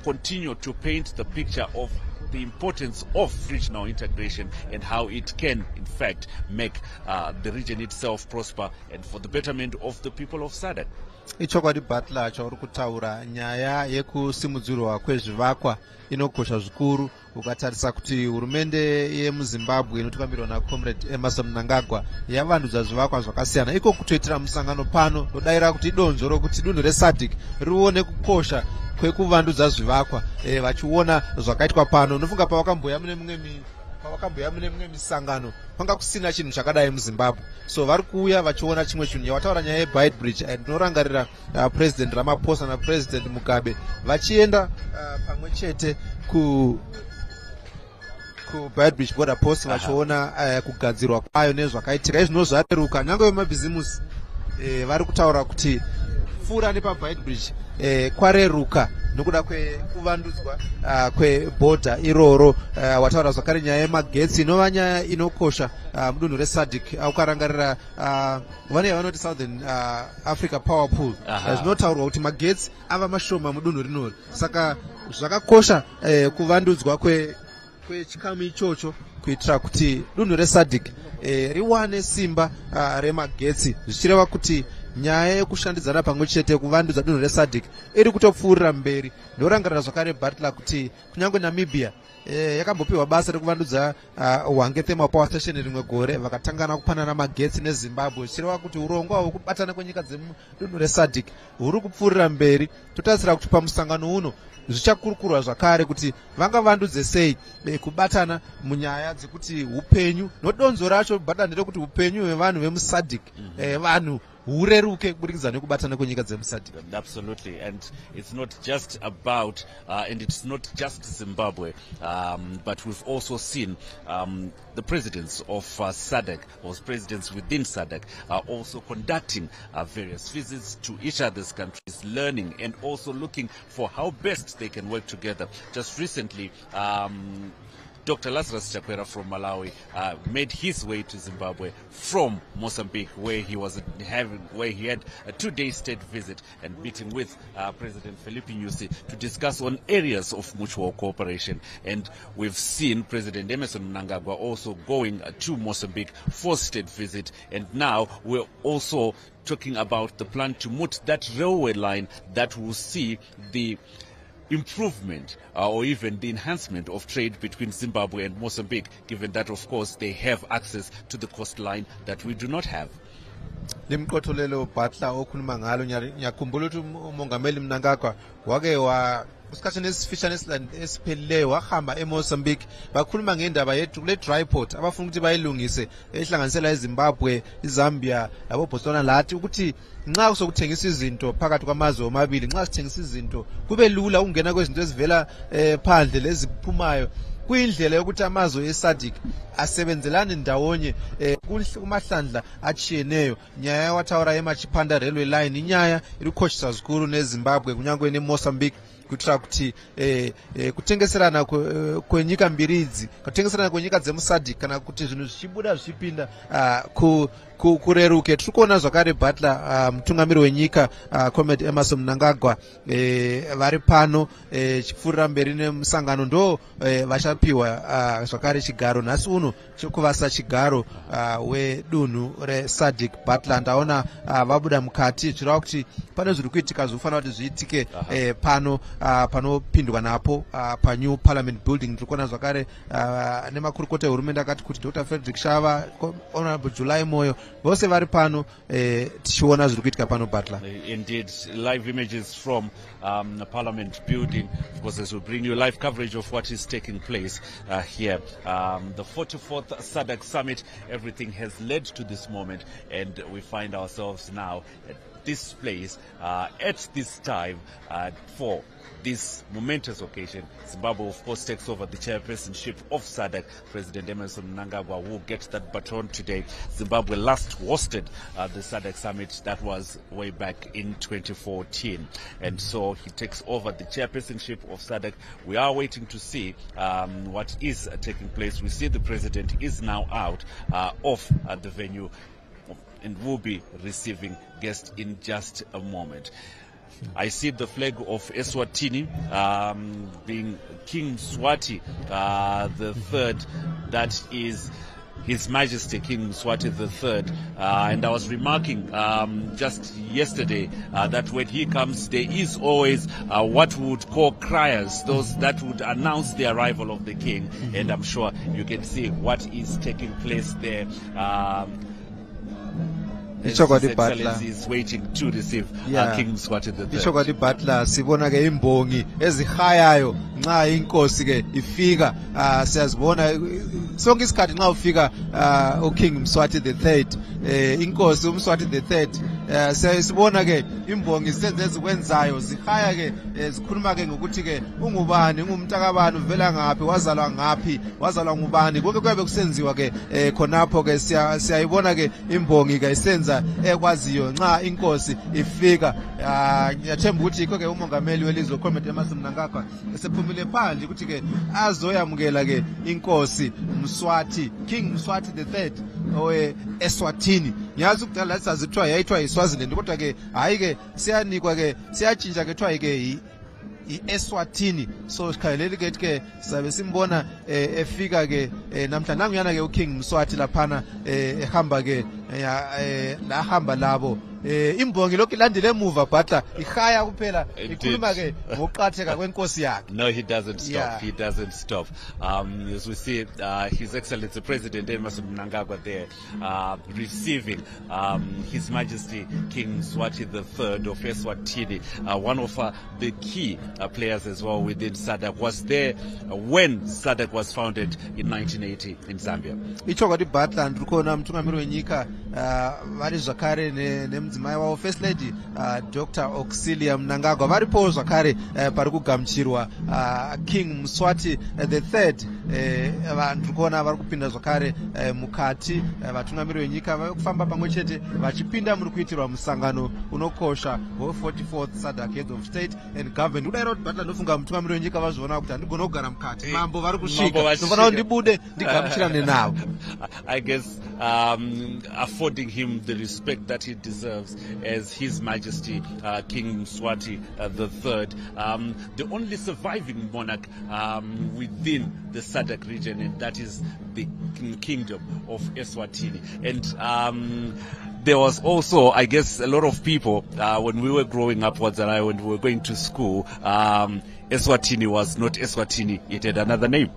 continue to paint the picture of the importance of regional integration and how it can, in fact, make the region itself prosper and for the betterment of the people of SADC. Ichokwadi Butler chauri kutaura nyaya yekusimudzirwa kwezvivakwa inokosha zvikuru ukatarisa kuti hurumende yemuZimbabwe inotungamirwa naComrade Emmerson Mnangagwa yavandudza zvivakwa zvakasiyana iko kutoitira musangano pano nodayira kuti donzvo rokuti dunhu reSADC rione kukosha kwekuvandudza zvivakwa vachiona zvakaitwa pano. Unofunga pavakamboya mune mimwe misangano panga kusina chinhu chakadai muZimbabwe, so vari kuuya vachiona chimwe chinhu. Yavataura nyaya yeBite Bridge, ndinorangarira President Ramaphosa naPresident Mugabe vachienda pamwe chete kuBite Bridge border post vachiona kugadzirwa kwayo nezvakaitika. Izvi zvareruka nyangwe vemabhizimusi vari kutaura kuti pfuura nepaBite Bridge kwareruka nokuda kwekuvandudzwa kwebhodha iroro. Wataura zvakare nyaya yemagetsi inova nyaya inokosha mudunhu reSADC. Ukarangarira vane vanoti Southern Africa Power Pool zvinotaurwa kuti magetsi ava mashoma mudunhu rinori, saka zvakakosha kuvandudzwa kwechikamu ichocho kuitira kuti dunhu reSADC riwane simba remagetsi, zvichireva kuti nyaya yekushandidzana pamwe chete kuvandudza dunhu reSADC iri kutopfuurira mberi. Ndorangarira zvakare Butler kuti kunyange Namibia yakambopiwa basa rekuvandudza Hwange Thermal Power Station rimwe gore vakatangana kupanana magetsi neZimbabwe, zvichireva kuti urongwa hwekubatana kwenyika dzemudunhu reSADC huri kupfuurira mberi. Totarisira kuti pamusangano uno zvichakurukurwa zvakare kuti vangavandudze sei kubatana munyaya dzekuti upenyu nodonzo racho Butler nderekuti upenyu hwevanhu vemuSADC vanhu hureruke kubudikidza nekubatana kwenyika dzemuSADC. Absolutely, and it's not just about and it's not just Zimbabwe, but we've also seen the presidents of SADC, or presidents within SADC, are also conducting various visits to each other's countries, learning and also looking for how best they can work together. Just recently, Dr. Lazarus Chakwera from Malawi made his way to Zimbabwe from Mozambique, where he had a 2-day state visit and meeting with President Filipe Nyusi to discuss on areas of mutual cooperation. And we've seen President Emmerson Mnangagwa also going to Mozambique for state visit, and now we're also talking about the plan to move that railway line that will see the improvement or even the enhancement of trade between Zimbabwe and Mozambique, given that, of course, they have access to the coastline that we do not have. Limkotolelo Butler okhuluma ngalo nyakumbula ukuthi umongameli Mnangagwa wake isikhathi nesifishane esipheleleyo wahamba eMozambique bakhuluma ngendaba yethu kule dry port abafuna ukuthi bayilungise ehlanganisela eZimbabwe, iZambia labo Botswana, lathi ukuthi nxa kusokuthengisa izinto phakathi kwamazwe omabili, nxa sithengisa izinto kube lula ukungena kwezinto ezivela phandle leziphumayo, kuyindlela yokuthi amazwe eSADC asebenzelane ndawonye kumahlandla achiyeneyo. Nyaya wataura yemachipanda railway line inyaya irikhoshisa zikuru neZimbabwe kunyangwe neMozambique kuitira kuti kutengeserana kwenyika mbiri idzi, kutengeserana kwenyika dzemuSADC kana kuti zvinhu zvichibuda zvichipinda kureruke. Tiri kuona zvakare Butler mutungamiri wenyika Comrade Emmerson Mnangagwa vari pano chipfuurira mberi nemusangano ndo vachapiwa zvakare chigaro nhasi uno chekuvasa chigaro wedunhu reSADC. Butler ndaona vabuda mukati zvirava kuti pane zviri kuitika zvinofanira kuti zviitike pano panopindwa napo paNew Parliament Building. Tiri kuona zvakare nemakurukota ehurumende akati kuti Dr. Frederick Shava, Honorable July Moyo, vose vari pano tichiona zviri kuitika pano Butler. Indeed, live images from the Parliament Building, of course, as we bring you live coverage of what is taking place here. The 44th SADC Summit, everything has led to this moment, and we find ourselves now at this place at this time for this momentous occasion. Zimbabwe, of course, takes over the chairpersonship of SADC. President Emmerson Mnangagwa will get that baton today. Zimbabwe last hosted the SADC summit. That was way back in 2014. And so he takes over the chairpersonship of SADC. We are waiting to see what is taking place. We see the president is now out of the venue and will be receiving guests in just a moment. I see the flag of Eswatini, being King Mswati the third. That is His Majesty King Mswati III, and I was remarking just yesterday that when he comes, there is always what we would call criers, those that would announce the arrival of the king, and I'm sure you can see what is taking place there. His Excellency is waiting to receive King Mswati III. Ishokati Butler sibona ke imbongi ezihayayo nxa inkosi ke ifika, siyazibona sonke isikhathi nxa ufika uKing Mswati III, inkosi uMswati III, siyasibona ke imbongi senze ezikwenzayo zihaya ke zikhuluma ke ngokuthi ke ungubani, ungumntakabani, uvela ngaphi, wazalwa ngaphi, wazalwa ngubani, konke kuyabe kusenziwa ke khonapho ke siyayibona ke imbongi ke isenza ekwaziyo nxa inkosi ifika. Ngiyathemba ukuthi ke umongameli welizwe uCormet Emerson Mnangagwa esephumile phandle ukuthi ke azoyamukela ke inkosi Mswati, King Mswati III owe Eswatini. Ngiyazi ukudala lathi sazithiwa yayithiwa iSwaziland, kodwa ke hayi ke siyanikwa ke siyatshintsha ke thiwa ke iEswatini. So sikhaleli ke sabe simbona efika ke namhla nanguyana ke uKing Mswati laphana ehamba ke la hamba labo imbongi lokhu ilandele emuva Butler ihaya kuphela ikhuluma ke ngokuqhatheka kwenkosi yakhe. No, he doesn't stop. He doesn't stop. As we see His Excellency President Emerson Mnangagwa there receiving His Majesty King Mswati III of Eswatini, one of the key players as well within SADC, was there when SADC was founded in 1980 in Zambia. Ichokati Butler ndikhona mthungameli wenyika vari zvakare nemudzimai wavo First Lady Dr. Auxilia Mnangagwa varipo zvakare pari kugamuchirwa King Mswati III. Vanhu kuona vari kupinda zvakare mukati, vatungamiri venyika vari kufamba pamwe chete vachipinda muri kuitirwa musangano unokosha we44th SADC Heads of State and Government. Kudaira kuti Butler ndofunga mutungamiri wenyika vazviona kuti handigona kugara mukati, mambo vari kusvika, ndofana kuti ndibude ndigamuchirane navo. I guess affording him the respect that he deserves as His Majesty King Mswati III, the only surviving monarch within the SADC region, and that is the Kingdom of Eswatini. And there was also, I guess, a lot of people when we were growing up, when we were going to school, Eswatini was not Eswatini, it had another name.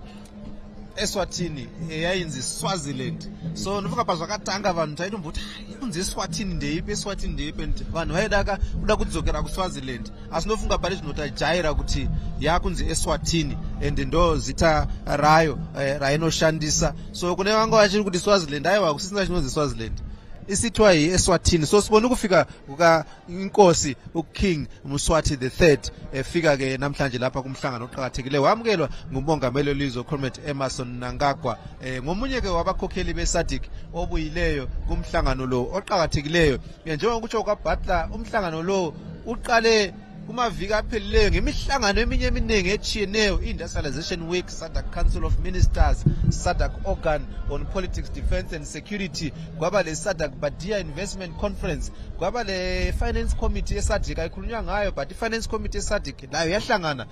Eswatini yayinzi Swaziland. So ndovuka pa zvakatanga vanhu taitombokuti inzi Eswatini ndeipi, Eswatini ndeipi, vanhu vaida kuda kudzokera kuSwaziland, asi ndofunga pari zvinotajaira kuti yakunzi Eswatini and ndo zita rayo rainoshandisa. So kune vanga vachiri kuti Swaziland, aiwa kusina chinonzi Swaziland, isithiwa iEswatini. So sibone ukufika kuka inkosi uKing Mswati III efika ke namhlanje lapha kumhlangano oqhakathekile wamukelwa ngumongameli welizwe uCormet Emerson Mnangagwa, ngomunye ke wabakhokheli beSADC obuyileyo kumhlangano lo oqhakathekileyo. Njengoba kutsho kwaButler, umhlangano lo uqale kumaviki aphelileyo ngemihlangano eminye eminingi etshiyeneyo, Industrialization Week, SADC Council of Ministers, SADC Organ on Politics, Defense and Security, kwaba le SADC Badia Investment Conference, kwaba le Finance Committee yeSADC ayikhulunywa ngayo, but iFinance Committee yeSADC nayo yahlangana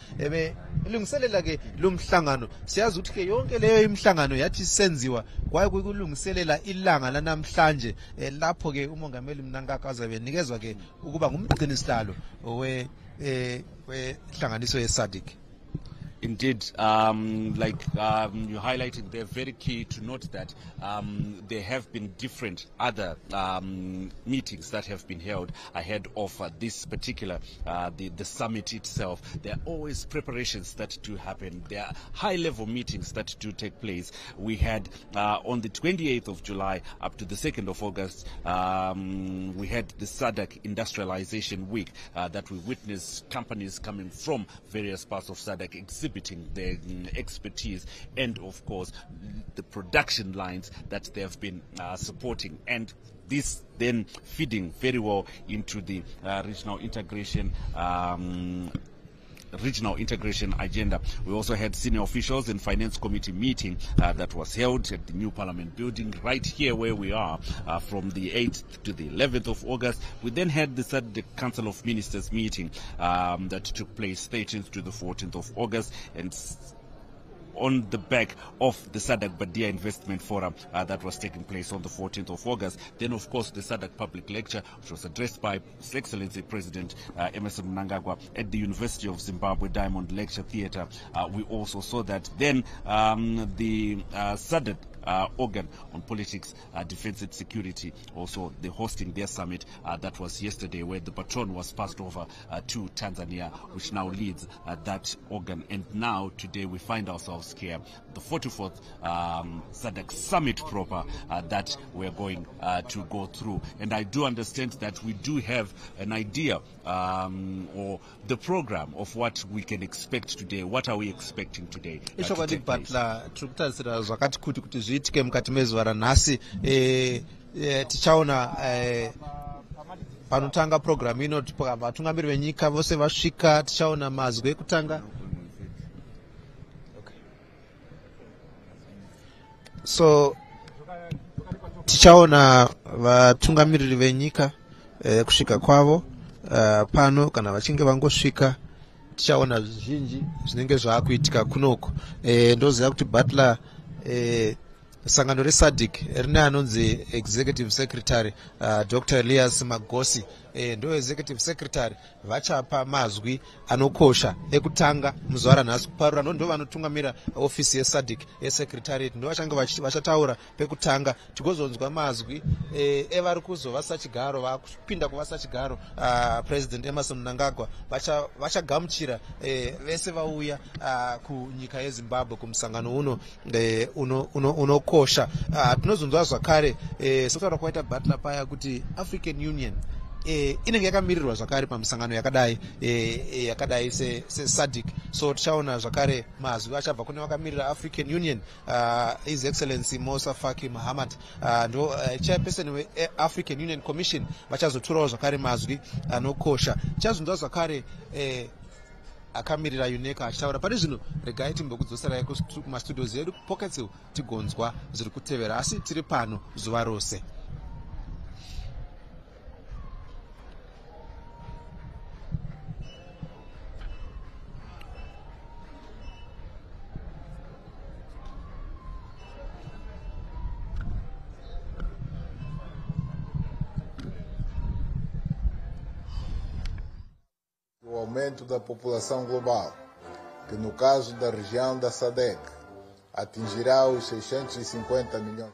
ilungiselela ke lo mhlangano. Siyazi ukuthi ke yonke leyo imihlangano yathi senziwa kwaye kulungiselela ilanga lanamhlanje lapho ke umongameli Mnangagwa azabe nikezwa ke ukuba ngumgcinisihlalo hlanganiso yeSADC. Indeed, like you highlighted, they're very key to note that there have been different other meetings that have been held ahead of this particular, the summit itself. There are always preparations that do happen. There are high-level meetings that do take place. We had on the 28th of July up to the 2nd of August, we had the SADC Industrialization Week that we witnessed companies coming from various parts of SADC exhibiting their expertise and, of course, the production lines that they have been supporting. And this then feeding very well into the regional integration regional integration agenda. We also had senior officials in Finance Committee meeting that was held at the new Parliament building right here where we are from the 8th to the 11th of August. We then had the Council of Ministers meeting that took place 13th to the 14th of August, and on the back of the SADC Badia Investment Forum that was taking place on the 14th of August. Then, of course, the SADC public lecture, which was addressed by His Excellency President Emmerson Mnangagwa at the University of Zimbabwe Diamond Lecture Theatre. We also saw that. Then the SADC organ on politics, defense and security, also the hosting their summit that was yesterday, where the baton was passed over to Tanzania, which now leads that organ. And now today we find ourselves here, the 44th SADC summit proper that we're going to go through. And I do understand that we do have an idea or the program of what we can expect today. What are we expecting today? Zviitike mukati mezuva ranhasi. Tichaona panotanga program ino vatungamiri venyika vose vasvika. Tichaona mazwi ekutanga. So tichaona vatungamiriri venyika kusvika kwavo pano. Kana vachinge vangosvika tichaona zvizhinji zvinenge zvaakuitika kunoko. Ndoziva kuti Butler sangano reSADC rine anonzi executive secretary Dr. Elias Magosi, ndo executive secretary vachapa mazwi anokosha ekutanga muzuva ranhasi kuparura. Ndo vanotungamira ofisi yeSADC yesecretariat, ndo vachataura pekutanga. Tigozonzwa mazwi evari kuzova sachigaro, vakupinda kuva sachigaro President Emmerson Mnangagwa. Vachagamuchira vese vauya kunyika yeZimbabwe kumusangano unokosha. Tinozonzwa zvakare sokutaura kwaita Butler paya kuti African Union inenge yakamirirwa zvakare pamusangano yakadai seSADC. So tichaona zvakare mazwi achabva kune vakamirira African Union, His Excellency Musa Faki Mahamat, ndo chairperson weAfrican Union Commission. Vachazoturawo zvakare mazwi anokosha. Tichazonzwa zvakare akamirira UNECA achitaura. Pane zvino regai timbokudzoserai kumastudios edu Pockets Hill tigonzwa zviri kutevera, asi tiri pano zuva rose. O aumento da população global, que no caso da região da SADC atingirá os 650 milhões.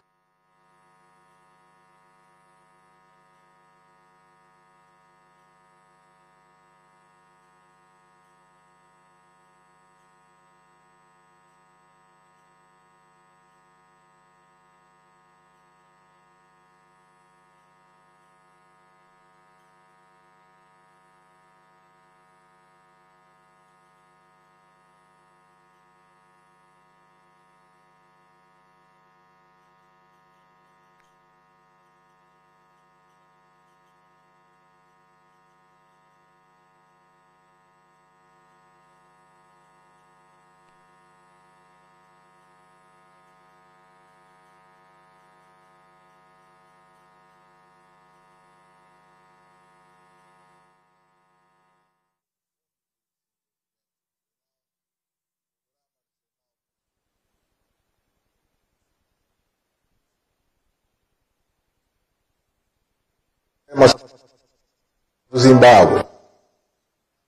Do Zimbábue,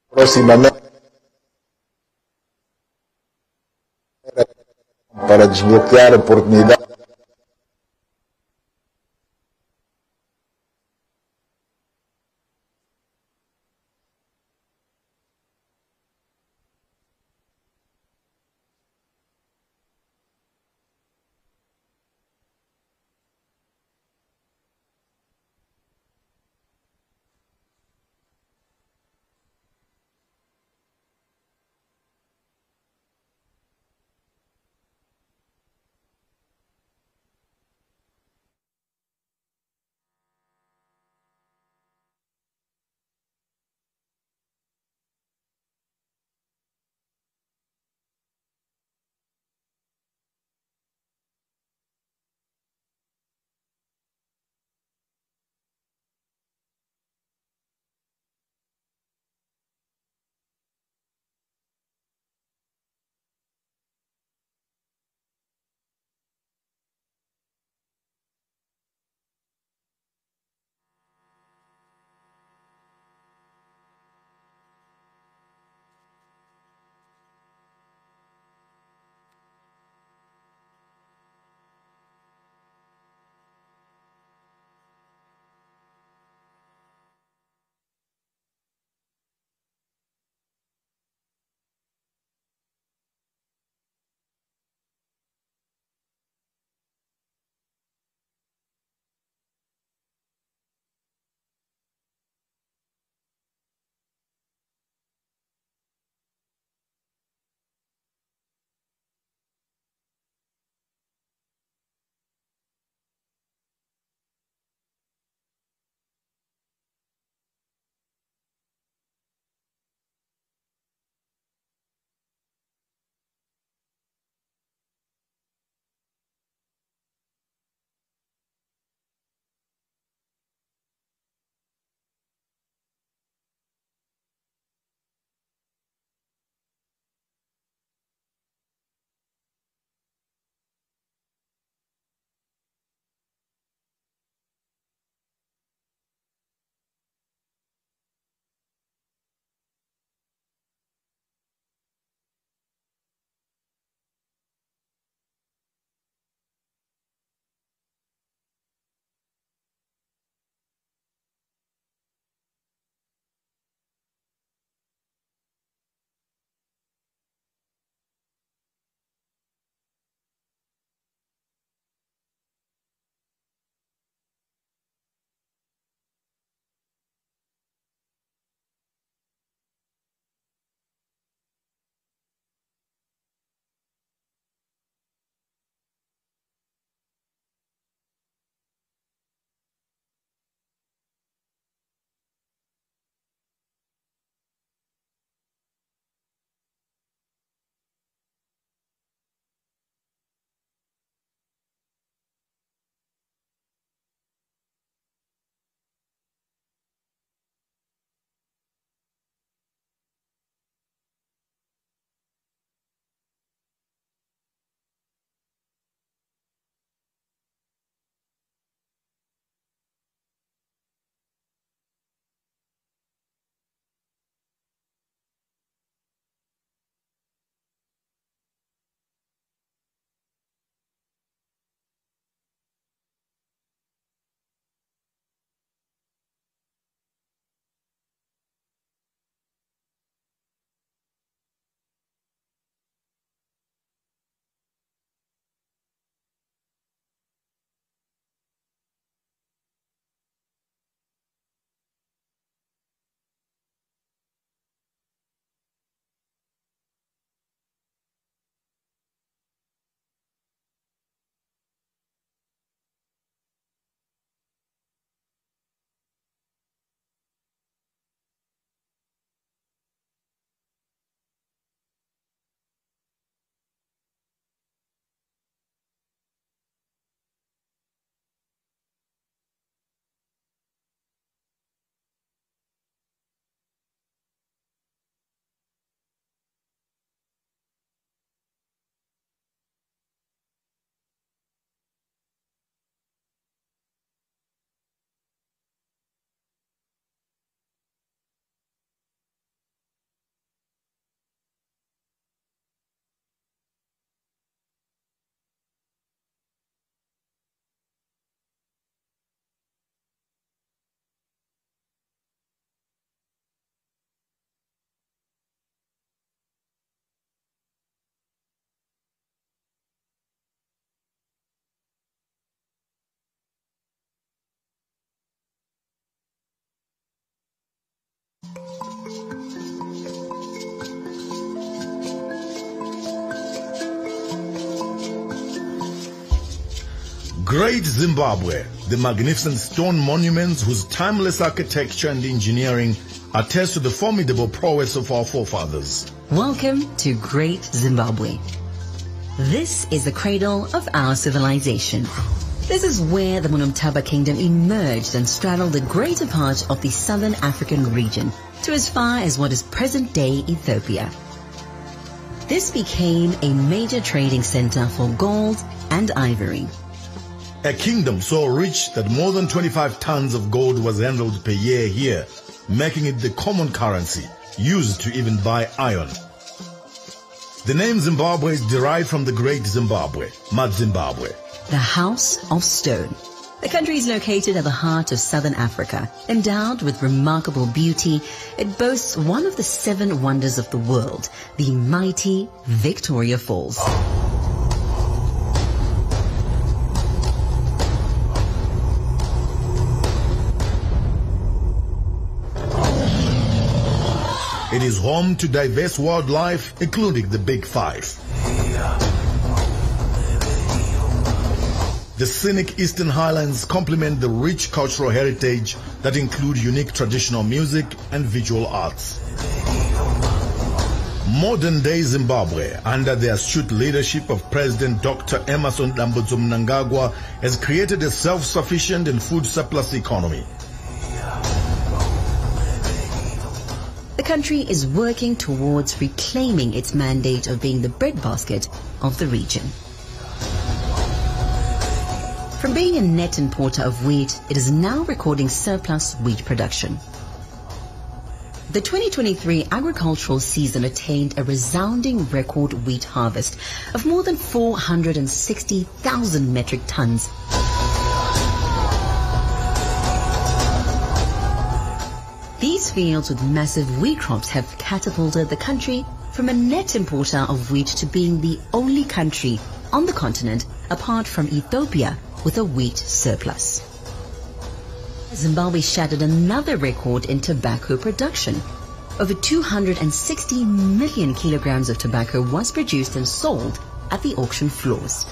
proximamente para desbloquear oportunidades Great Zimbabwe, the magnificent stone monuments whose timeless architecture and engineering attest to the formidable prowess of our forefathers. Welcome to Great Zimbabwe. This is the cradle of our civilization. This is where the Munumtaba Kingdom emerged and straddled the greater part of the southern African region to as far as what is present-day Ethiopia. This became a major trading center for gold and ivory. A kingdom so rich that more than 25 tons of gold was handled per year here, making it the common currency used to even buy iron. The name Zimbabwe is derived from the Great Zimbabwe, Zimbabwe. The House of Stone. The country is located at the heart of southern Africa. Endowed with remarkable beauty, it boasts one of the 7 wonders of the world, the mighty Victoria Falls. It is home to diverse wildlife, including the Big Five. The scenic Eastern Highlands complement the rich cultural heritage that include unique traditional music and visual arts. Modern-day Zimbabwe, under the astute leadership of President Dr. Emmerson Mnangagwa, has created a self-sufficient and food surplus economy. The country is working towards reclaiming its mandate of being the breadbasket of the region. From being a net importer of wheat, it is now recording surplus wheat production. The 2023 agricultural season attained a resounding record wheat harvest of more than 460,000 metric tons. These fields with massive wheat crops have catapulted the country from a net importer of wheat to being the only country on the continent, apart from Ethiopia, with a wheat surplus. Zimbabwe shattered another record in tobacco production. Over 260 million kilograms of tobacco was produced and sold at the auction floors.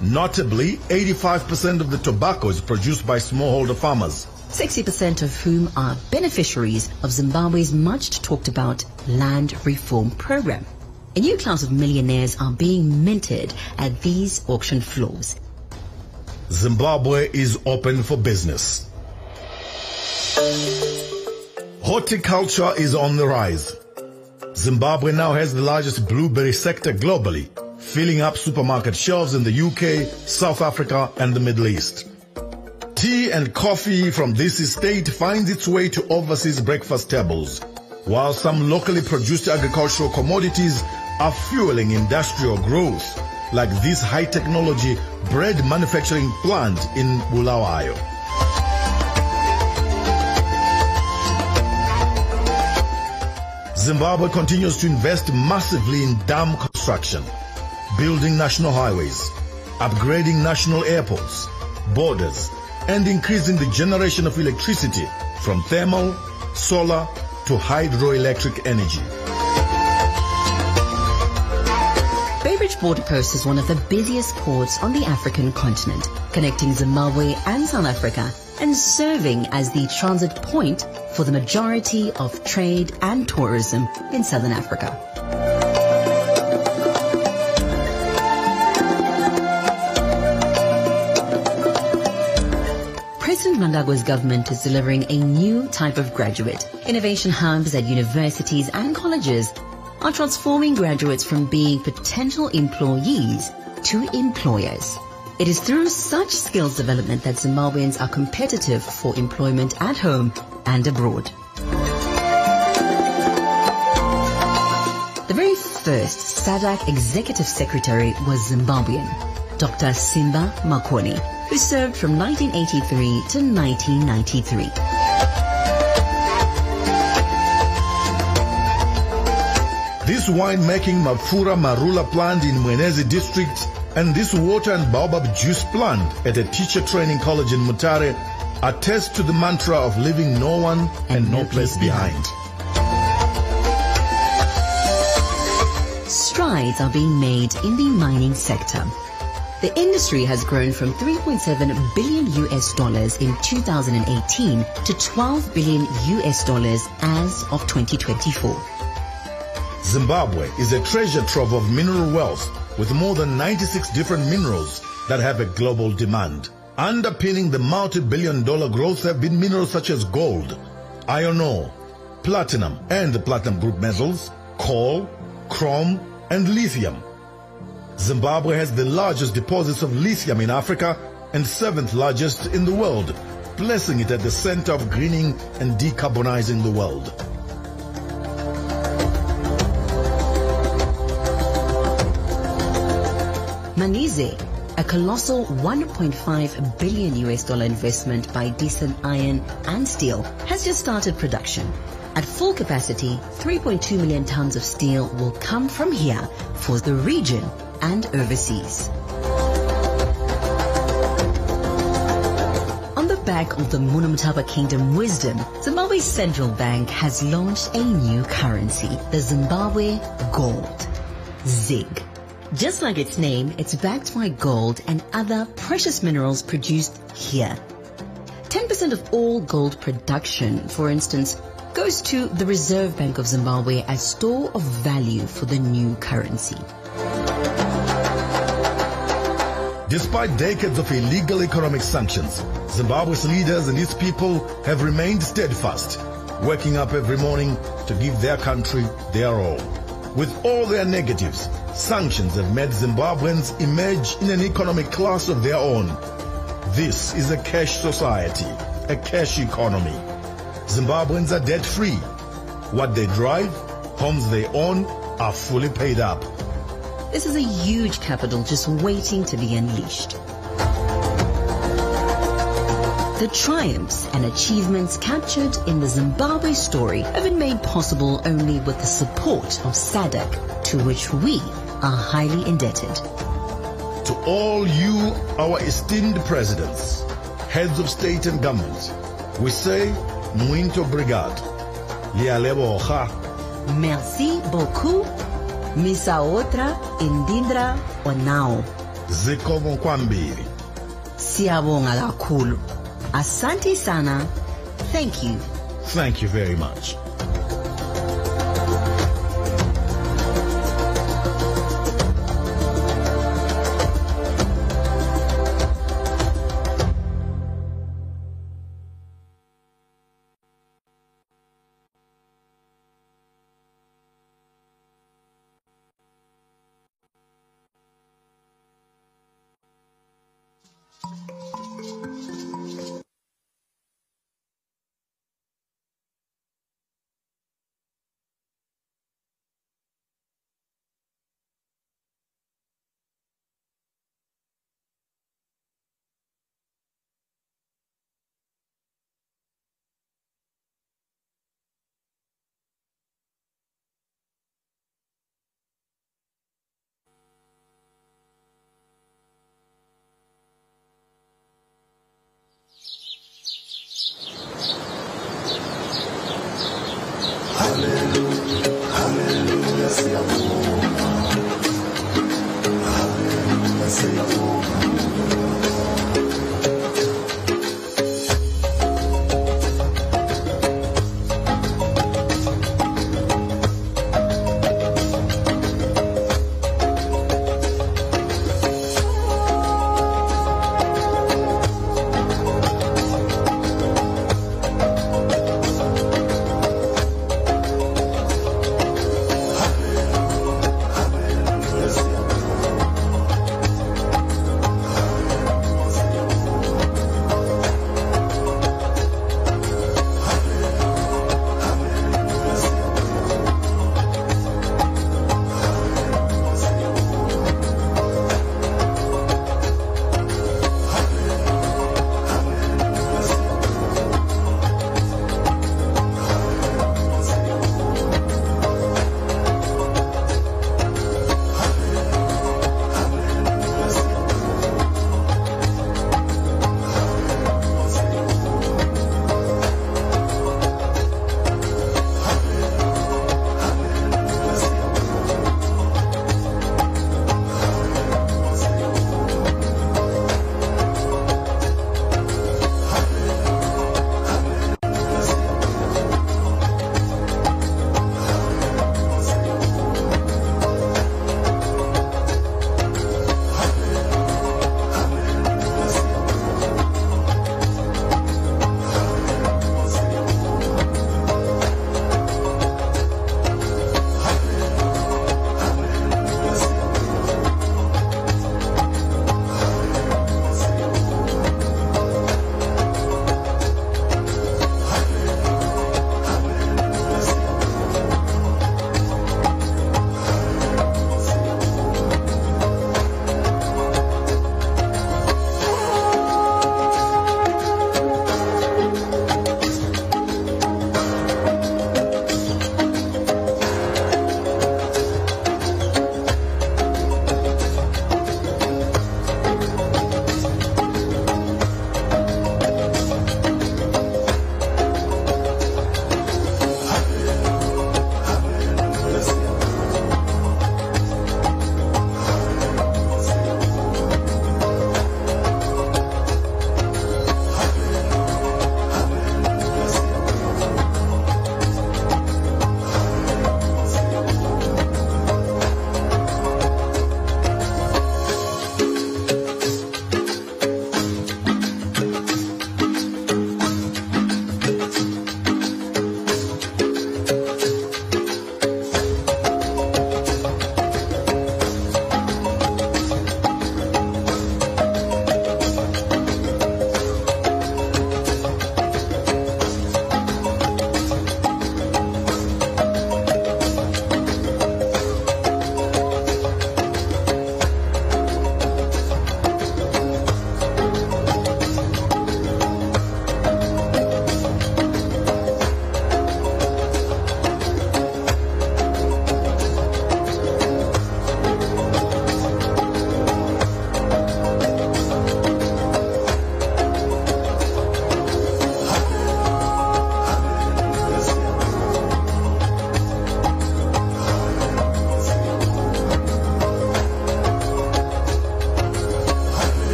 Notably, 85% of the tobacco is produced by smallholder farmers, 60% of whom are beneficiaries of Zimbabwe's much talked about land reform program. A new class of millionaires are being minted at these auction floors. Zimbabwe is open for business. Horticulture is on the rise. Zimbabwe now has the largest blueberry sector globally, filling up supermarket shelves in the UK, South Africa, and the Middle East. Tea and coffee from this estate finds its way to overseas breakfast tables, while some locally produced agricultural commodities are fueling industrial growth, like this high-technology bread manufacturing plant in Bulawayo. Zimbabwe continues to invest massively in dam construction, building national highways, upgrading national airports, borders, and increasing the generation of electricity from thermal, solar, to hydroelectric energy. Border post is one of the busiest ports on the African continent, connecting Zimbabwe and South Africa and serving as the transit point for the majority of trade and tourism in Southern Africa. President Mnangagwa's government is delivering a new type of graduate. Innovation hubs at universities and colleges are transforming graduates from being potential employees to employers. It is through such skills development that Zimbabweans are competitive for employment at home and abroad. The very first SADC Executive Secretary was Zimbabwean, Dr. Simba Makoni, who served from 1983 to 1993. This wine-making Mafura Marula plant in Mwenezi district and this water and baobab juice plant at a teacher training college in Mutare attest to the mantra of leaving no one and no place behind. Strides are being made in the mining sector. The industry has grown from $3.7 billion in 2018 to $12 billion as of 2024. Zimbabwe is a treasure trove of mineral wealth with more than 96 different minerals that have a global demand. Underpinning the multi-billion-dollar growth have been minerals such as gold, iron ore, platinum and the platinum group metals, coal, chrome and lithium. Zimbabwe has the largest deposits of lithium in Africa and 7th largest in the world, placing it at the center of greening and decarbonizing the world. Manise, a colossal $1.5 billion investment by Decent Iron and Steel, has just started production. At full capacity, 3.2 million tons of steel will come from here for the region and overseas. On the back of the Munumtapa Kingdom wisdom, Zimbabwe's central bank has launched a new currency, the Zimbabwe Gold, ZiG. Just like its name, it's backed by gold and other precious minerals produced here. 10% of all gold production, for instance, goes to the Reserve Bank of Zimbabwe as store of value for the new currency. Despite decades of illegal economic sanctions, Zimbabwe's leaders and its people have remained steadfast, waking up every morning to give their country their all. With all their negatives, sanctions have made Zimbabweans emerge in an economic class of their own. This is a cash society, a cash economy. Zimbabweans are debt-free. What they drive, homes they own, are fully paid up. This is a huge capital just waiting to be unleashed. The triumphs and achievements captured in the Zimbabwe story have been made possible only with the support of SADC, to which we are highly indebted. To all you, our esteemed presidents, heads of state and government, we say, muito obrigado. Lialeboha. Merci beaucoup. Misa outra, indindra onao. Zikomo kwambiri. Siyabonga kakhulu. Asante sana. Thank you. Thank you very much.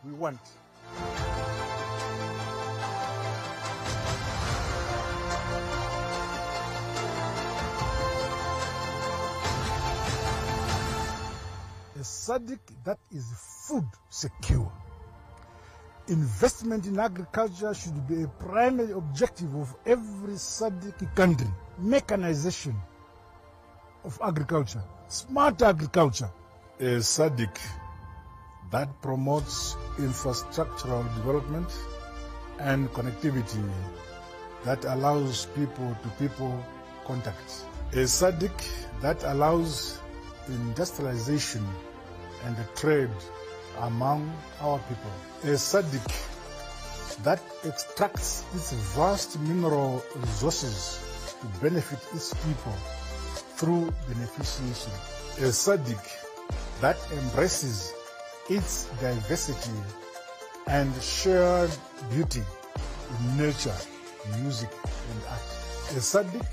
we want. A SADC that is food secure. Investment in agriculture should be a primary objective of every SADC country. Mechanization of agriculture, smart agriculture. A SADC that promotes infrastructural development and connectivity that allows people-to-people contact. A SADC that allows industrialization and trade among our people. A SADC that extracts its vast mineral resources to benefit its people through beneficiation. A SADC that embraces its diversity and shared beauty in nature, music, and art. A SADC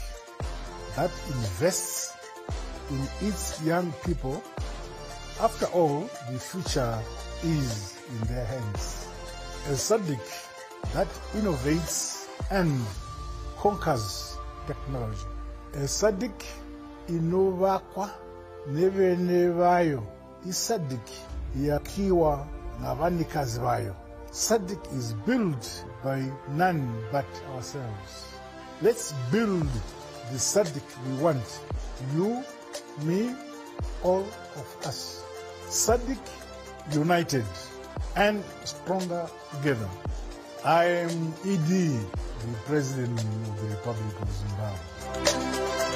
that invests in its young people. After all, the future is in their hands. A SADC that innovates and conquers technology. A SADC inovakwa nevene vayo. SADC yakiwa na vanikazi vayo. SADC is built by none but ourselves. Let's build the SADC we want. You, me, all of us. SADC united and stronger together. I am ED, the President of the Republic of Zimbabwe.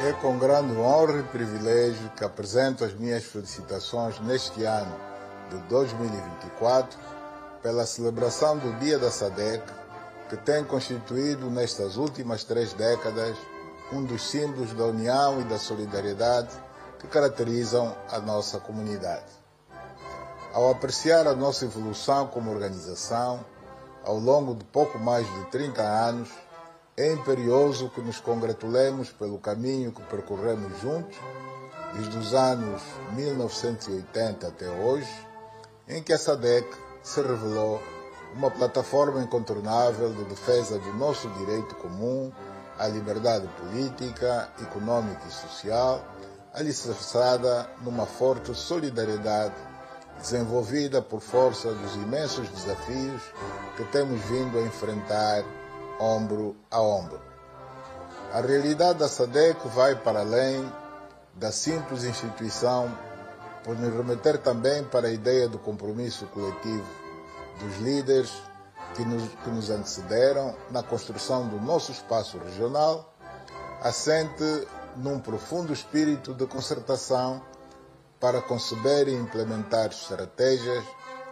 É com grande honra e privilégio que apresento as minhas felicitações neste ano de 2024 pela celebração do Dia da SADC, que tem constituído nestas últimas 3 décadas um dos símbolos da união e da solidariedade que caracterizam a nossa comunidade. Ao apreciar a nossa evolução como organização, ao longo de pouco mais de 30 anos, é imperioso que nos congratulemos pelo caminho que percorremos juntos, desde os anos 1980 até hoje, em que a SADC se revelou uma plataforma incontornável de defesa do nosso direito comum à liberdade política, econômica e social, alicerçada numa forte solidariedade desenvolvida por força dos imensos desafios que temos vindo a enfrentar ombro a ombro. A realidade da SADC vai para além da simples instituição, por nos remeter também para a ideia do compromisso coletivo dos líderes que nos antecederam na construção do nosso espaço regional, assente num profundo espírito de concertação para conceber e implementar estratégias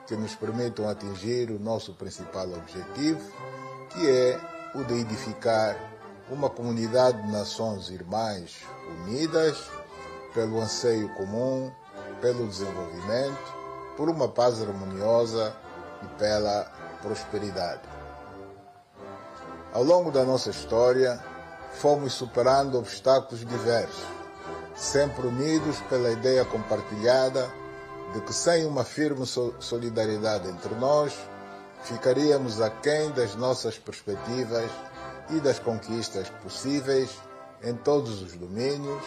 que nos permitam atingir o nosso principal objetivo, que é o de edificar uma comunidade de nações irmãs unidas pelo anseio comum, pelo desenvolvimento, por uma paz harmoniosa e pela prosperidade. Ao longo da nossa história, fomos superando obstáculos diversos, sempre unidos pela ideia compartilhada de que sem uma firme solidariedade entre nós, ficaríamos aquém das nossas perspectivas e das conquistas possíveis em todos os domínios,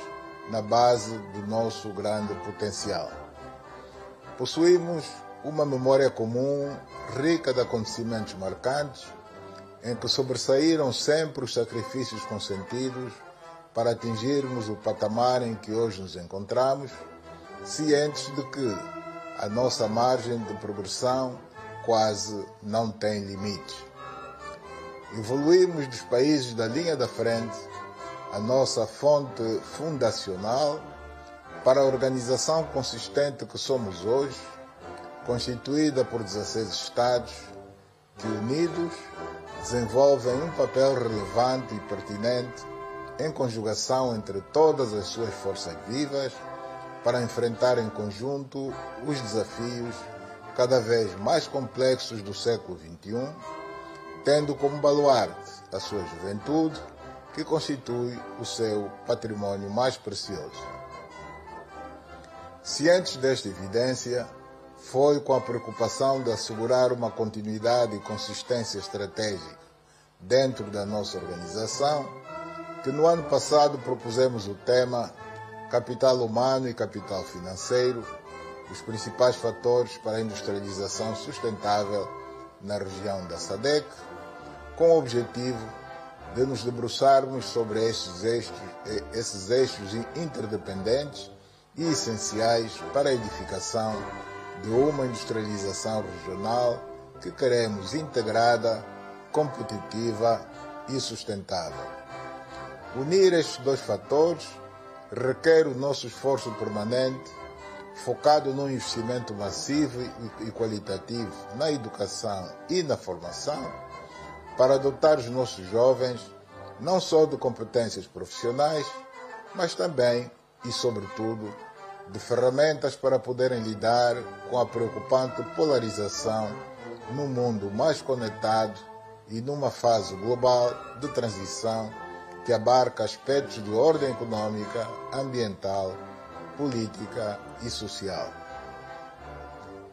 na base do nosso grande potencial. Possuímos uma memória comum, rica de acontecimentos marcantes, em que sobressaíram sempre os sacrifícios consentidos para atingirmos o patamar em que hoje nos encontramos, cientes de que a nossa margem de progressão quase não tem limites. Evoluímos dos países da linha da frente, a nossa fonte fundacional, para a organização consistente que somos hoje, constituída por 16 Estados, que unidos desenvolvem um papel relevante e pertinente em conjugação entre todas as suas forças vivas para enfrentar em conjunto os desafios cada vez mais complexos do século XXI, tendo como baluarte a sua juventude, que constitui o seu patrimônio mais precioso. Cientes desta evidência, foi com a preocupação de assegurar uma continuidade e consistência estratégica dentro da nossa organização que no ano passado propusemos o tema Capital Humano e Capital Financeiro, os principais fatores para a industrialização sustentável na região da SADC, com o objetivo de nos debruçarmos sobre esses eixos interdependentes e essenciais para a edificação de uma industrialização regional que queremos integrada, competitiva e sustentável. Unir estes dois fatores requer o nosso esforço permanente, focado num investimento massivo e qualitativo na educação e na formação, para dotar os nossos jovens não só de competências profissionais, mas também e, sobretudo, de ferramentas para poderem lidar com a preocupante polarização num mundo mais conectado e numa fase global de transição que abarca aspectos de ordem econômica, ambiental, política e social.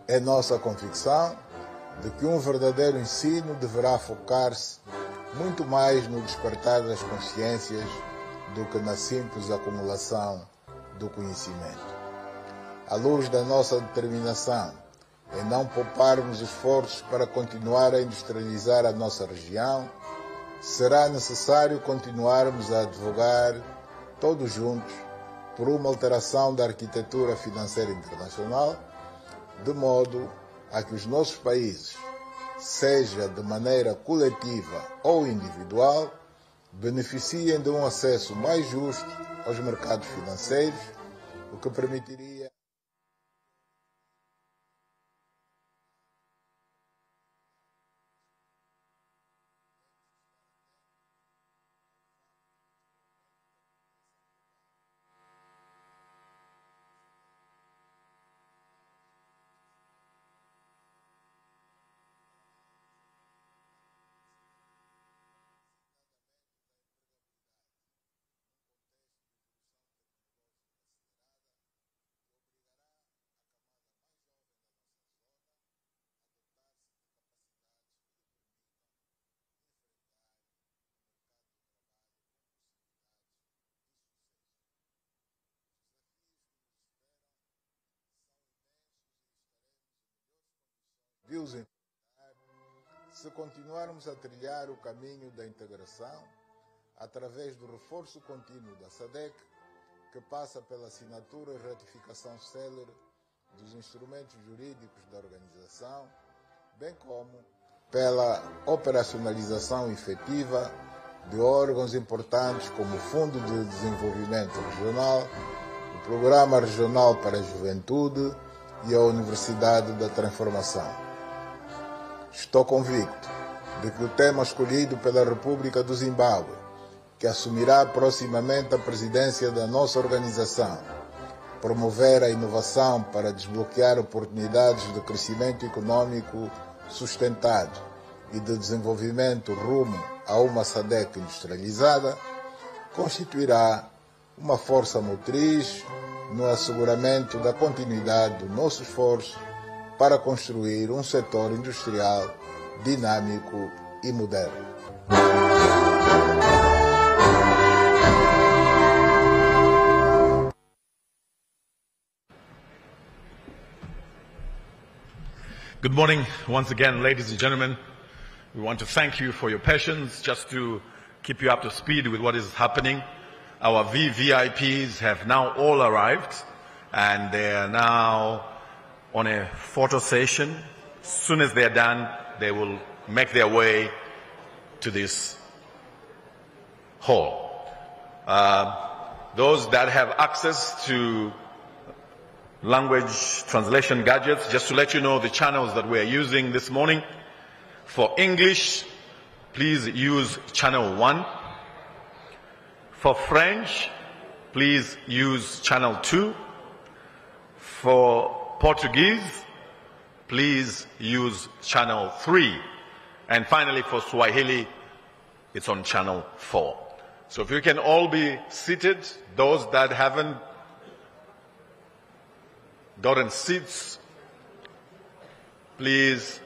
É nossa convicção de que um verdadeiro ensino deverá focar-se muito mais no despertar das consciências do que na simples acumulação do conhecimento. À luz da nossa determinação em não pouparmos esforços para continuar a industrializar a nossa região, será necessário continuarmos a advogar, todos juntos, por uma alteração da arquitetura financeira internacional, de modo a que os nossos países, seja de maneira coletiva ou individual, beneficiem de um acesso mais justo aos mercados financeiros, o que permitiria de os enfrentar se continuarmos a trilhar o caminho da integração através do reforço contínuo da SADC, que passa pela assinatura e ratificação célere dos instrumentos jurídicos da organização, bem como pela operacionalização efetiva de órgãos importantes como o Fundo de Desenvolvimento Regional, o Programa Regional para a Juventude e a Universidade da Transformação. Estou convicto de que o tema escolhido pela República do Zimbábue, que assumirá proximamente a presidência da nossa organização, promover a inovação para desbloquear oportunidades de crescimento econômico sustentado e de desenvolvimento rumo a uma SADC industrializada, constituirá uma força motriz no asseguramento da continuidade do nosso esforço para construir um setor industrial dinâmico e moderno. Good morning once again, ladies and gentlemen. We want to thank you for your patience. Just to keep you up to speed with what is happening, our VVIPs have now all arrived and they are now on a photo session. As soon as they're done, they will make their way to this hall. Those that have access to language translation gadgets, just to let you know the channels that we are using this morning. For English, please use channel 1. For French, please use channel 2. For Portuguese, please use channel 3. And finally, for Swahili, it's on channel 4. So if you can all be seated, those that haven't gotten seats, please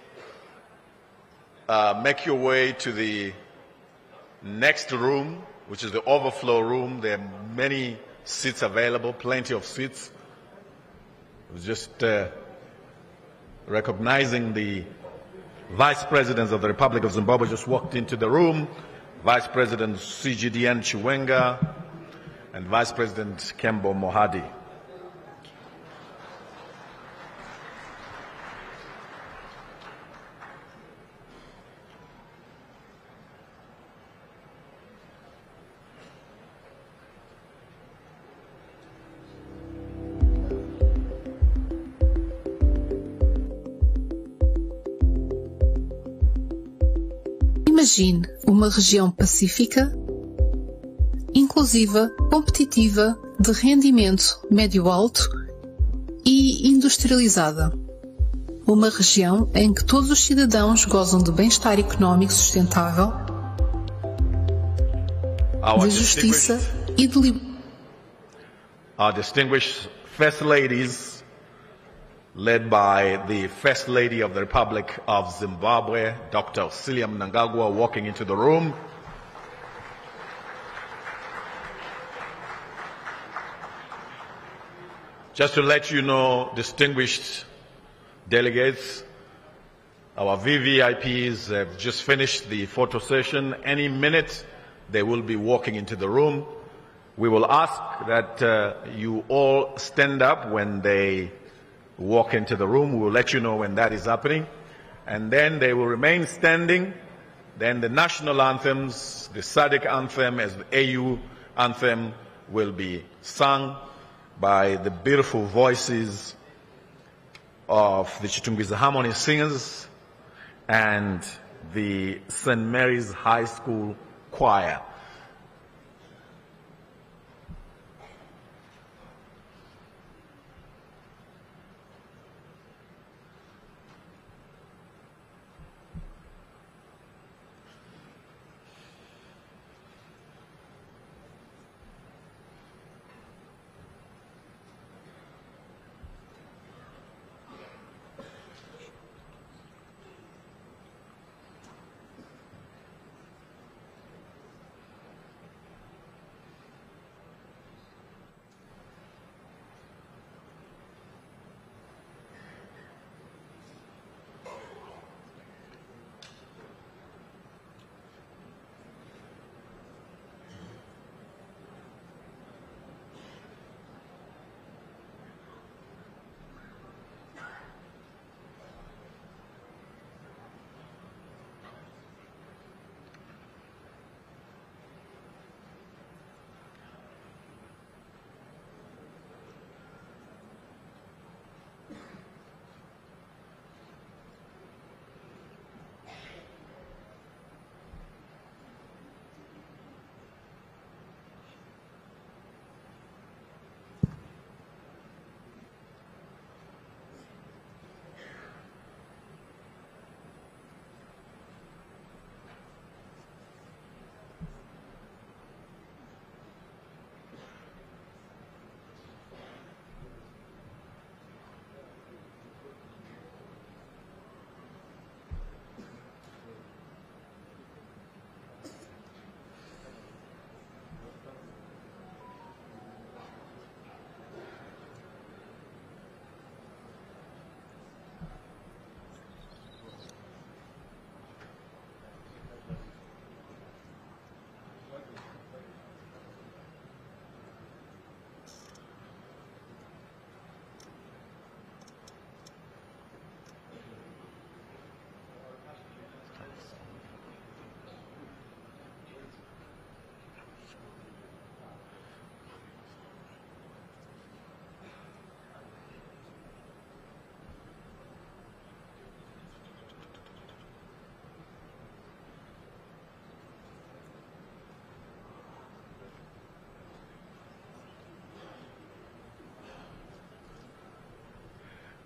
make your way to the next room, which is the overflow room. There are many seats available, plenty of seats. Just recognizing the Vice Presidents of the Republic of Zimbabwe just walked into the room. Vice President CGDN Chiwenga and Vice President Kembo Mohadi. Imagine uma região pacífica, inclusiva, competitiva, de rendimento médio-alto e industrializada. Uma região em que todos os cidadãos gozam de bem-estar económico sustentável, de justiça e de liberdade. Our distinguished First Ladies, led by the First Lady of the Republic of Zimbabwe, Dr. Celia Mnangagwa, walking into the room. Just to let you know, distinguished delegates, our VVIPs have just finished the photo session. Any minute, they will be walking into the room. We will ask that you all stand up when they walk into the room. We will let you know when that is happening. And then they will remain standing. Then the national anthems, the SADC anthem as the AU anthem will be sung by the beautiful voices of the Chitungwiza Harmony Singers and the St. Mary's High School Choir.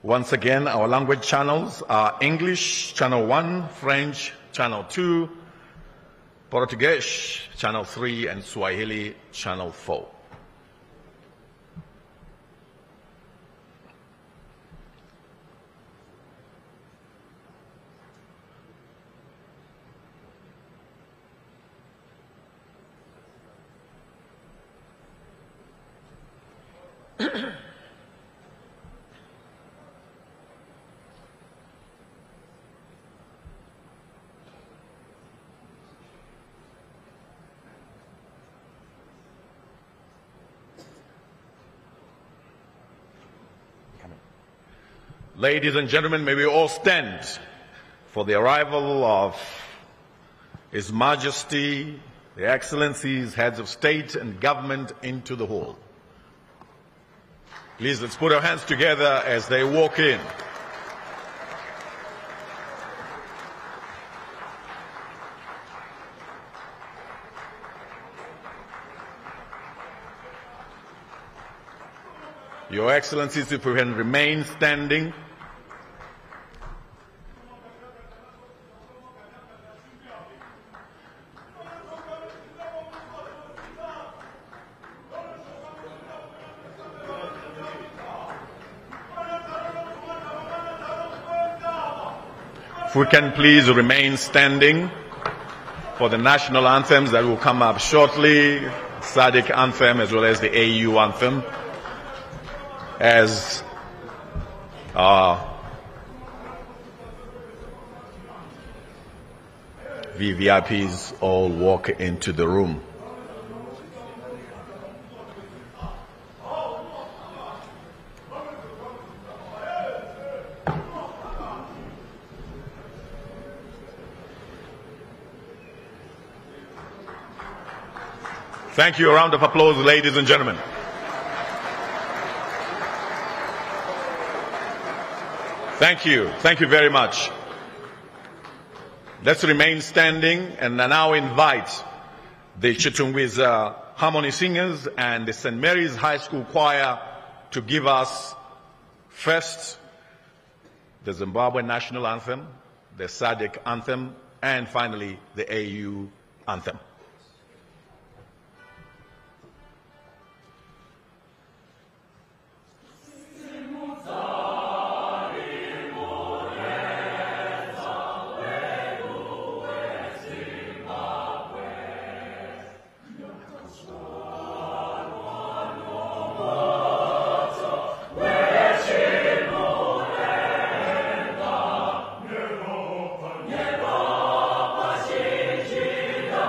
Once again, our language channels are English, Channel 1, French, Channel 2, Portuguese, Channel 3, and Swahili, Channel 4. Ladies and gentlemen, may we all stand for the arrival of His Majesty, the Excellencies, Heads of State and Government into the hall. Please, let's put our hands together as they walk in. Your Excellencies, if we can remain standing. If we can please remain standing for the national anthems that will come up shortly, SADC anthem as well as the AU anthem, as VVIPs all walk into the room. Thank you. A round of applause, ladies and gentlemen. Thank you. Thank you very much. Let's remain standing, and I now invite the Chitungwiza Harmony Singers and the St. Mary's High School Choir to give us first the Zimbabwe National Anthem, the SADC Anthem, and finally the AU Anthem.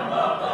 Baba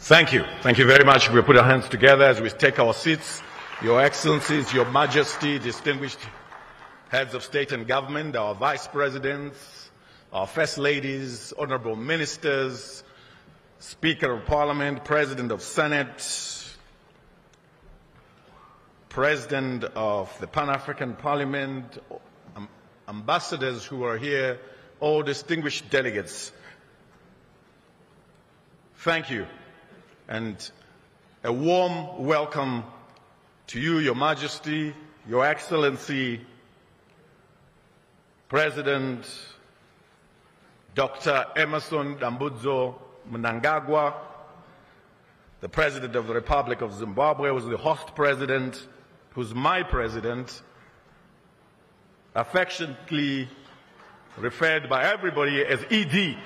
Thank you. Thank you very much. We'll put our hands together as we take our seats. Your Excellencies, Your Majesty, distinguished heads of state and government, our vice presidents, our first ladies, honorable ministers, Speaker of Parliament, President of Senate, President of the Pan-African Parliament, ambassadors who are here, all distinguished delegates. Thank you, and a warm welcome to you, Your Majesty, Your Excellency, President Dr. Emerson Dambudzo Mnangagwa, the President of the Republic of Zimbabwe, who's the host president, who's my president, affectionately referred by everybody as ED.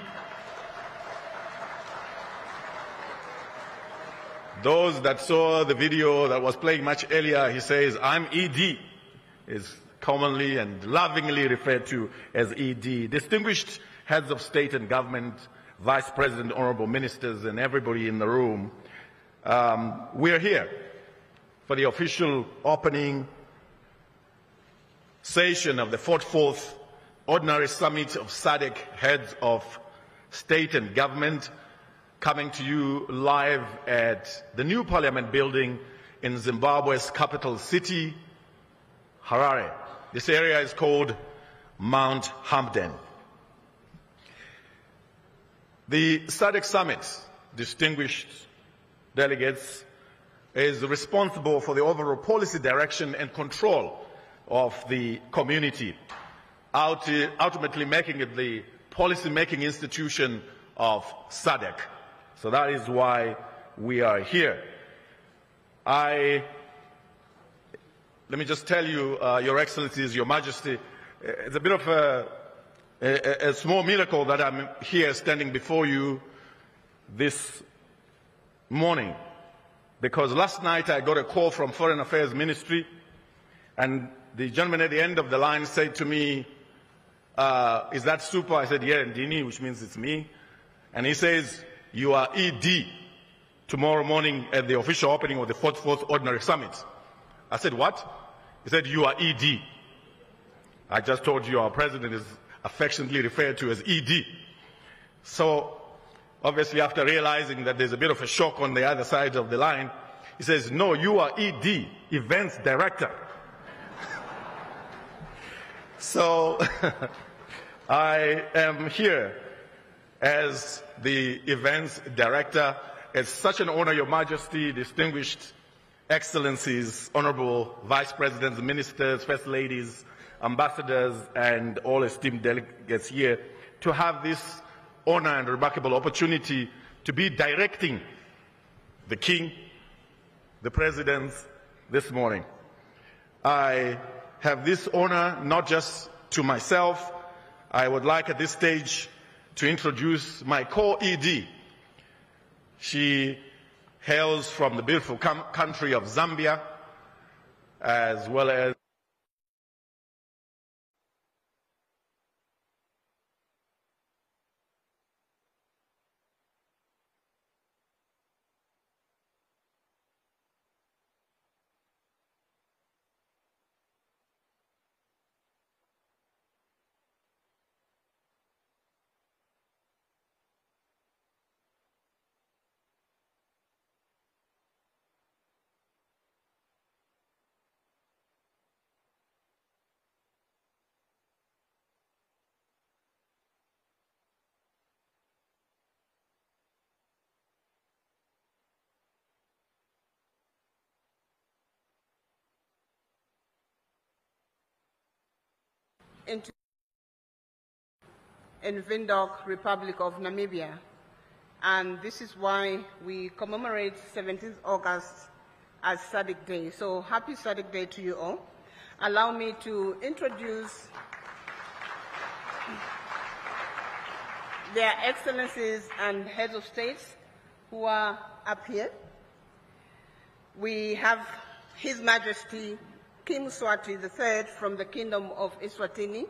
Those that saw the video that was playing much earlier, he says, I'm ED, is commonly and lovingly referred to as ED. Distinguished heads of state and government, vice president, honorable ministers, and everybody in the room, we're here for the official opening session of the 44th Ordinary Summit of SADC Heads of State and Government, coming to you live at the new Parliament building in Zimbabwe's capital city, Harare. This area is called Mount Hampden. The SADC Summit, distinguished delegates, is responsible for the overall policy direction and control of the community, ultimately making it the policy-making institution of SADC. So that is why we are here. Let me just tell you, Your Excellencies, Your Majesty, it's a bit of a small miracle that I'm here standing before you this morning, because last night I got a call from Foreign Affairs Ministry, and the gentleman at the end of the line said to me, is that Super? I said, yeah, Ndini, which means it's me. And he says, you are ED tomorrow morning at the official opening of the 44th Ordinary Summit. I said, what? He said, you are ED. I just told you our president is affectionately referred to as ED. So, obviously, after realizing that there's a bit of a shock on the other side of the line, he says, no, you are ED, Events Director. So, I am here as the Events Director. It's such an honor, Your Majesty, distinguished Excellencies, Honorable Vice Presidents, Ministers, First Ladies, Ambassadors, and all esteemed delegates here, to have this honor and remarkable opportunity to be directing the King, the Presidents, this morning. I have this honor not just to myself. I would like at this stage to introduce my co-ED. She hails from the beautiful country of Zambia, as well as in Windhoek, Republic of Namibia. And this is why we commemorate 17th August as SADC Day. So happy SADC Day to you all. Allow me to introduce their excellencies and heads of states who are up here. We have His Majesty King Mswati III from the Kingdom of Eswatini.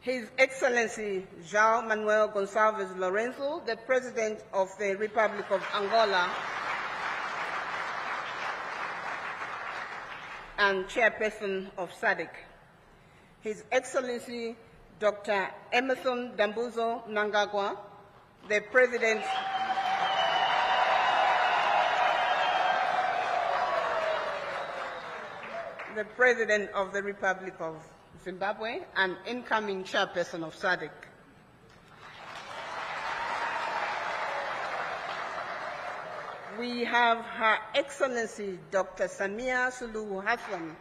His Excellency João Manuel Gonçalves Lourenço, the President of the Republic of Angola and Chairperson of SADC. His Excellency Dr. Emerson Dambuzo Mnangagwa, the President of the Republic of Zimbabwe and incoming Chairperson of SADC. We have Her Excellency Dr. Samia Suluhu Hassan,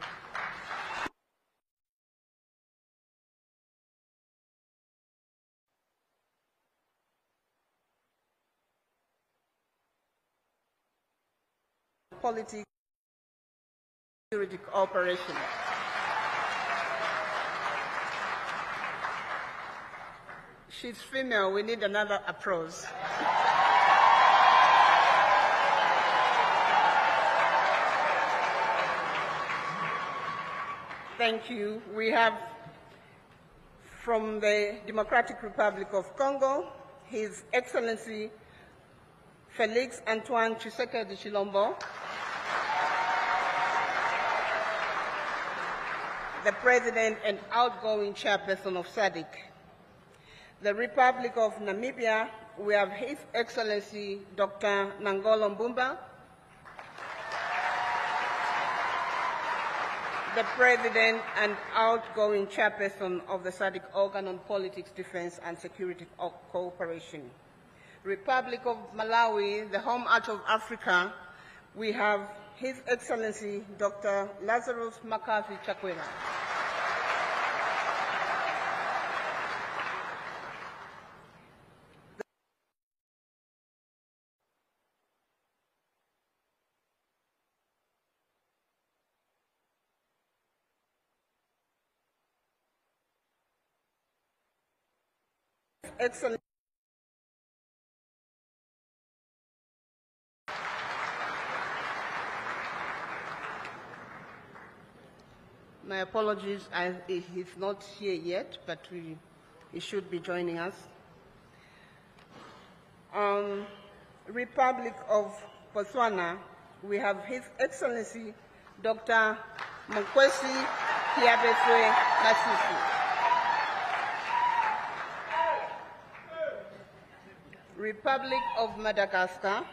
Politics Security Cooperation. She's female, we need another applause. Thank you. We have from the Democratic Republic of Congo, His Excellency Felix Antoine Tshisekedi Chilombo, the President and outgoing Chairperson of SADC. The Republic of Namibia, we have His Excellency Dr. Nangolo Mbumba, the President and outgoing Chairperson of the SADC Organ on Politics, Defense and Security Cooperation. Republic of Malawi, the home heart of Africa, we have His Excellency Dr. Lazarus Makazi Chakwera. Excellent. My apologies, he's not here yet, but he should be joining us. Republic of Botswana, we have His Excellency Dr. Mkwesi Kiabeswe Masisi. Republic of Madagascar,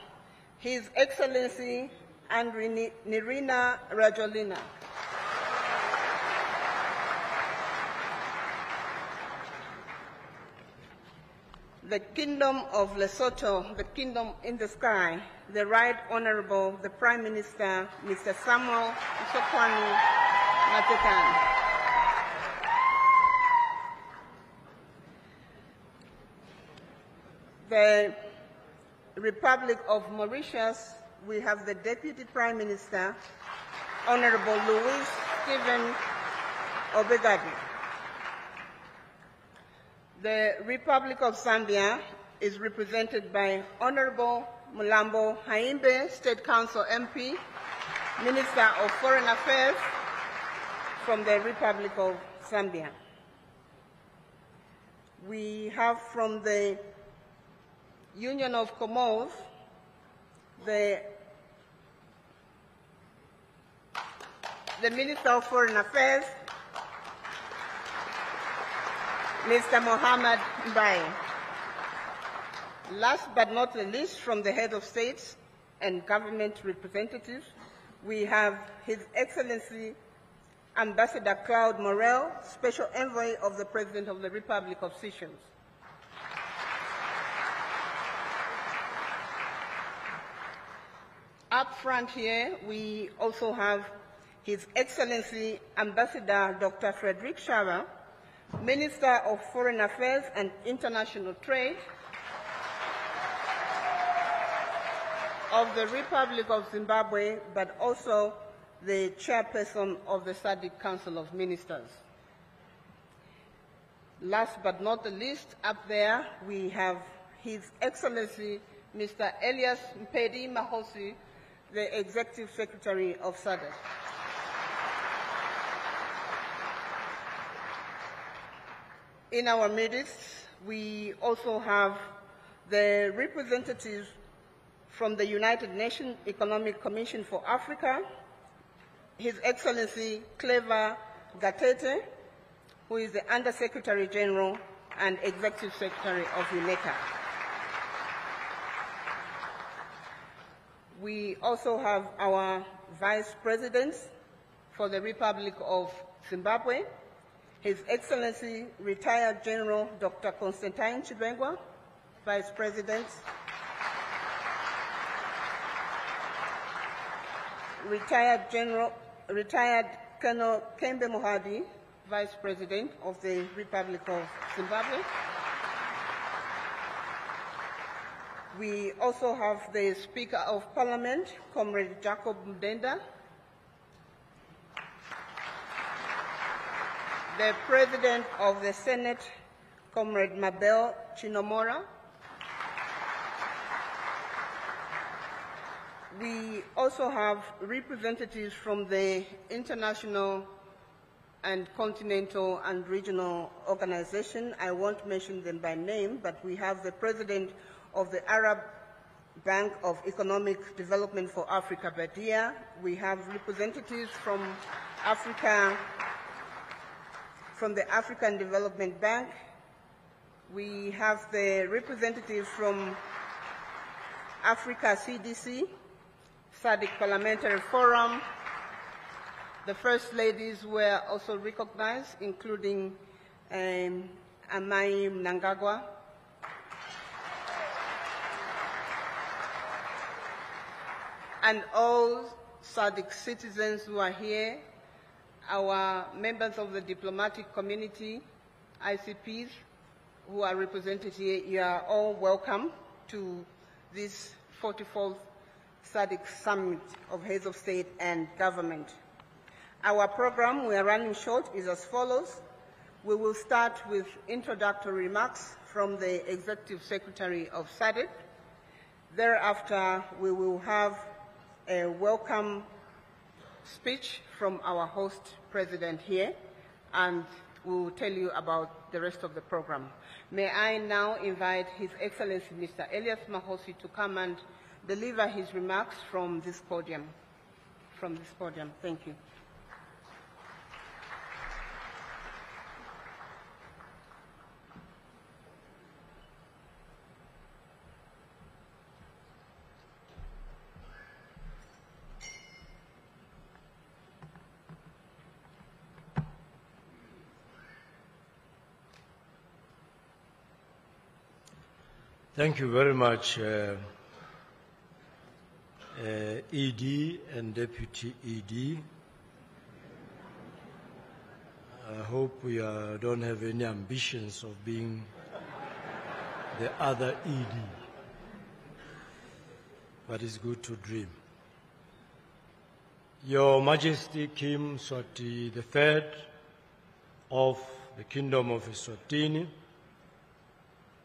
His Excellency Andri Nirina Rajolina. The Kingdom of Lesotho, the Kingdom in the Sky, the Right Honorable, the Prime Minister, Mr. Samuel Mshokwani Matekan. The Republic of Mauritius, we have the Deputy Prime Minister, Honorable Louis Stephen Obegadi. The Republic of Zambia is represented by Honorable Mulambo Haimbe, State Council MP, Minister of Foreign Affairs from the Republic of Zambia. We have from the Union of Comoros, the Minister of Foreign Affairs, Mr. Mohamed Mbaye. Last but not the least, from the head of states and government representatives, we have His Excellency Ambassador Claude Morel, Special Envoy of the President of the Republic of Seychelles. Up front here, we also have His Excellency Ambassador Dr. Frederick Shava, Minister of Foreign Affairs and International Trade of the Republic of Zimbabwe, but also the Chairperson of the SADC Council of Ministers. Last but not the least, up there, we have His Excellency Mr. Elias Mpedi Mahosi, the Executive Secretary of SADC. In our midst, we also have the representatives from the United Nations Economic Commission for Africa, His Excellency Clever Gatete, who is the Under-Secretary General and Executive Secretary of UNECA. We also have our Vice President for the Republic of Zimbabwe, His Excellency Retired General Dr. Constantine Chibengwa, Vice President. Retired Colonel Kembe Mohadi, Vice President of the Republic of Zimbabwe. We also have the Speaker of Parliament, Comrade Jacob Mdenda, the President of the Senate, Comrade Mabel Chinomora. We also have representatives from the international and continental and regional organization. I won't mention them by name, but we have the President of the Arab Bank of Economic Development for Africa, Badia. We have representatives from Africa, from the African Development Bank. We have the representatives from Africa CDC, SADC Parliamentary Forum. The First Ladies were also recognized, including Amai Mnangagwa. And all SADC citizens who are here, our members of the diplomatic community, ICPs, who are represented here, you are all welcome to this 44th SADC Summit of Heads of State and Government. Our program, we are running short, is as follows. We will start with introductory remarks from the Executive Secretary of SADC. Thereafter, we will have a welcome speech from our host president here, and we will tell you about the rest of the program. May I now invite His Excellency Mr. Elias Mahosi to come and deliver his remarks from this podium. Thank you. Thank you very much, ED and Deputy ED. I hope we don't have any ambitions of being the other ED, but it's good to dream. Your Majesty King Swati III of the Kingdom of Eswatini,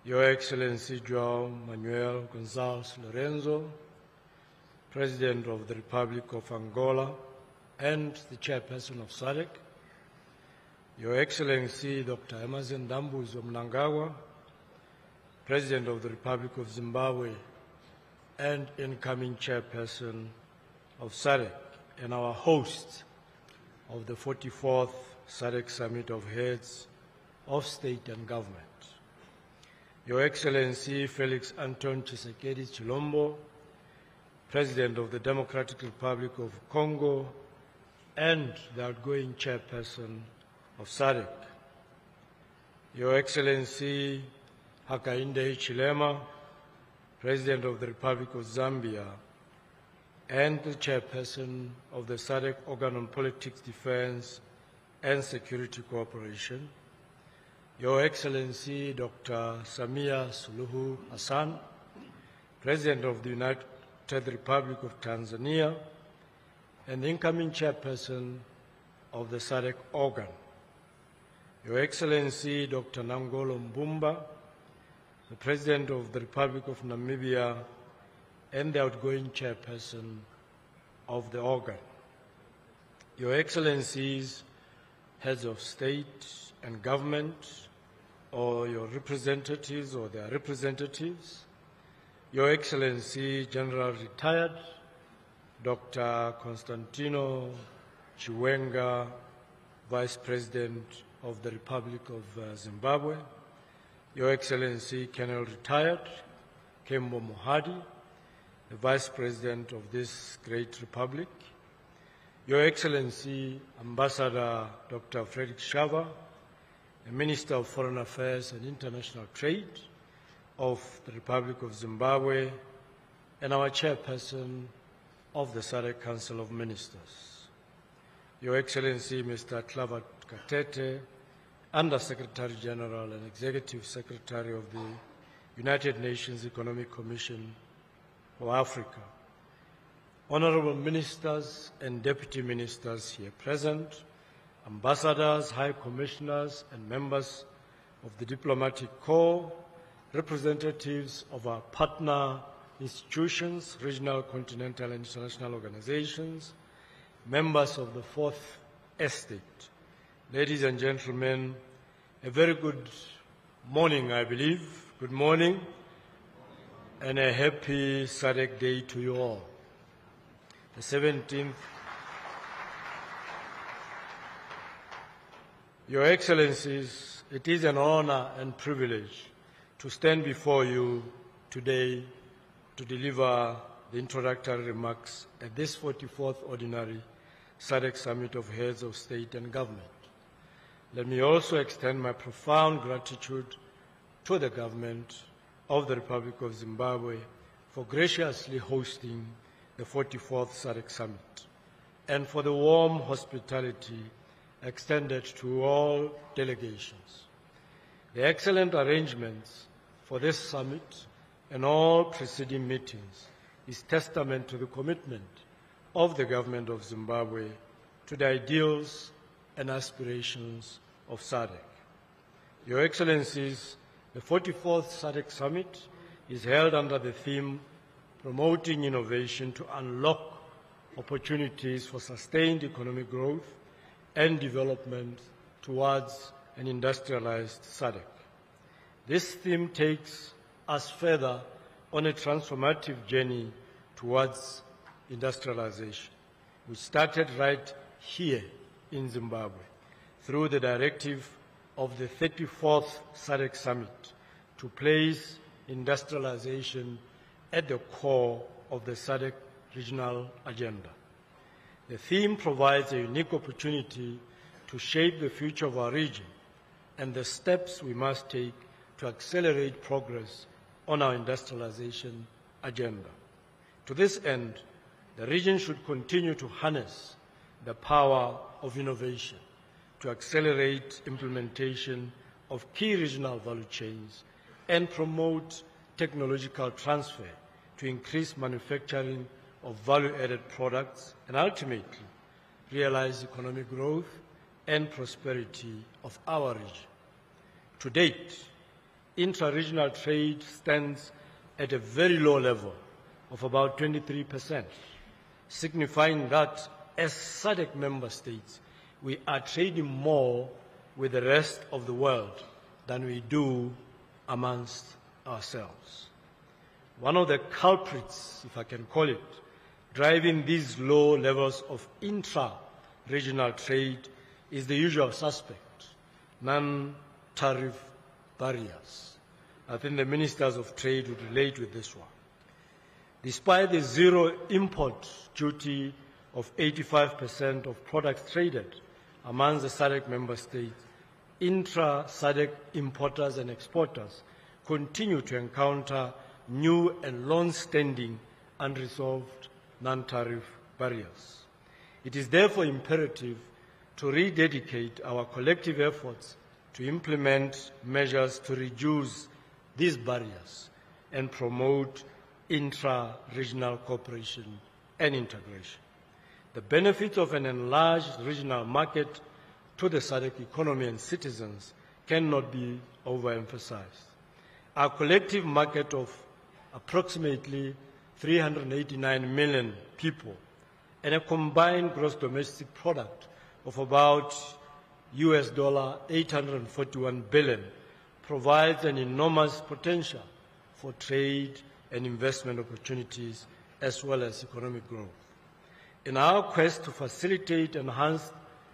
Your Excellency João Manuel Gonçalves Lorenzo, President of the Republic of Angola and the Chairperson of SADC, Your Excellency Dr. Emmerson Dambuzo Mnangagwa, President of the Republic of Zimbabwe and incoming Chairperson of SADC, and our host of the 44th SADC Summit of Heads of State and Government, Your Excellency Felix Anton Tshisekedi Chilombo, President of the Democratic Republic of Congo and the outgoing Chairperson of SADC, Your Excellency Hakainde Hichilema, President of the Republic of Zambia and the Chairperson of the SADC Organ on Politics, Defense and Security Cooperation, Your Excellency Dr. Samia Suluhu Hassan, President of the United Republic of Tanzania and the incoming Chairperson of the SADC organ, Your Excellency Dr. Nangolo Mbumba, the President of the Republic of Namibia and the outgoing Chairperson of the organ, Your Excellencies, Heads of State and Government, or your representatives or their representatives, Your Excellency General Retired Dr. Constantino Chiwenga, Vice President of the Republic of Zimbabwe, Your Excellency Colonel Retired Kembo Mohadi, the Vice President of this great republic, Your Excellency Ambassador Dr. Frederick Shava, the Minister of Foreign Affairs and International Trade of the Republic of Zimbabwe, and our Chairperson of the SADC Council of Ministers, Your Excellency Mr. Clavat Katete, Under-Secretary General and Executive Secretary of the United Nations Economic Commission for Africa, Honorable Ministers and Deputy Ministers here present, Ambassadors, High Commissioners and members of the Diplomatic Corps, representatives of our partner institutions, regional, continental and international organizations, members of the Fourth Estate. Ladies and gentlemen, a very good morning, I believe. Good morning, and a happy SADC Day to you all. The 17th. Your Excellencies, it is an honor and privilege to stand before you today to deliver the introductory remarks at this 44th Ordinary SADC Summit of Heads of State and Government. Let me also extend my profound gratitude to the government of the Republic of Zimbabwe for graciously hosting the 44th SADC Summit and for the warm hospitality extended to all delegations. The excellent arrangements for this summit and all preceding meetings is testament to the commitment of the government of Zimbabwe to the ideals and aspirations of SADC. Your Excellencies, the 44th SADC Summit is held under the theme Promoting Innovation to Unlock Opportunities for Sustained Economic Growth and Development towards an Industrialized SADC. This theme takes us further on a transformative journey towards industrialization, which started right here in Zimbabwe through the directive of the 34th SADC Summit to place industrialization at the core of the SADC regional agenda. The theme provides a unique opportunity to shape the future of our region and the steps we must take to accelerate progress on our industrialization agenda. To this end, the region should continue to harness the power of innovation to accelerate implementation of key regional value chains and promote technological transfer to increase manufacturing of value-added products and ultimately realize economic growth and prosperity of our region. To date, intra-regional trade stands at a very low level of about 23%, signifying that as SADC member states, we are trading more with the rest of the world than we do amongst ourselves. One of the culprits, if I can call it, driving these low levels of intra-regional trade is the usual suspect, non-tariff barriers. I think the ministers of trade would relate with this one. Despite the zero import duty of 85% of products traded among the SADC member states, intra-SADC importers and exporters continue to encounter new and long-standing unresolved non-tariff barriers. It is therefore imperative to rededicate our collective efforts to implement measures to reduce these barriers and promote intra-regional cooperation and integration. The benefits of an enlarged regional market to the SADC economy and citizens cannot be overemphasized. Our collective market of approximately 389 million people and a combined gross domestic product of about US$841 billion provides an enormous potential for trade and investment opportunities as well as economic growth. In our quest to facilitate enhanced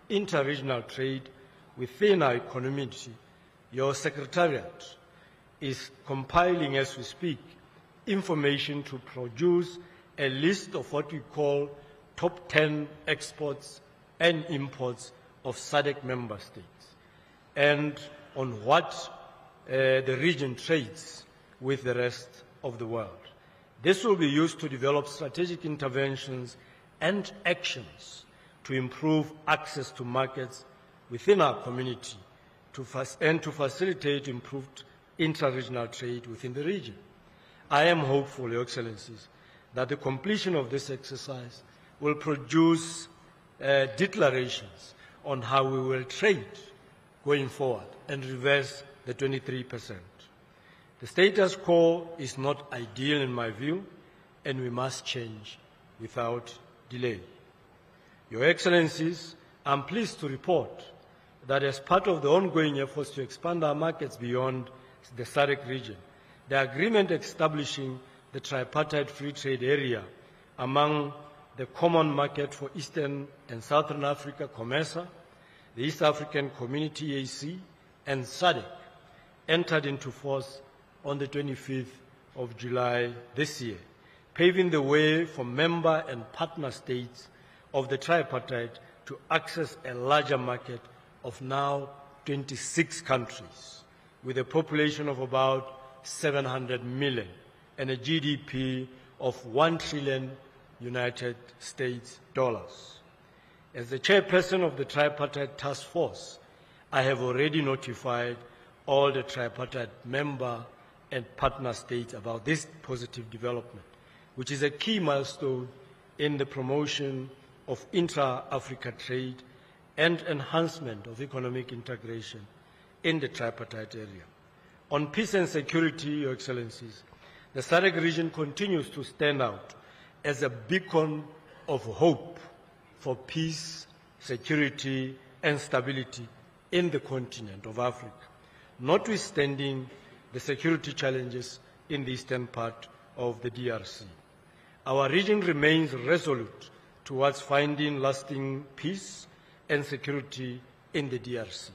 inter-regional trade within our community, your Secretariat is compiling, as we speak, information to produce a list of what we call top 10 exports and imports of SADC member states, and on what the region trades with the rest of the world. This will be used to develop strategic interventions and actions to improve access to markets within our community and to facilitate improved intra-regional trade within the region. I am hopeful, Your Excellencies, that the completion of this exercise will produce declarations on how we will trade going forward and reverse the 23%. The status quo is not ideal in my view, and we must change without delay. Your Excellencies, I'm pleased to report that as part of the ongoing efforts to expand our markets beyond the SADC region, the agreement establishing the tripartite free trade area among the Common Market for Eastern and Southern Africa, COMESA, the East African Community, EAC, and SADC entered into force on the 25th of July this year, paving the way for member and partner states of the tripartite to access a larger market of now 26 countries, with a population of about 700 million and a GDP of $1 trillion United States dollars. As the chairperson of the tripartite task force, I have already notified all the tripartite member and partner states about this positive development, which is a key milestone in the promotion of intra-Africa trade and enhancement of economic integration in the tripartite area. On peace and security, Your Excellencies, the SADC region continues to stand out as a beacon of hope for peace, security, and stability in the continent of Africa, notwithstanding the security challenges in the eastern part of the DRC. Our region remains resolute towards finding lasting peace and security in the DRC.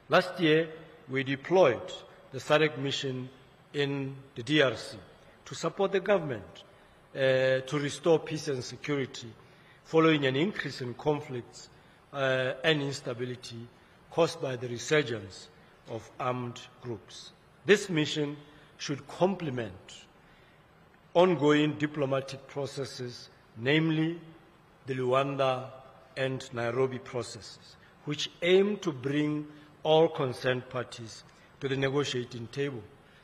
Last year, we deployed the SADC mission in the DRC to support the government to restore peace and security following an increase in conflicts and instability caused by the resurgence of armed groups. This mission should complement ongoing diplomatic processes, namely the Luanda and Nairobi processes, which aim to bring all concerned parties to the negotiating table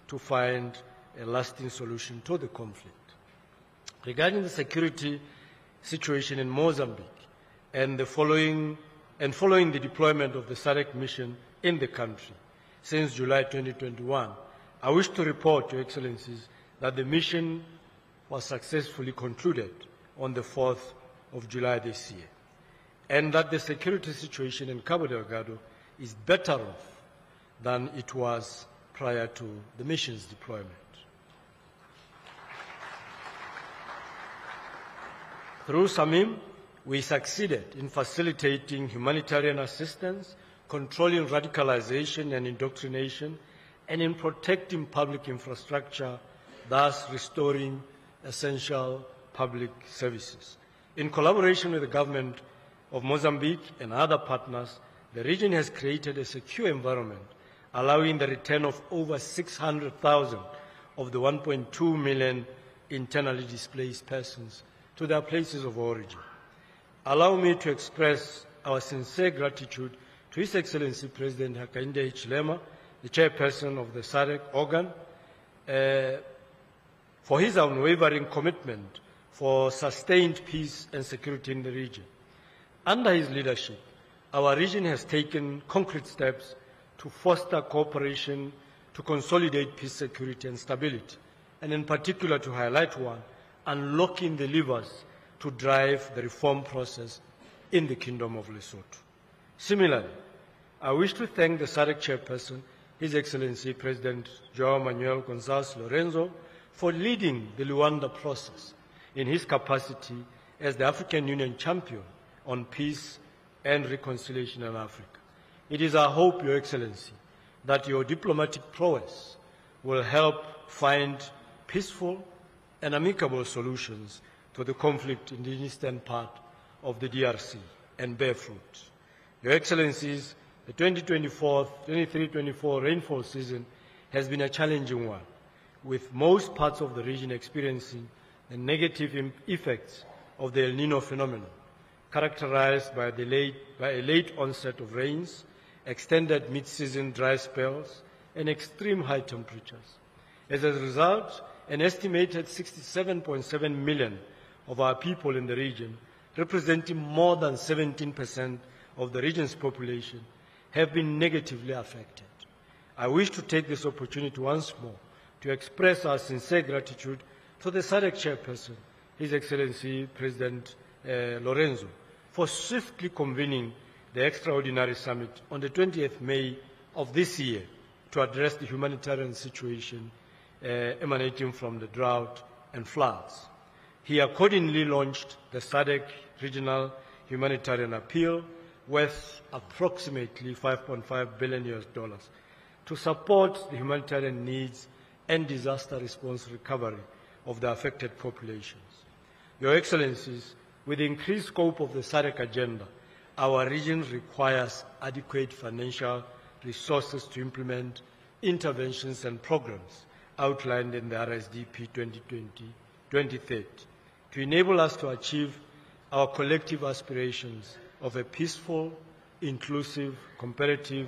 to find a lasting solution to the conflict. Regarding the security situation in Mozambique and following the deployment of the SADC mission in the country since July 2021, I wish to report, Your Excellencies, that the mission was successfully concluded on the 4th of July this year, and that the security situation in Cabo Delgado is better off than it was prior to the mission's deployment. Through SAMIM, we succeeded in facilitating humanitarian assistance, controlling radicalization and indoctrination, and in protecting public infrastructure, thus restoring essential public services. In collaboration with the government of Mozambique and other partners, the region has created a secure environment, allowing the return of over 600,000 of the 1.2 million internally displaced persons to their places of origin. Allow me to express our sincere gratitude to His Excellency President Hakainde Hichilema, the chairperson of the SADC organ, for his unwavering commitment for sustained peace and security in the region. Under his leadership, our region has taken concrete steps to foster cooperation, to consolidate peace, security, and stability, and in particular to highlight one, unlocking the levers to drive the reform process in the Kingdom of Lesotho. Similarly, I wish to thank the SADC chairperson His Excellency President João Manuel Gonçalves Lorenzo for leading the Luanda process in his capacity as the African Union champion on peace and reconciliation in Africa. It is our hope, Your Excellency, that your diplomatic prowess will help find peaceful and amicable solutions to the conflict in the eastern part of the DRC and bear fruit. Your Excellencies, the 2023-24 rainfall season has been a challenging one, with most parts of the region experiencing the negative effects of the El Nino phenomenon, characterized by a late onset of rains, extended mid-season dry spells, and extreme high temperatures. As a result, an estimated 67.7 million of our people in the region, representing more than 17% of the region's population, have been negatively affected. I wish to take this opportunity once more to express our sincere gratitude to the SADC chairperson, His Excellency President Lorenzo, for swiftly convening the extraordinary summit on the 20th May of this year to address the humanitarian situation emanating from the drought and floods. He accordingly launched the SADC Regional Humanitarian Appeal worth approximately $5.5 billion to support the humanitarian needs and disaster response recovery of the affected populations. Your Excellencies, with the increased scope of the SADC agenda, our region requires adequate financial resources to implement interventions and programs outlined in the RSDP 2020-2030 to enable us to achieve our collective aspirations of a peaceful, inclusive, competitive,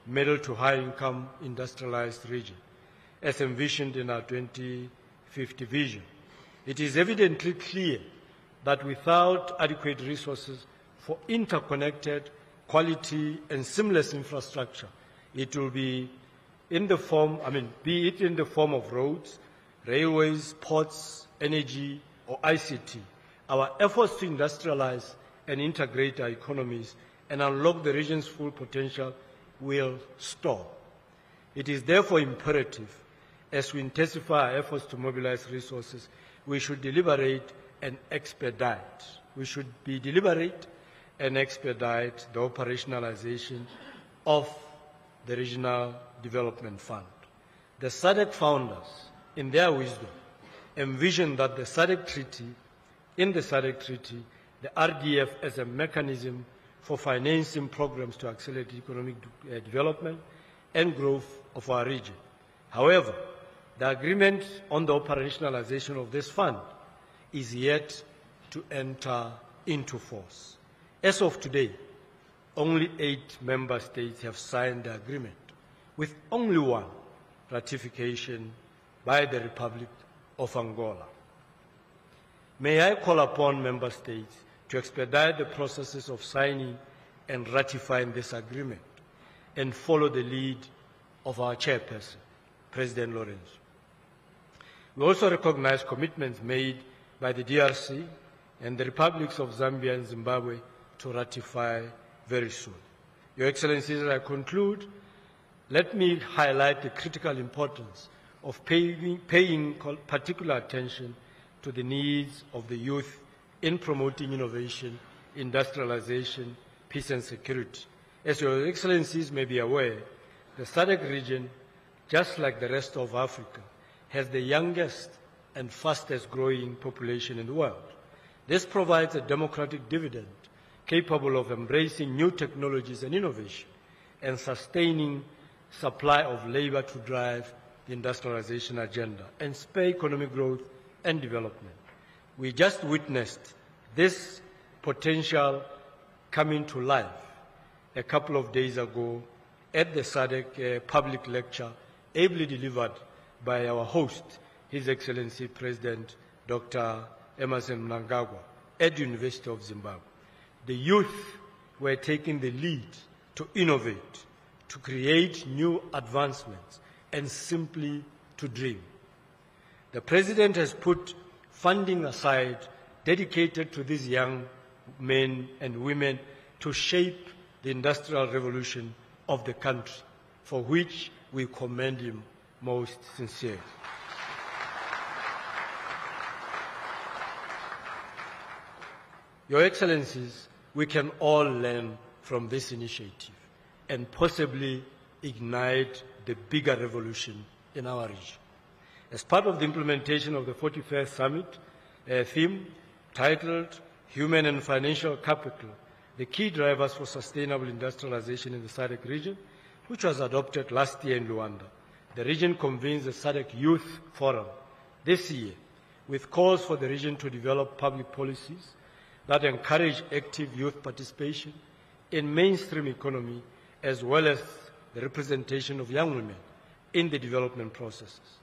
middle to high income industrialized region, as envisioned in our 2050 vision. It is evidently clear that without adequate resources for interconnected, quality, and seamless infrastructure, it will be in the form, be it in the form of roads, railways, ports, energy, or ICT, our efforts to industrialize and integrate our economies and unlock the region's full potential will stall. It is therefore imperative, as we intensify our efforts to mobilize resources, we should deliberate and expedite. We should be deliberate and expedite the operationalization of the Regional Development Fund. The SADC founders, in their wisdom, envisioned that the SADC Treaty, the RDF as a mechanism for financing programs to accelerate economic development and growth of our region. However, the agreement on the operationalization of this fund is yet to enter into force. As of today, only 8 member states have signed the agreement, with only one ratification by the Republic of Angola. May I call upon member states to expedite the processes of signing and ratifying this agreement and follow the lead of our chairperson, President Lorenzo. We also recognize commitments made by the DRC and the republics of Zambia and Zimbabwe to ratify very soon. Your Excellencies, as I conclude, let me highlight the critical importance of paying particular attention to the needs of the youth in promoting innovation, industrialization, peace and security. As Your Excellencies may be aware, the SADC region, just like the rest of Africa, has the youngest and fastest growing population in the world. This provides a democratic dividend capable of embracing new technologies and innovation and sustaining supply of labor to drive the industrialization agenda and spur economic growth and development. We just witnessed this potential coming to life a couple of days ago at the SADC public lecture ably delivered by our host, His Excellency President Dr. Emerson Mnangagwa at the University of Zimbabwe. The youth were taking the lead to innovate, to create new advancements, and simply to dream. The President has put funding aside dedicated to these young men and women to shape the industrial revolution of the country, for which we commend him most sincerely. Your Excellencies, we can all learn from this initiative and possibly ignite the bigger revolution in our region. As part of the implementation of the 41st Summit theme titled Human and Financial Capital, the key drivers for sustainable industrialization in the SADC region, which was adopted last year in Luanda, the region convenes the SADC Youth Forum this year with calls for the region to develop public policies that encourage active youth participation in mainstream economy as well as the representation of young women in the development processes.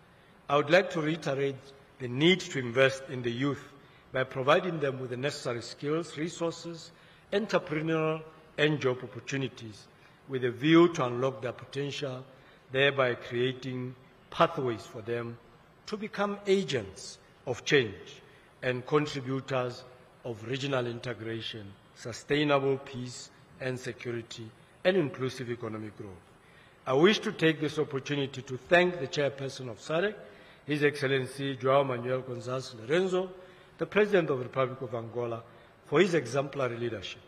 I would like to reiterate the need to invest in the youth by providing them with the necessary skills, resources, entrepreneurial and job opportunities with a view to unlock their potential, thereby creating pathways for them to become agents of change and contributors of regional integration, sustainable peace and security, and inclusive economic growth. I wish to take this opportunity to thank the chairperson of SADC, His Excellency João Manuel Gonçalves Lorenzo, the President of the Republic of Angola, for his exemplary leadership,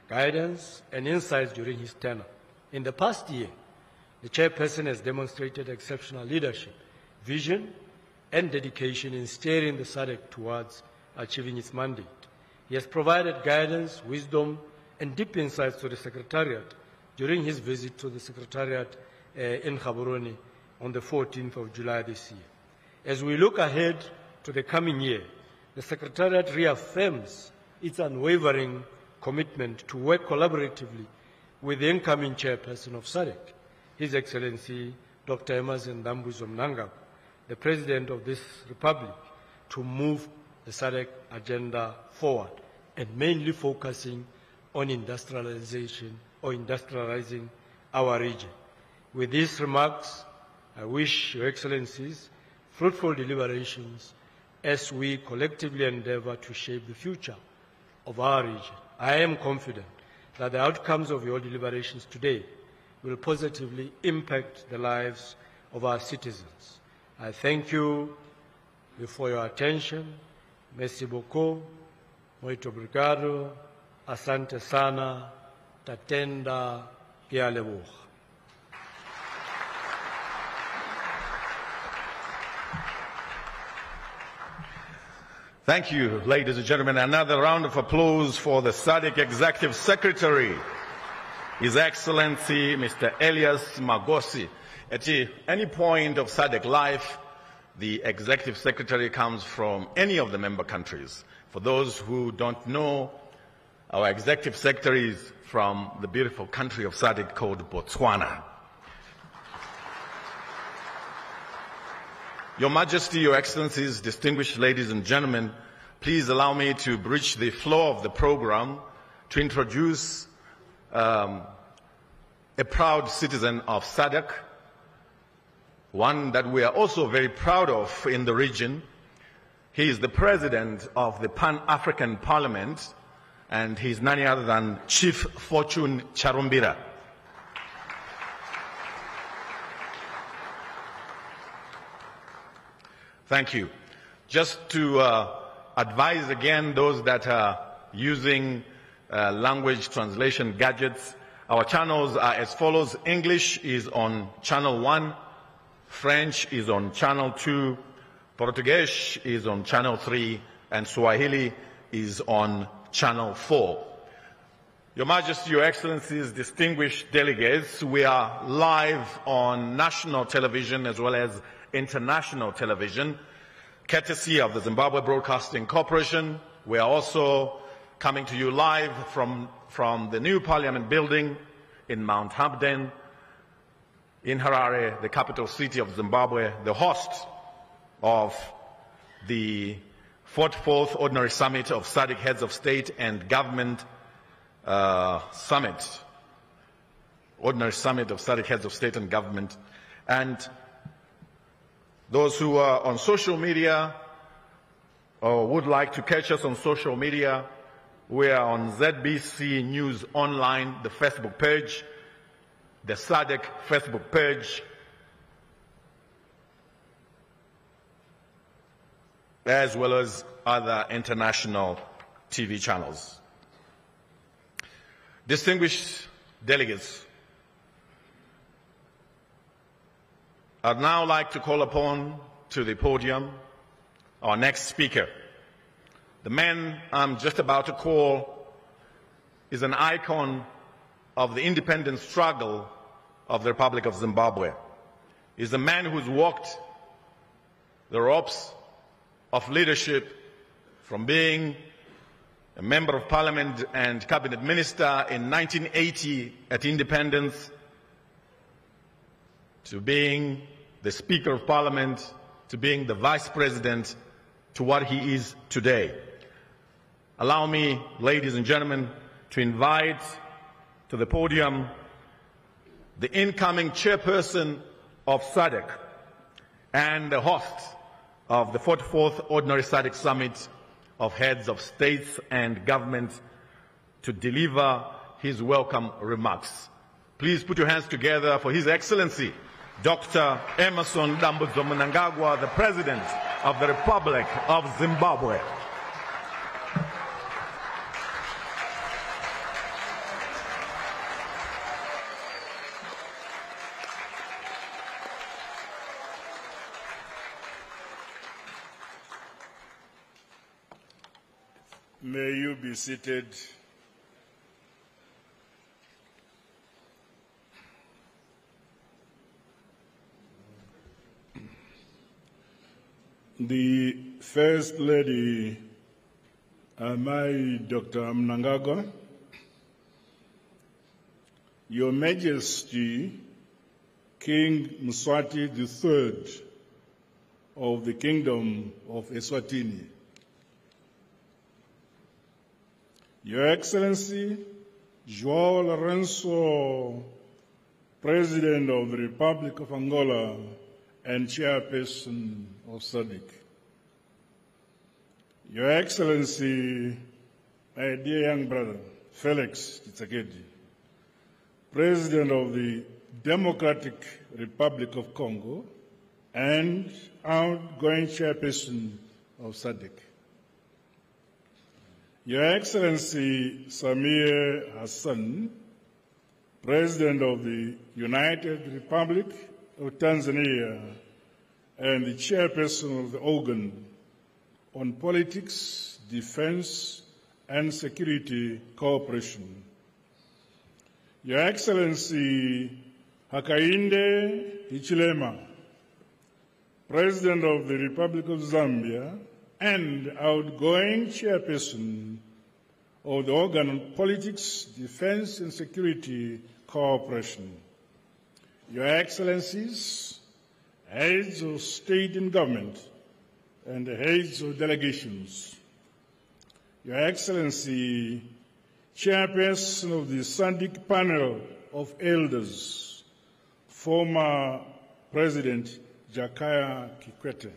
guidance, and insights during his tenure. In the past year, the chairperson has demonstrated exceptional leadership, vision, and dedication in steering the SADC towards achieving its mandate. He has provided guidance, wisdom, and deep insights to the Secretariat during his visit to the Secretariat in Gaborone on the 14th of July this year. As we look ahead to the coming year, the Secretariat reaffirms its unwavering commitment to work collaboratively with the incoming chairperson of SADC, His Excellency Dr. Emmerson Dambuzo Mnangagwa, the President of this Republic, to move the SADC agenda forward and mainly focusing on industrialization or industrializing our region. With these remarks, I wish Your Excellencies fruitful deliberations as we collectively endeavor to shape the future of our region. I am confident that the outcomes of your deliberations today will positively impact the lives of our citizens. I thank you for your attention. Merci beaucoup. Muito obrigado. Asante sana. Tatenda kialebuch. Thank you, ladies and gentlemen. Another round of applause for the SADC Executive Secretary, His Excellency Mr. Elias Magosi. At any point of SADC life, the Executive Secretary comes from any of the member countries. For those who don't know, our Executive Secretary is from the beautiful country of SADC called Botswana. Your Majesty, Your Excellencies, distinguished ladies and gentlemen, please allow me to bridge the flow of the program to introduce a proud citizen of SADC, one that we are also very proud of in the region. He is the President of the Pan-African Parliament, and he is none other than Chief Fortune Charumbira. Thank you. Just to advise again those that are using language translation gadgets, our channels are as follows. English is on channel 1, French is on channel 2, Portuguese is on channel 3, and Swahili is on channel 4. Your Majesty, Your Excellencies, distinguished delegates, we are live on national television as well as international television, courtesy of the Zimbabwe Broadcasting Corporation. We are also coming to you live from the new Parliament building in Mount Hampden, in Harare, the capital city of Zimbabwe, the host of the 44th Ordinary Summit of SADC Heads of State and Government Summit, Ordinary Summit of SADC Heads of State and Government. And those who are on social media or would like to catch us on social media, we are on ZBC News Online, the Facebook page, the SADC Facebook page, as well as other international TV channels. Distinguished delegates, I'd now like to call upon to the podium our next speaker. The man I'm just about to call is an icon of the independence struggle of the Republic of Zimbabwe. He's a man who's walked the ropes of leadership from being a member of parliament and cabinet minister in 1980 at independence to being the speaker of parliament, to being the vice president, to what he is today. Allow me, ladies and gentlemen, to invite to the podium the incoming chairperson of SADC and the host of the 44th Ordinary SADC Summit of Heads of States and Government to deliver his welcome remarks. Please put your hands together for His Excellency, Dr. Emmerson Dambudzo Mnangagwa, the President of the Republic of Zimbabwe. May you be seated. The First Lady, my Dr. Mnangagwa, Your Majesty, King Mswati III of the Kingdom of Eswatini, Your Excellency, João Lourenço, President of the Republic of Angola and Chairperson of SADC, Your Excellency, my dear young brother, Felix Tshisekedi, President of the Democratic Republic of Congo and outgoing Chairperson of SADC, Your Excellency Samia Hassan, President of the United Republic of Tanzania and the Chairperson of the Organ on Politics, Defense and Security Cooperation, Your Excellency Hakainde Hichilema, President of the Republic of Zambia and outgoing Chairperson of the Organ on Politics, Defense and Security Cooperation, Your Excellencies, Heads of State and Government and the Heads of Delegations, Your Excellency, Chairperson of the SADC Panel of Elders, former President Jakaya Kikwete,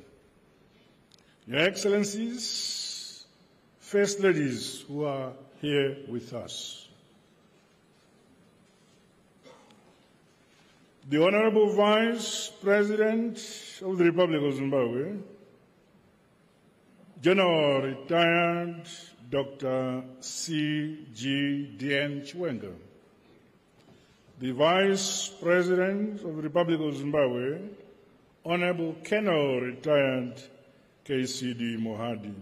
Your Excellencies, First Ladies who are here with us, the Honorable Vice President of the Republic of Zimbabwe, General Retired Dr. C.G. D.N. Chiwenga, the Vice President of the Republic of Zimbabwe, Honorable Colonel Retired K.C.D. Mohadi,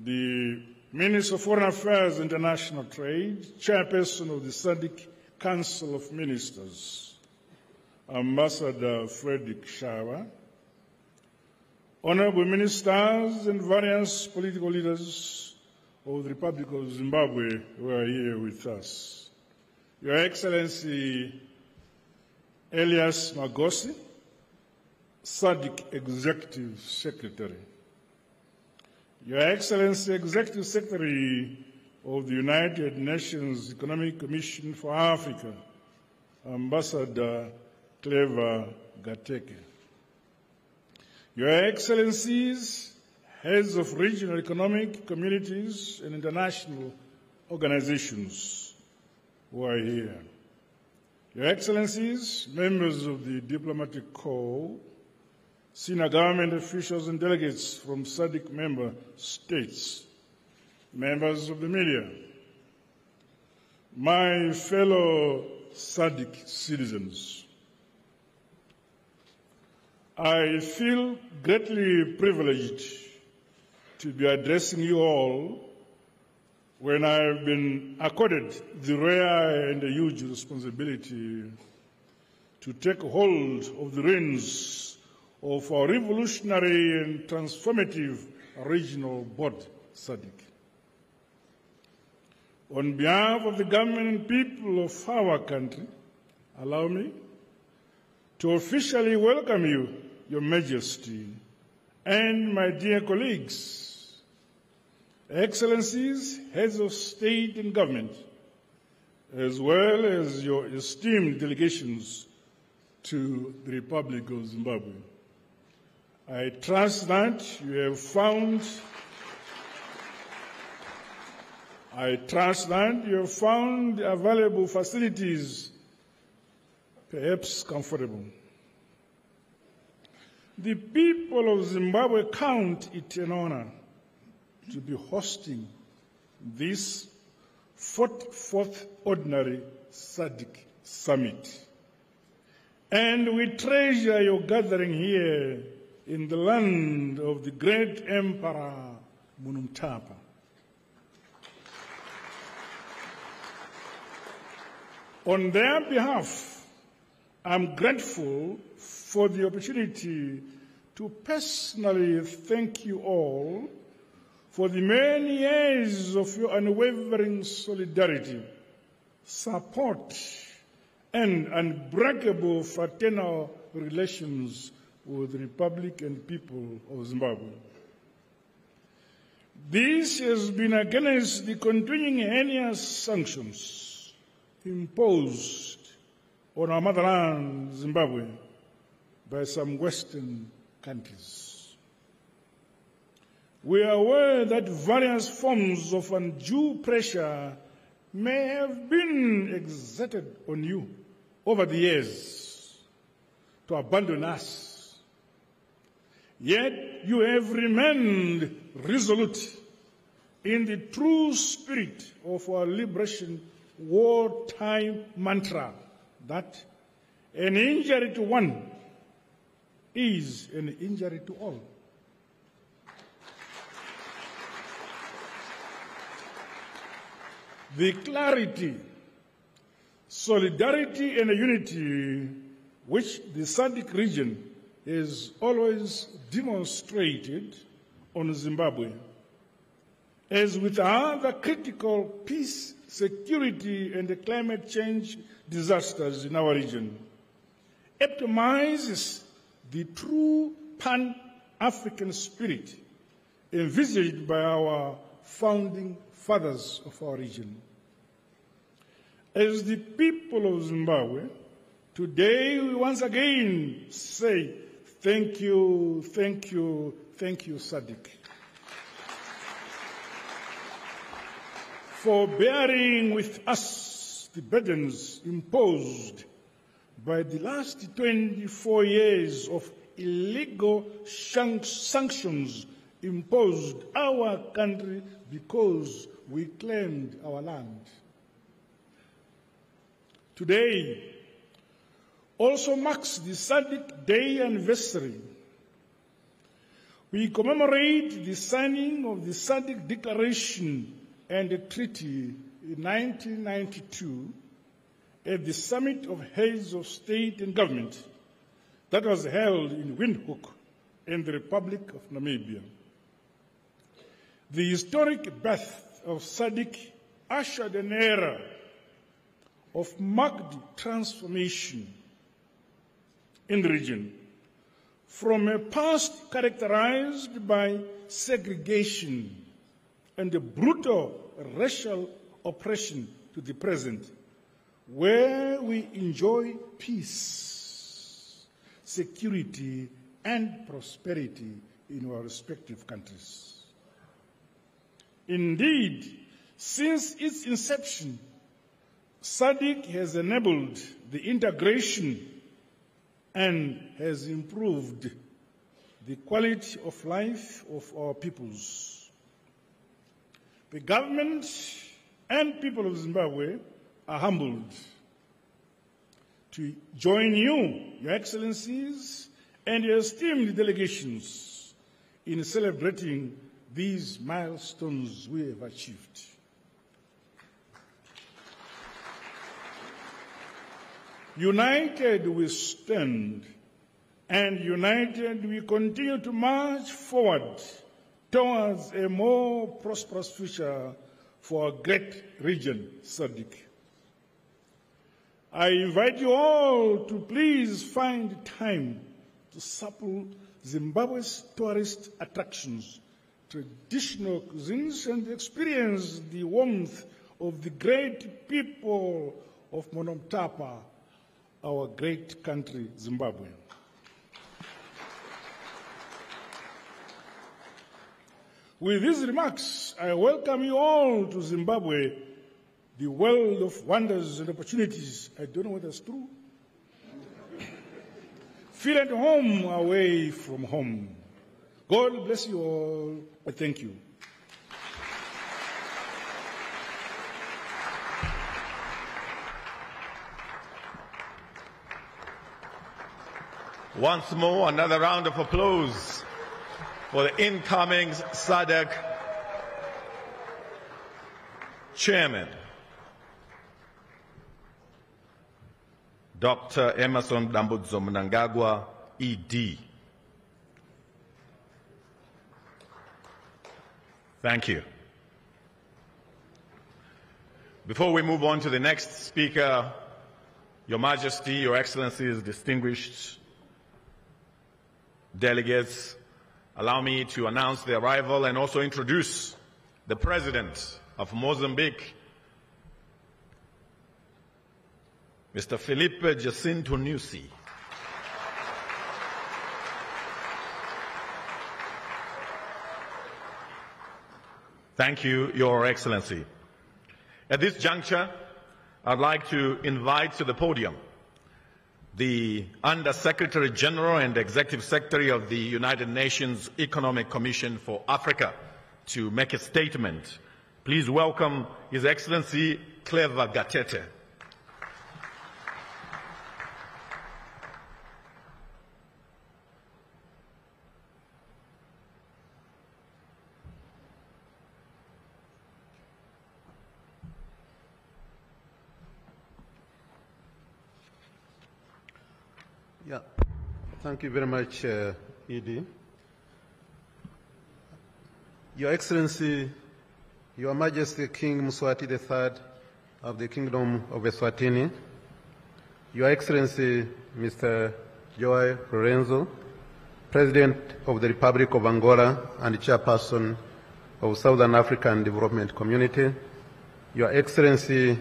the Minister of Foreign Affairs and International Trade, Chairperson of the SADC Council of Ministers, Ambassador Frederick Shawa, Honorable Ministers and various political leaders of the Republic of Zimbabwe who are here with us, Your Excellency Elias Magosi, SADC Executive Secretary, Your Excellency Executive Secretary of the United Nations Economic Commission for Africa, Ambassador Clever Gateke, Your Excellencies, Heads of Regional Economic Communities and International Organizations who are here, Your Excellencies, members of the Diplomatic Corps, senior government officials and delegates from SADC member states, members of the media, my fellow SADC citizens, I feel greatly privileged to be addressing you all when I've been accorded the rare and huge responsibility to take hold of the reins of our revolutionary and transformative regional board, SADC. On behalf of the government and people of our country, allow me to officially welcome you, Your Majesty, and my dear colleagues, Excellencies, heads of state and government, as well as your esteemed delegations to the Republic of Zimbabwe. I trust that you have found the available facilities perhaps comfortable. The people of Zimbabwe count it an honor to be hosting this 44th Ordinary SADC Summit. And we treasure your gathering here in the land of the great Emperor Munumtapa. On their behalf, I'm grateful for the opportunity to personally thank you all for the many years of your unwavering solidarity, support, and unbreakable fraternal relations with the Republic and people of Zimbabwe. This has been against the continuing heinous sanctions imposed on our motherland, Zimbabwe, by some Western countries. We are aware that various forms of undue pressure may have been exerted on you over the years to abandon us. Yet you have remained resolute in the true spirit of our liberation wartime mantra that an injury to one is an injury to all. The clarity, solidarity, and unity which the SADC region has always demonstrated on Zimbabwe, as with other critical peace, security, and climate change disasters in our region, epitomizes the true Pan-African spirit envisaged by our founding fathers of our region. As the people of Zimbabwe, today we once again say thank you, thank you, thank you, SADC, for bearing with us the burdens imposed by the last 24 years of illegal sanctions imposed our country because we claimed our land. Today also marks the SADC Day anniversary. We commemorate the signing of the SADC Declaration and the Treaty in 1992 at the Summit of Heads of State and Government that was held in Windhoek in the Republic of Namibia. The historic birth of SADC ushered an era of marked transformation in the region, from a past characterized by segregation and a brutal racial oppression to the present, where we enjoy peace, security, and prosperity in our respective countries. Indeed, since its inception, SADC has enabled the integration and has improved the quality of life of our peoples. The government and people of Zimbabwe are humbled to join you, Your Excellencies, and your esteemed delegations in celebrating these milestones we have achieved. United we stand, and united we continue to march forward towards a more prosperous future for our great region, SADC. I invite you all to please find time to sample Zimbabwe's tourist attractions, traditional cuisines, and experience the warmth of the great people of Monomtapa, our great country, Zimbabwe. With these remarks, I welcome you all to Zimbabwe, the world of wonders and opportunities. I don't know whether it's true. Feel at home away from home. God bless you all. I thank you. Once more, another round of applause for the incoming SADC Chairman, Dr. Emmerson Dambudzo Mnangagwa, ED. Thank you. Before we move on to the next speaker, Your Majesty, Your Excellencies, distinguished delegates, allow me to announce the arrival and also introduce the President of Mozambique, Mr. Felipe Jacinto Nyusi. Thank you, Your Excellency. At this juncture, I'd like to invite to the podium the Under-Secretary General and Executive Secretary of the United Nations Economic Commission for Africa to make a statement. Please welcome His Excellency Clever Gatete. Yeah, thank you very much, ED. Your Excellency, Your Majesty King Mswati III of the Kingdom of Eswatini, Your Excellency Mr. Joao Lorenzo, President of the Republic of Angola and Chairperson of Southern African Development Community, Your Excellency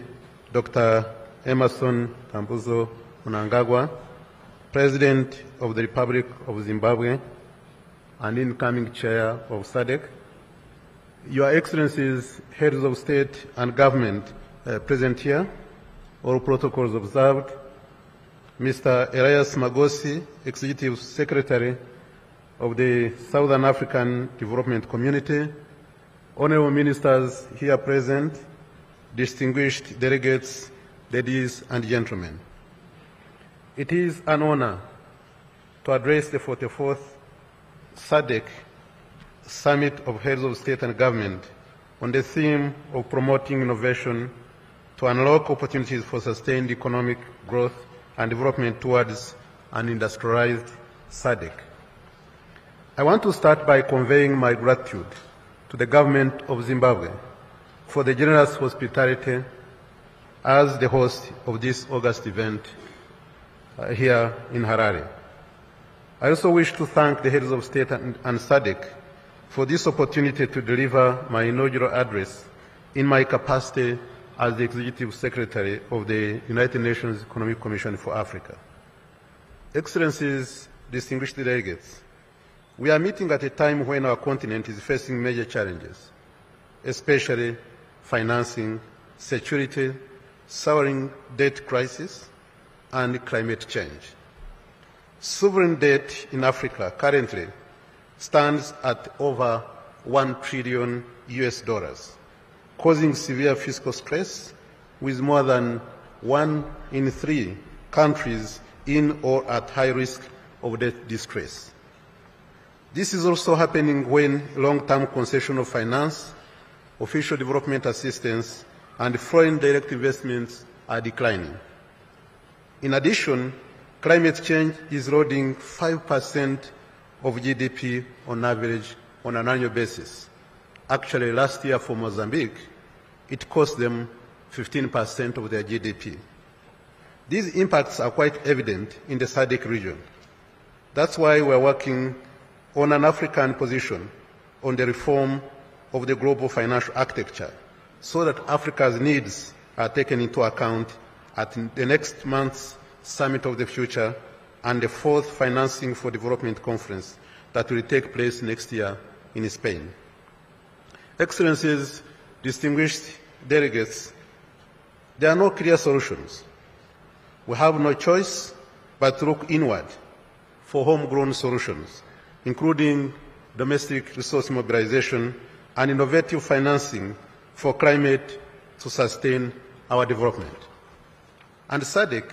Dr. Emmerson Dambudzo Mnangagwa, President of the Republic of Zimbabwe and incoming Chair of SADC, Your Excellencies, Heads of State and Government present here, all protocols observed, Mr. Elias Magosi, Executive Secretary of the Southern African Development Community, Honorable Ministers here present, distinguished delegates, ladies and gentlemen. It is an honor to address the 44th SADC Summit of Heads of State and Government on the theme of promoting innovation to unlock opportunities for sustained economic growth and development towards an industrialized SADC. I want to start by conveying my gratitude to the government of Zimbabwe for the generous hospitality as the host of this August event here in Harare. I also wish to thank the heads of state and SADC for this opportunity to deliver my inaugural address in my capacity as the Executive Secretary of the United Nations Economic Commission for Africa. Excellencies, distinguished delegates, we are meeting at a time when our continent is facing major challenges, especially financing, security, soaring debt crisis, and climate change. Sovereign debt in Africa currently stands at over $1 trillion, causing severe fiscal stress, with more than 1 in 3 countries in or at high risk of debt distress. This is also happening when long-term concessional finance, official development assistance, and foreign direct investments are declining. In addition, climate change is eroding 5% of GDP on average on an annual basis. Actually, last year for Mozambique, it cost them 15% of their GDP. These impacts are quite evident in the SADC region. That's why we're working on an African position on the reform of the global financial architecture so that Africa's needs are taken into account at the next month's Summit of the Future and the 4th Financing for Development Conference that will take place next year in Spain. Excellencies, distinguished delegates, there are no clear solutions. We have no choice but to look inward for homegrown solutions, including domestic resource mobilization and innovative financing for climate to sustain our development. And SADC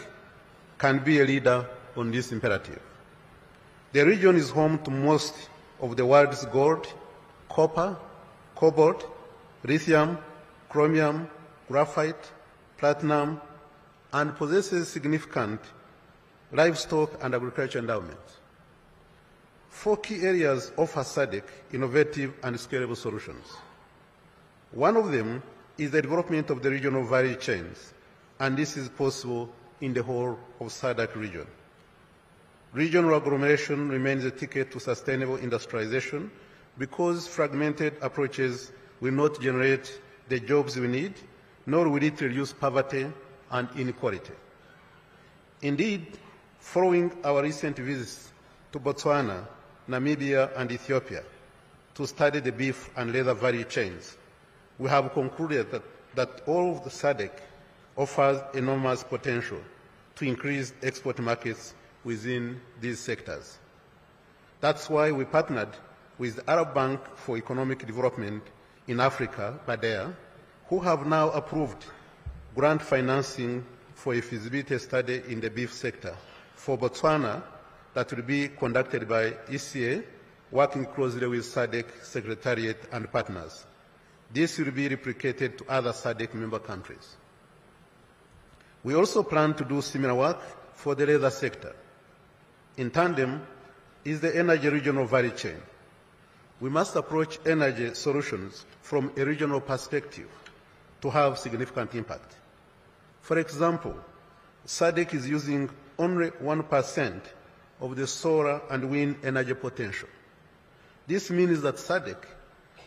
can be a leader on this imperative. The region is home to most of the world's gold, copper, cobalt, lithium, chromium, graphite, platinum, and possesses significant livestock and agriculture endowments. 4 key areas offer SADC innovative and scalable solutions. One of them is the development of the regional value chains, and this is possible in the whole of SADC region. Regional agglomeration remains a ticket to sustainable industrialization because fragmented approaches will not generate the jobs we need, nor will it reduce poverty and inequality. Indeed, following our recent visits to Botswana, Namibia, and Ethiopia to study the beef and leather value chains, we have concluded that all of the SADC offers enormous potential to increase export markets within these sectors. That's why we partnered with the Arab Bank for Economic Development in Africa, BADEA, who have now approved grant financing for a feasibility study in the beef sector for Botswana that will be conducted by ECA, working closely with SADC Secretariat and partners. This will be replicated to other SADC member countries. We also plan to do similar work for the leather sector. In tandem is the energy regional value chain. We must approach energy solutions from a regional perspective to have significant impact. For example, SADC is using only 1% of the solar and wind energy potential. This means that SADC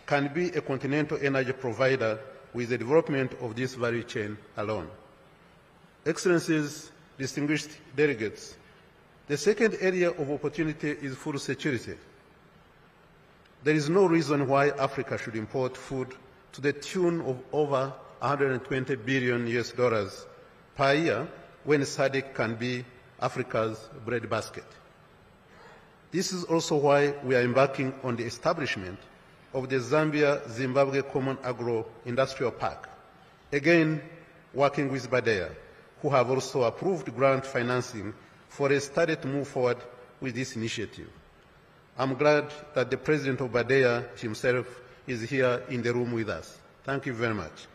can be a continental energy provider with the development of this value chain alone. Excellencies, distinguished delegates, the second area of opportunity is food security. There is no reason why Africa should import food to the tune of over $120 billion per year when SADC can be Africa's breadbasket. This is also why we are embarking on the establishment of the Zambia-Zimbabwe Common Agro-Industrial Park, again working with BADEA, who have also approved grant financing for a study to move forward with this initiative. I'm glad that the President of BADEA himself is here in the room with us. Thank you very much.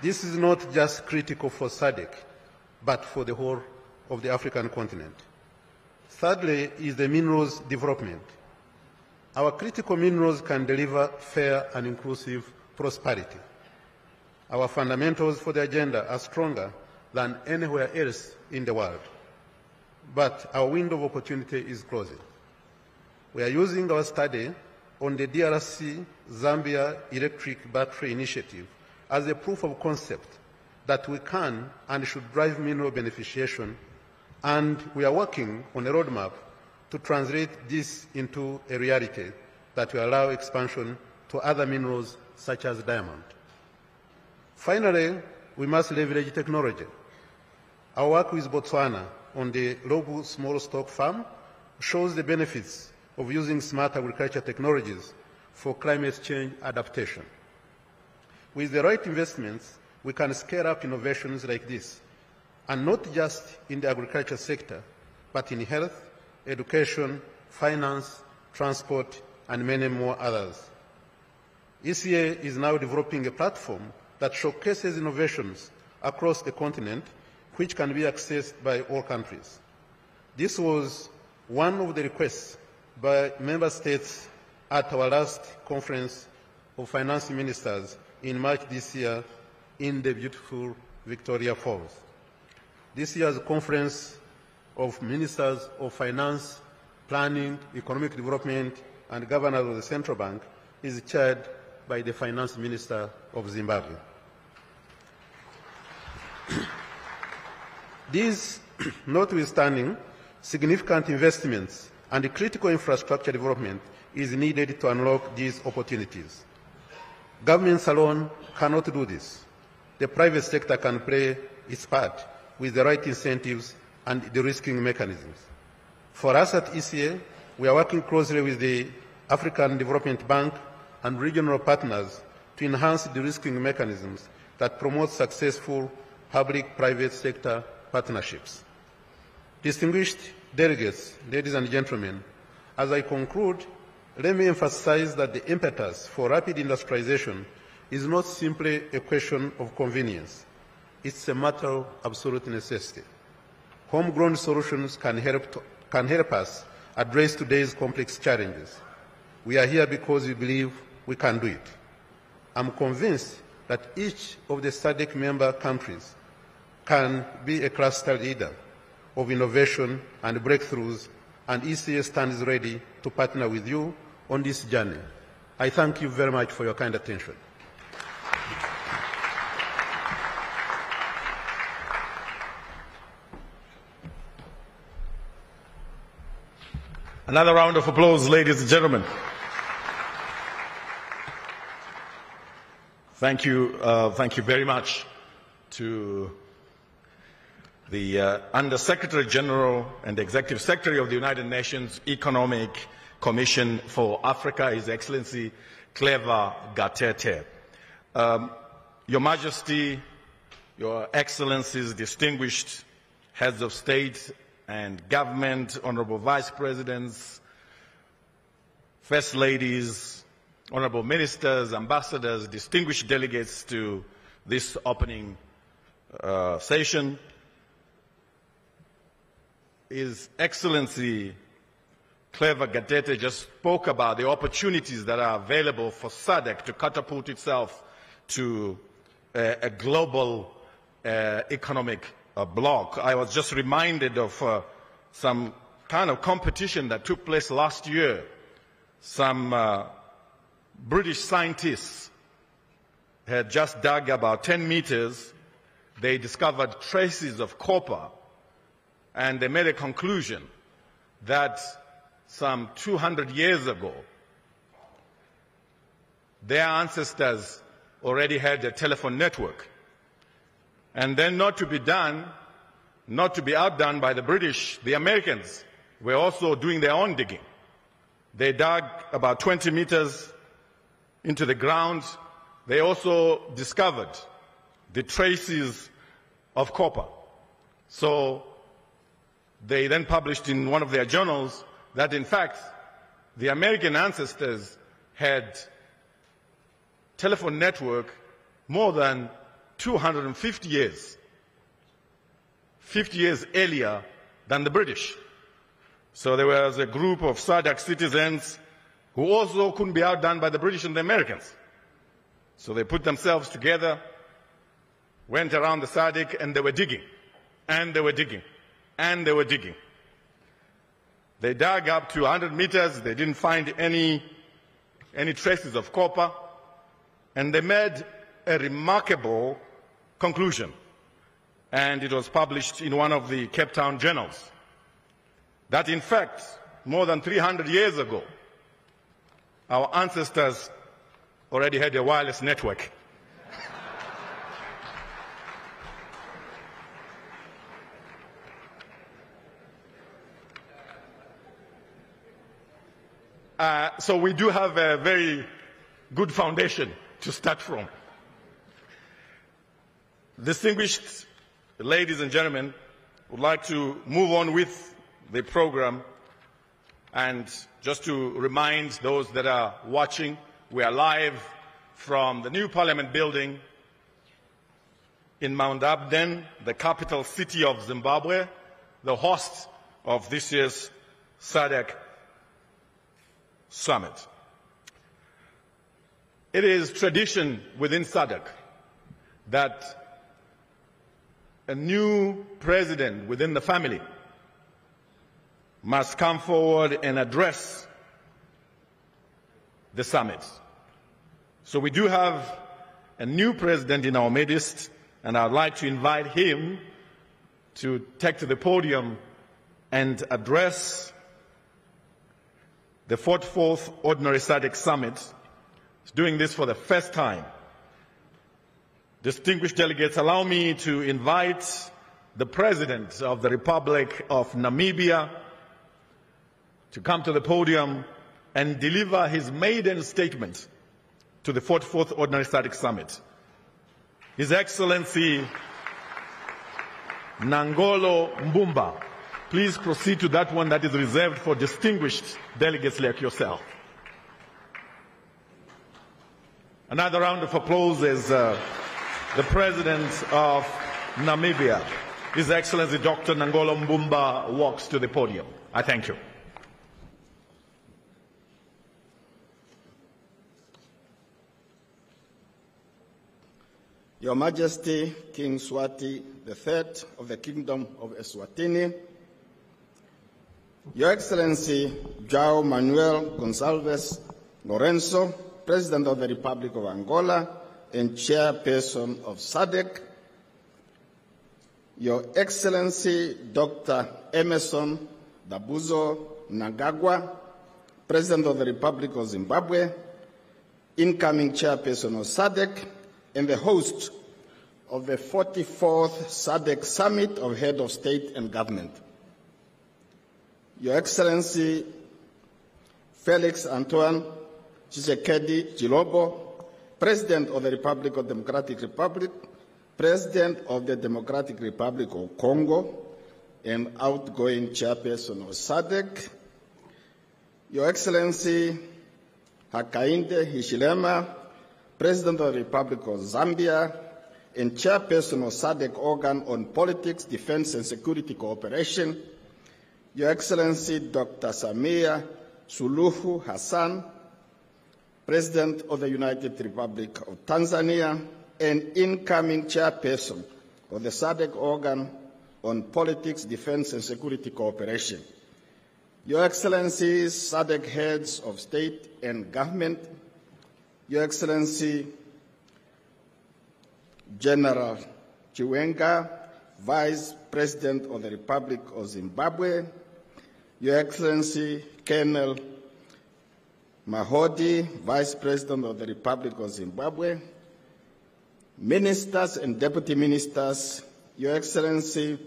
This is not just critical for SADC, but for the whole of the African continent. Thirdly is the minerals development. Our critical minerals can deliver fair and inclusive prosperity. Our fundamentals for the agenda are stronger than anywhere else in the world. But our window of opportunity is closing. We are using our study on the DRC Zambia Electric Battery Initiative as a proof of concept that we can and should drive mineral beneficiation, and we are working on a roadmap to translate this into a reality that will allow expansion to other minerals such as diamond. Finally, we must leverage technology. Our work with Botswana on the local small stock farm shows the benefits of using smart agriculture technologies for climate change adaptation. With the right investments, we can scale up innovations like this, and not just in the agriculture sector, but in health, education, finance, transport, and many more others. ECA is now developing a platform that showcases innovations across the continent which can be accessed by all countries. This was one of the requests by member states at our last conference of finance ministers in March this year in the beautiful Victoria Falls. This year's conference of ministers of finance, planning, economic development, and governors of the central bank is chaired by the finance minister of Zimbabwe. These, notwithstanding, significant investments and critical infrastructure development is needed to unlock these opportunities. Governments alone cannot do this. The private sector can play its part with the right incentives and de-risking mechanisms. For us at ECA, we are working closely with the African Development Bank and regional partners to enhance de-risking mechanisms that promote successful public-private sector partnerships. Distinguished delegates, ladies and gentlemen, as I conclude, let me emphasize that the impetus for rapid industrialization is not simply a question of convenience. It's a matter of absolute necessity. Homegrown solutions can help us address today's complex challenges. We are here because we believe we can do it. I'm convinced that each of the SADC member countries can be a cluster leader of innovation and breakthroughs, and ECA stands ready to partner with you on this journey. I thank you very much for your kind attention. Another round of applause, ladies and gentlemen. Thank you very much to the Under-Secretary General and Executive Secretary of the United Nations Economic Commission for Africa, His Excellency Clever Gatete. Your Majesty, Your Excellencies, distinguished heads of state and government, honorable vice presidents, first ladies, honorable ministers, ambassadors, distinguished delegates to this opening session. His Excellency Clever Gatete just spoke about the opportunities that are available for SADC to catapult itself to a global economic bloc. I was just reminded of some kind of competition that took place last year. Some British scientists had just dug about 10 meters. They discovered traces of copper, and they made a conclusion that some 200 years ago, their ancestors already had a telephone network. And then not to be outdone by the British, the Americans were also doing their own digging. They dug about 20 meters into the ground. They also discovered the traces of copper. So they then published in one of their journals that in fact the American ancestors had telephone network more than 250 years, 50 years earlier than the British. So there was a group of SADC citizens who also couldn't be outdone by the British and the Americans. So they put themselves together, went around the SADC, and they were digging, and they were digging, and they were digging. They dug up to 100 meters, they didn't find any traces of copper, and they made a remarkable conclusion, and it was published in one of the Cape Town journals, that in fact, more than 300 years ago, our ancestors already had a wireless network. So we do have a very good foundation to start from. Distinguished ladies and gentlemen, I would like to move on with the program. And just to remind those that are watching, we are live from the new Parliament building in Mount Abden, the capital city of Zimbabwe, the host of this year's SADC summit. It is tradition within SADC that a new president within the family must come forward and address the summit. So we do have a new president in our midst, and I'd like to invite him to take to the podium and address the 44th Ordinary SADC Summit. He's doing this for the first time. Distinguished delegates, allow me to invite the President of the Republic of Namibia to come to the podium and deliver his maiden statement to the 44th Ordinary SADC Summit. His Excellency Nangolo Mbumba, please proceed to that one that is reserved for distinguished delegates like yourself. Another round of applause is the President of Namibia, His Excellency Dr. Nangolo Mbumba, walks to the podium. I thank you. Your Majesty, King Swati III of the Kingdom of Eswatini, Your Excellency João Manuel Gonçalves Lourenço, President of the Republic of Angola and Chairperson of SADC, Your Excellency Dr. Emmerson Dabuzo Mnangagwa, President of the Republic of Zimbabwe, incoming Chairperson of SADC, and the host of the 44th SADC Summit of Head of State and Government. Your Excellency Felix Antoine Tshisekedi Tshilombo, President of the Republic of Democratic Republic, President of the Democratic Republic of Congo, and outgoing Chairperson of SADC. Your Excellency Hakainde Hichilema, President of the Republic of Zambia, and Chairperson of SADC Organ on Politics, Defense and Security Cooperation, Your Excellency Dr. Samia Suluhu Hassan, President of the United Republic of Tanzania, and incoming Chairperson of the SADC Organ on Politics, Defense and Security Cooperation, Your Excellencies, SADC Heads of State and Government, Your Excellency General Chiwenga, Vice President of the Republic of Zimbabwe, Your Excellency Colonel Mahodi, Vice President of the Republic of Zimbabwe, Ministers and Deputy Ministers, Your Excellency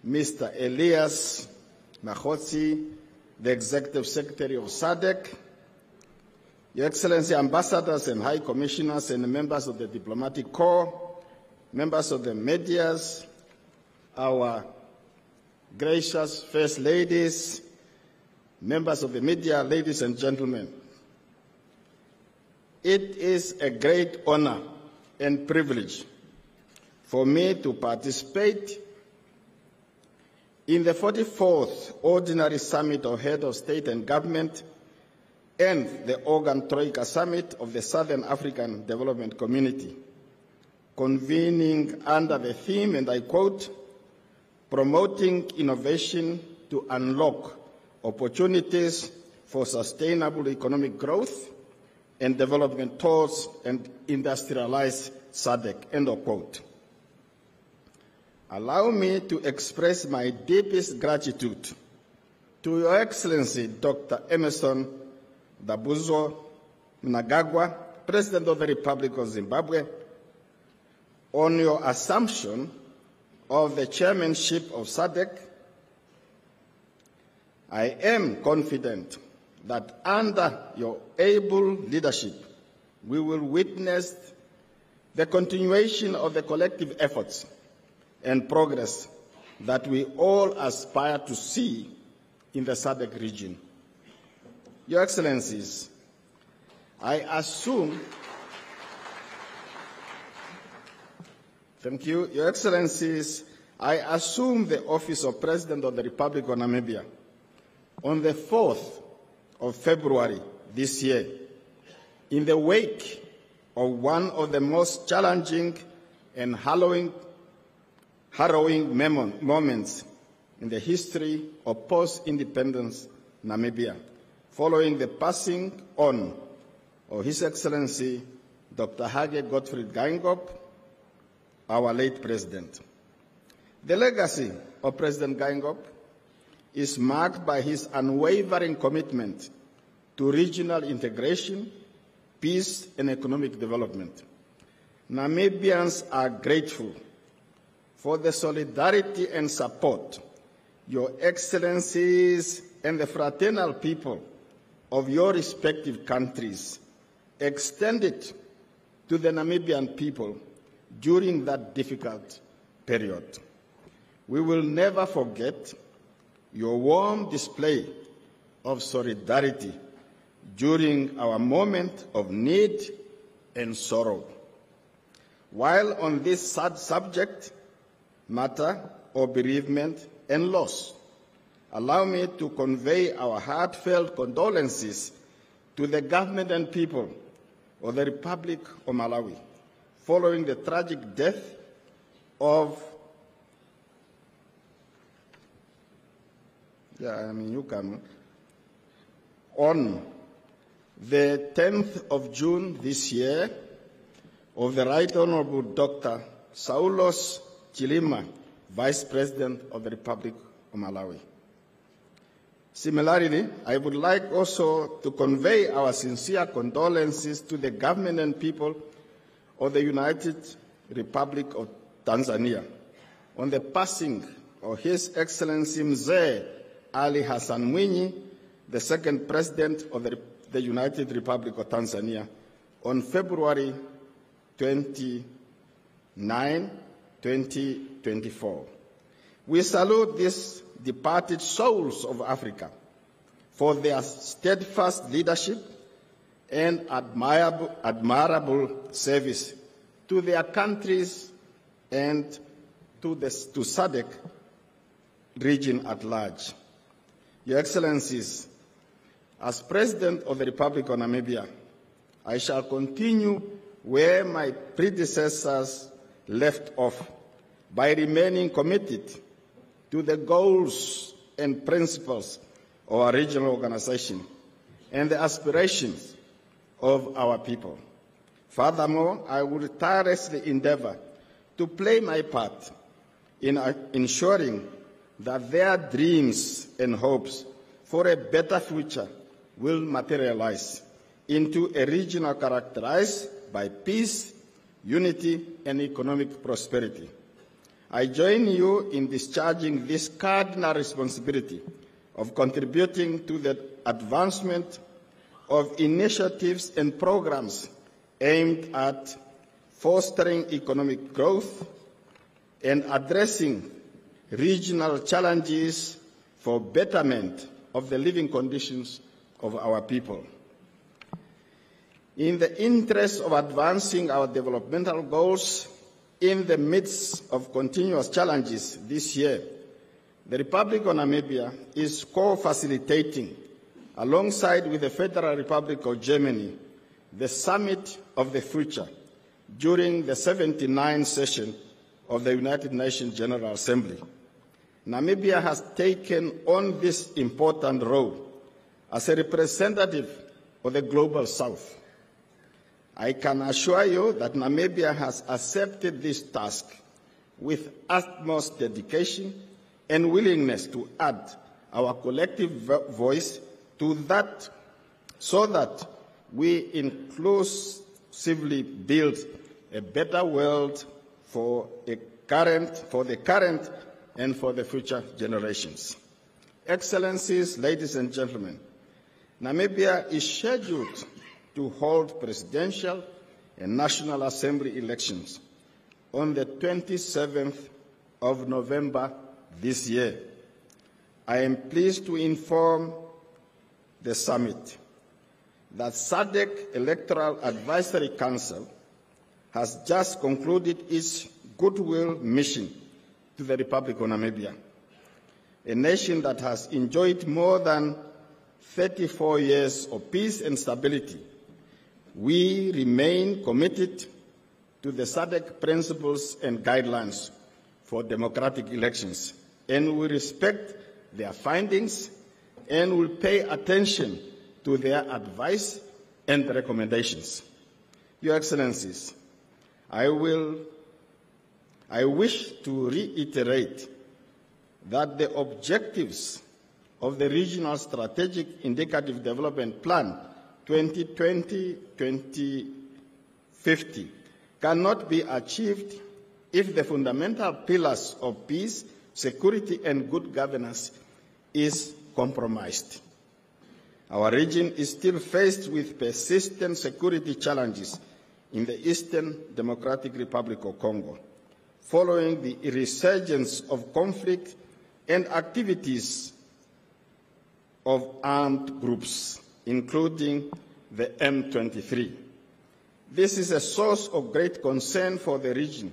Mr. Elias Mahotsi, the Executive Secretary of SADC, Your Excellency Ambassadors and High Commissioners and members of the Diplomatic Corps, members of the medias, our gracious First Ladies, members of the media, ladies and gentlemen. It is a great honor and privilege for me to participate in the 44th Ordinary Summit of Head of State and Government and the Organ Troika Summit of the Southern African Development Community, convening under the theme, and I quote, promoting innovation to unlock opportunities for sustainable economic growth and development towards and industrialized SADC, end of quote. Allow me to express my deepest gratitude to Your Excellency Dr. Emmerson Dabuzo Mnangagwa, President of the Republic of Zimbabwe, on your assumption of the chairmanship of SADC. I am confident that under your able leadership, we will witness the continuation of the collective efforts and progress that we all aspire to see in the SADC region. Your Excellencies, I assume, thank you, Your Excellencies, I assume the office of President of the Republic of Namibia on the 4th of February this year, in the wake of one of the most challenging and harrowing moments in the history of post-independence Namibia, following the passing on of His Excellency Dr. Hage Gottfried Geingob, our late President. The legacy of President Geingob is marked by his unwavering commitment to regional integration, peace, and economic development. Namibians are grateful for the solidarity and support Your Excellencies and the fraternal people of your respective countries extended to the Namibian people during that difficult period. We will never forget your warm display of solidarity during our moment of need and sorrow. While on this sad subject matter of bereavement and loss, allow me to convey our heartfelt condolences to the government and people of the Republic of Malawi following the tragic death of on the 10th of June this year of the Right Honorable Dr. Saulos Chilima, Vice President of the Republic of Malawi. Similarly, I would like also to convey our sincere condolences to the government and people of the United Republic of Tanzania on the passing of His Excellency Mzee Ali Hassan Mwinyi, the second President of the United Republic of Tanzania, on February 29, 2024. We salute these departed souls of Africa for their steadfast leadership and admirable service to their countries and to SADC region at large. Your Excellencies, as President of the Republic of Namibia, I shall continue where my predecessors left off by remaining committed to the goals and principles of our regional organization and the aspirations of our people. Furthermore, I will tirelessly endeavor to play my part in ensuring that their dreams and hopes for a better future will materialize into a region characterized by peace, unity, and economic prosperity. I join you in discharging this cardinal responsibility of contributing to the advancement of initiatives and programs aimed at fostering economic growth and addressing regional challenges for betterment of the living conditions of our people. In the interest of advancing our developmental goals in the midst of continuous challenges this year, the Republic of Namibia is co-facilitating, alongside with the Federal Republic of Germany, the Summit of the Future during the 79th session of the United Nations General Assembly. Namibia has taken on this important role as a representative of the Global South. I can assure you that Namibia has accepted this task with utmost dedication and willingness to add our collective voice to that, so that we inclusively build a better world for the current and for the future generations. Excellencies, ladies and gentlemen, Namibia is scheduled to hold presidential and National Assembly elections on the 27th of November this year. I am pleased to inform the summit that SADC Electoral Advisory Council has just concluded its goodwill mission to the Republic of Namibia, a nation that has enjoyed more than 34 years of peace and stability. We remain committed to the SADC principles and guidelines for democratic elections, and we respect their findings and will pay attention to their advice and recommendations. Your Excellencies, I wish to reiterate that the objectives of the Regional Strategic Indicative Development Plan 2020-2050 cannot be achieved if the fundamental pillars of peace, security, and good governance is compromised. Our region is still faced with persistent security challenges in the Eastern Democratic Republic of Congo, following the resurgence of conflict and activities of armed groups, including the M23. This is a source of great concern for the region,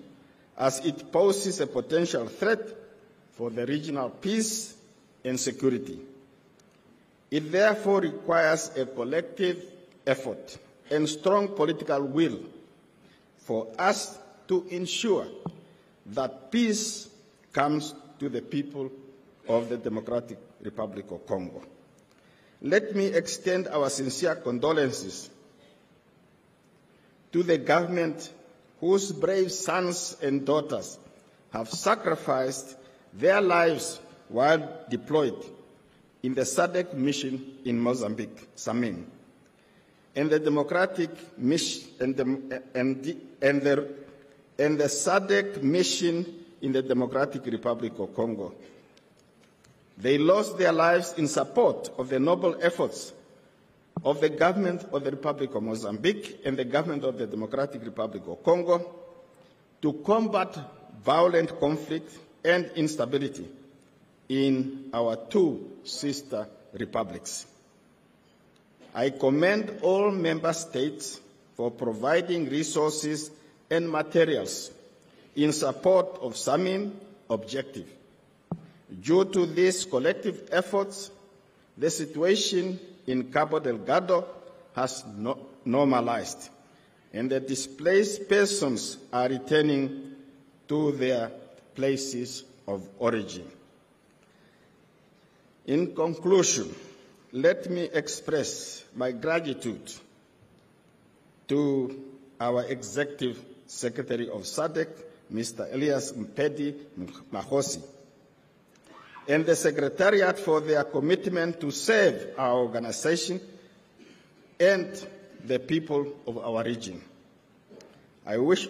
as it poses a potential threat for the regional peace and security. It therefore requires a collective effort and strong political will for us to ensure that peace comes to the people of the Democratic Republic of Congo. Let me extend our sincere condolences to the government whose brave sons and daughters have sacrificed their lives while deployed in the SADC mission in Mozambique, SAMIM, and the democratic mission and the SADC mission in the Democratic Republic of Congo. They lost their lives in support of the noble efforts of the government of the Republic of Mozambique and the government of the Democratic Republic of Congo to combat violent conflict and instability in our two sister republics. I commend all member states for providing resources and materials in support of SAMIM objective. Due to these collective efforts, the situation in Cabo Delgado has normalized, and the displaced persons are returning to their places of origin. In conclusion, let me express my gratitude to our Executive Secretary of SADC, Mr. Elias Mpedi Mahosi, and the Secretariat for their commitment to serve our organization and the people of our region. I wish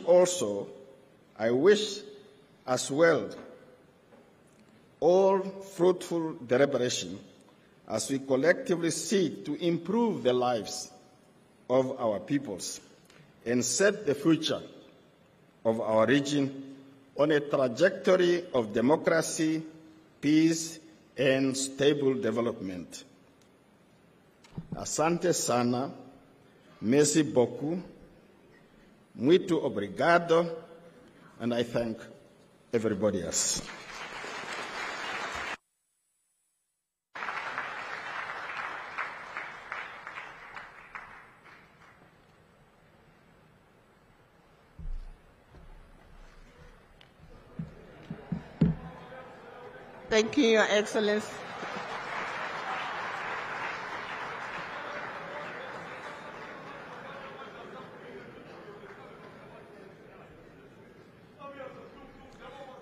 as well all fruitful deliberation as we collectively seek to improve the lives of our peoples and set the future of our region on a trajectory of democracy, peace, and stable development. Asante sana, merci beaucoup, muito obrigado, and I thank everybody else. Thank you, Your Excellency.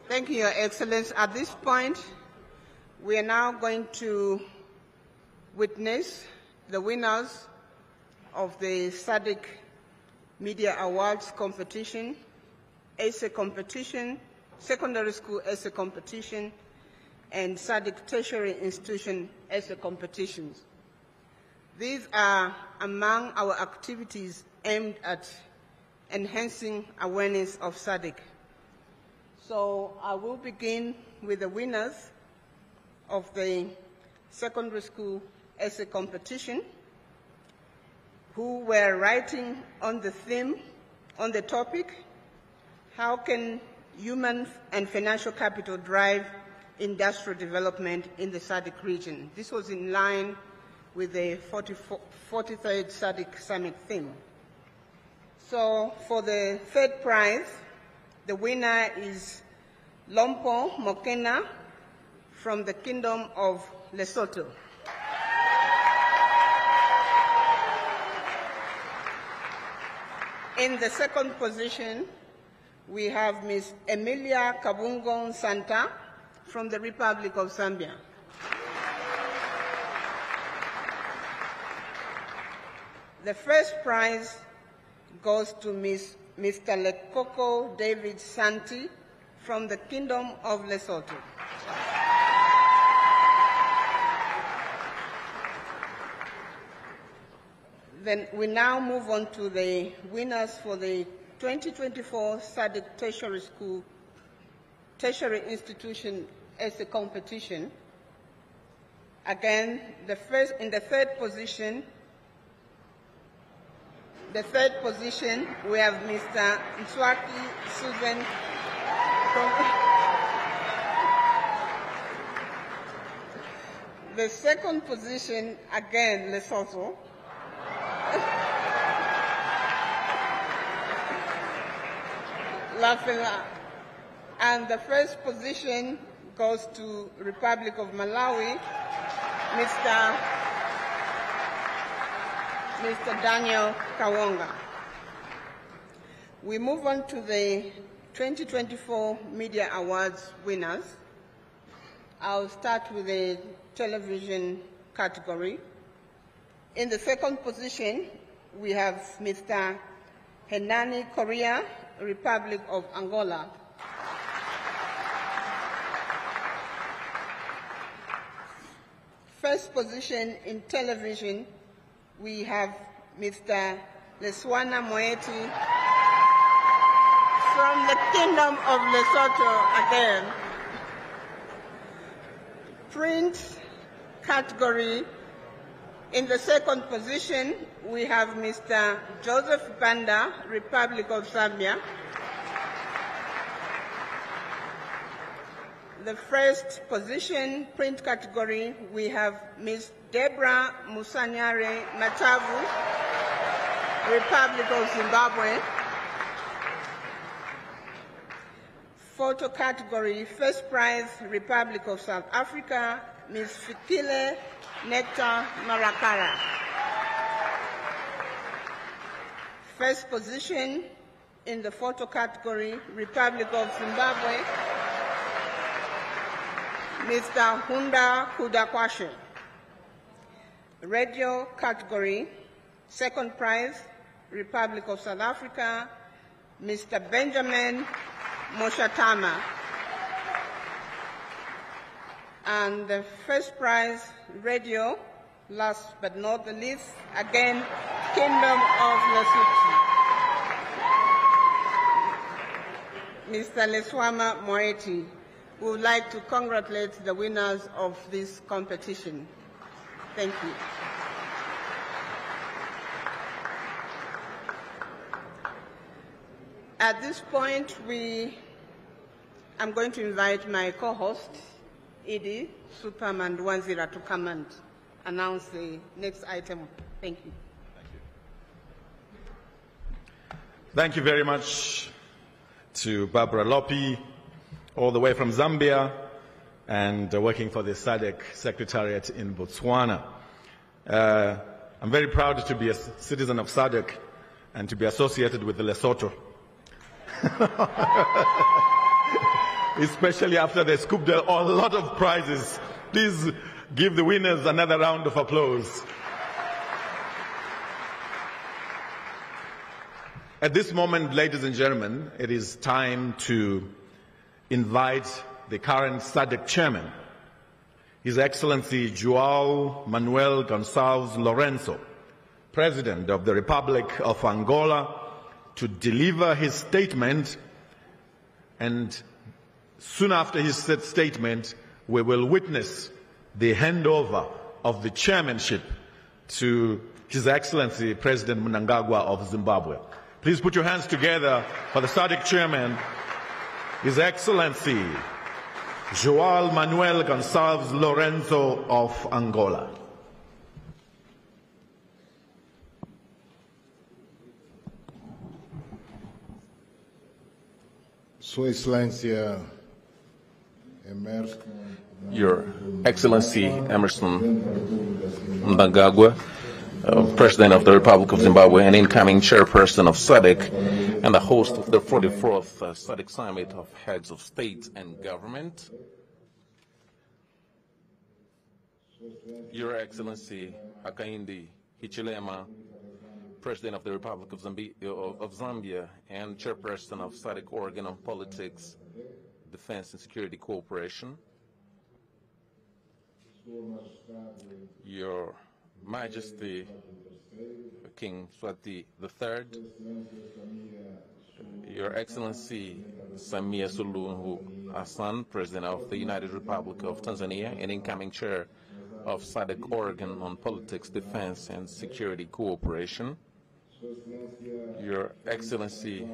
Thank you, Your Excellency. At this point, we are now going to witness the winners of the SADC Media Awards competition, essay competition, secondary school essay competition, and SADC Tertiary Institution essay competitions. These are among our activities aimed at enhancing awareness of SADC. So I will begin with the winners of the secondary school essay competition, who were writing on the theme, on the topic, how can human and financial capital drive industrial development in the SADC region? This was in line with the 43rd SADC Summit theme. So for the third prize, the winner is Lompo Mokena from the Kingdom of Lesotho. In the second position, we have Ms. Emilia Kabungo Santa from the Republic of Zambia. The first prize goes to Mr. Lekoko David Santi from the Kingdom of Lesotho. Then we now move on to the winners for the 2024 SADC Tertiary Institution Essay Competition. Again, in the third position, we have Mr. Nswaki Susan the second position, again, Lesotho. And the first position goes to Republic of Malawi, Mr. Daniel Kawonga. We move on to the 2024 Media Awards winners. I'll start with the television category. In the second position, we have Mr. Henani Korea, Republic of Angola. First position in television, we have Mr. Leswana Moeti from the Kingdom of Lesotho again. Print category, in the second position, we have Mr. Joseph Banda, Republic of Zambia. The first position, print category, we have Ms. Deborah Musanyare Matavu, Republic of Zimbabwe. Photo category, first prize, Republic of South Africa, Ms. Fikile Nectar Marakara. First position in the photo category, Republic of Zimbabwe, Mr. Hunda Kudakwashe. Radio category, second prize, Republic of South Africa, Mr. Benjamin Moshatama. And the first prize, radio, last but not the least, again, Kingdom of Lesotho, Mr. Leswama Moeti. We would like to congratulate the winners of this competition. Thank you. At this point, I'm going to invite my co-host, Edie Superman Wanzira, to come and announce the next item. Thank you. Thank you very much to Barbara Lopi, all the way from Zambia, and working for the SADC Secretariat in Botswana. I'm very proud to be a citizen of SADC and to be associated with the Lesotho. Especially after they scooped a lot of prizes. Please give the winners another round of applause. At this moment, ladies and gentlemen, it is time to invite the current SADC chairman, His Excellency João Manuel Gonçalves Lourenço, President of the Republic of Angola, to deliver his statement, and soon after his statement, we will witness the handover of the chairmanship to His Excellency President Mnangagwa of Zimbabwe. Please put your hands together for the SADC chairman, His Excellency João Manuel Gonçalves Lourenço of Angola. Sua Excelência Your Excellency Emerson Mnangagwa, President of the Republic of Zimbabwe and incoming chairperson of SADC and the host of the 44th SADC Summit of Heads of State and Government. Your Excellency Hakainde Hichilema, President of the Republic of Zambia and chairperson of SADC Organ on Politics, Defense and Security Cooperation. Your Majesty King Swati III, Your Excellency Samia Suluhu Hassan, President of the United Republic of Tanzania and incoming chair of SADC Organ on Politics, Defense and Security Cooperation. Your Excellency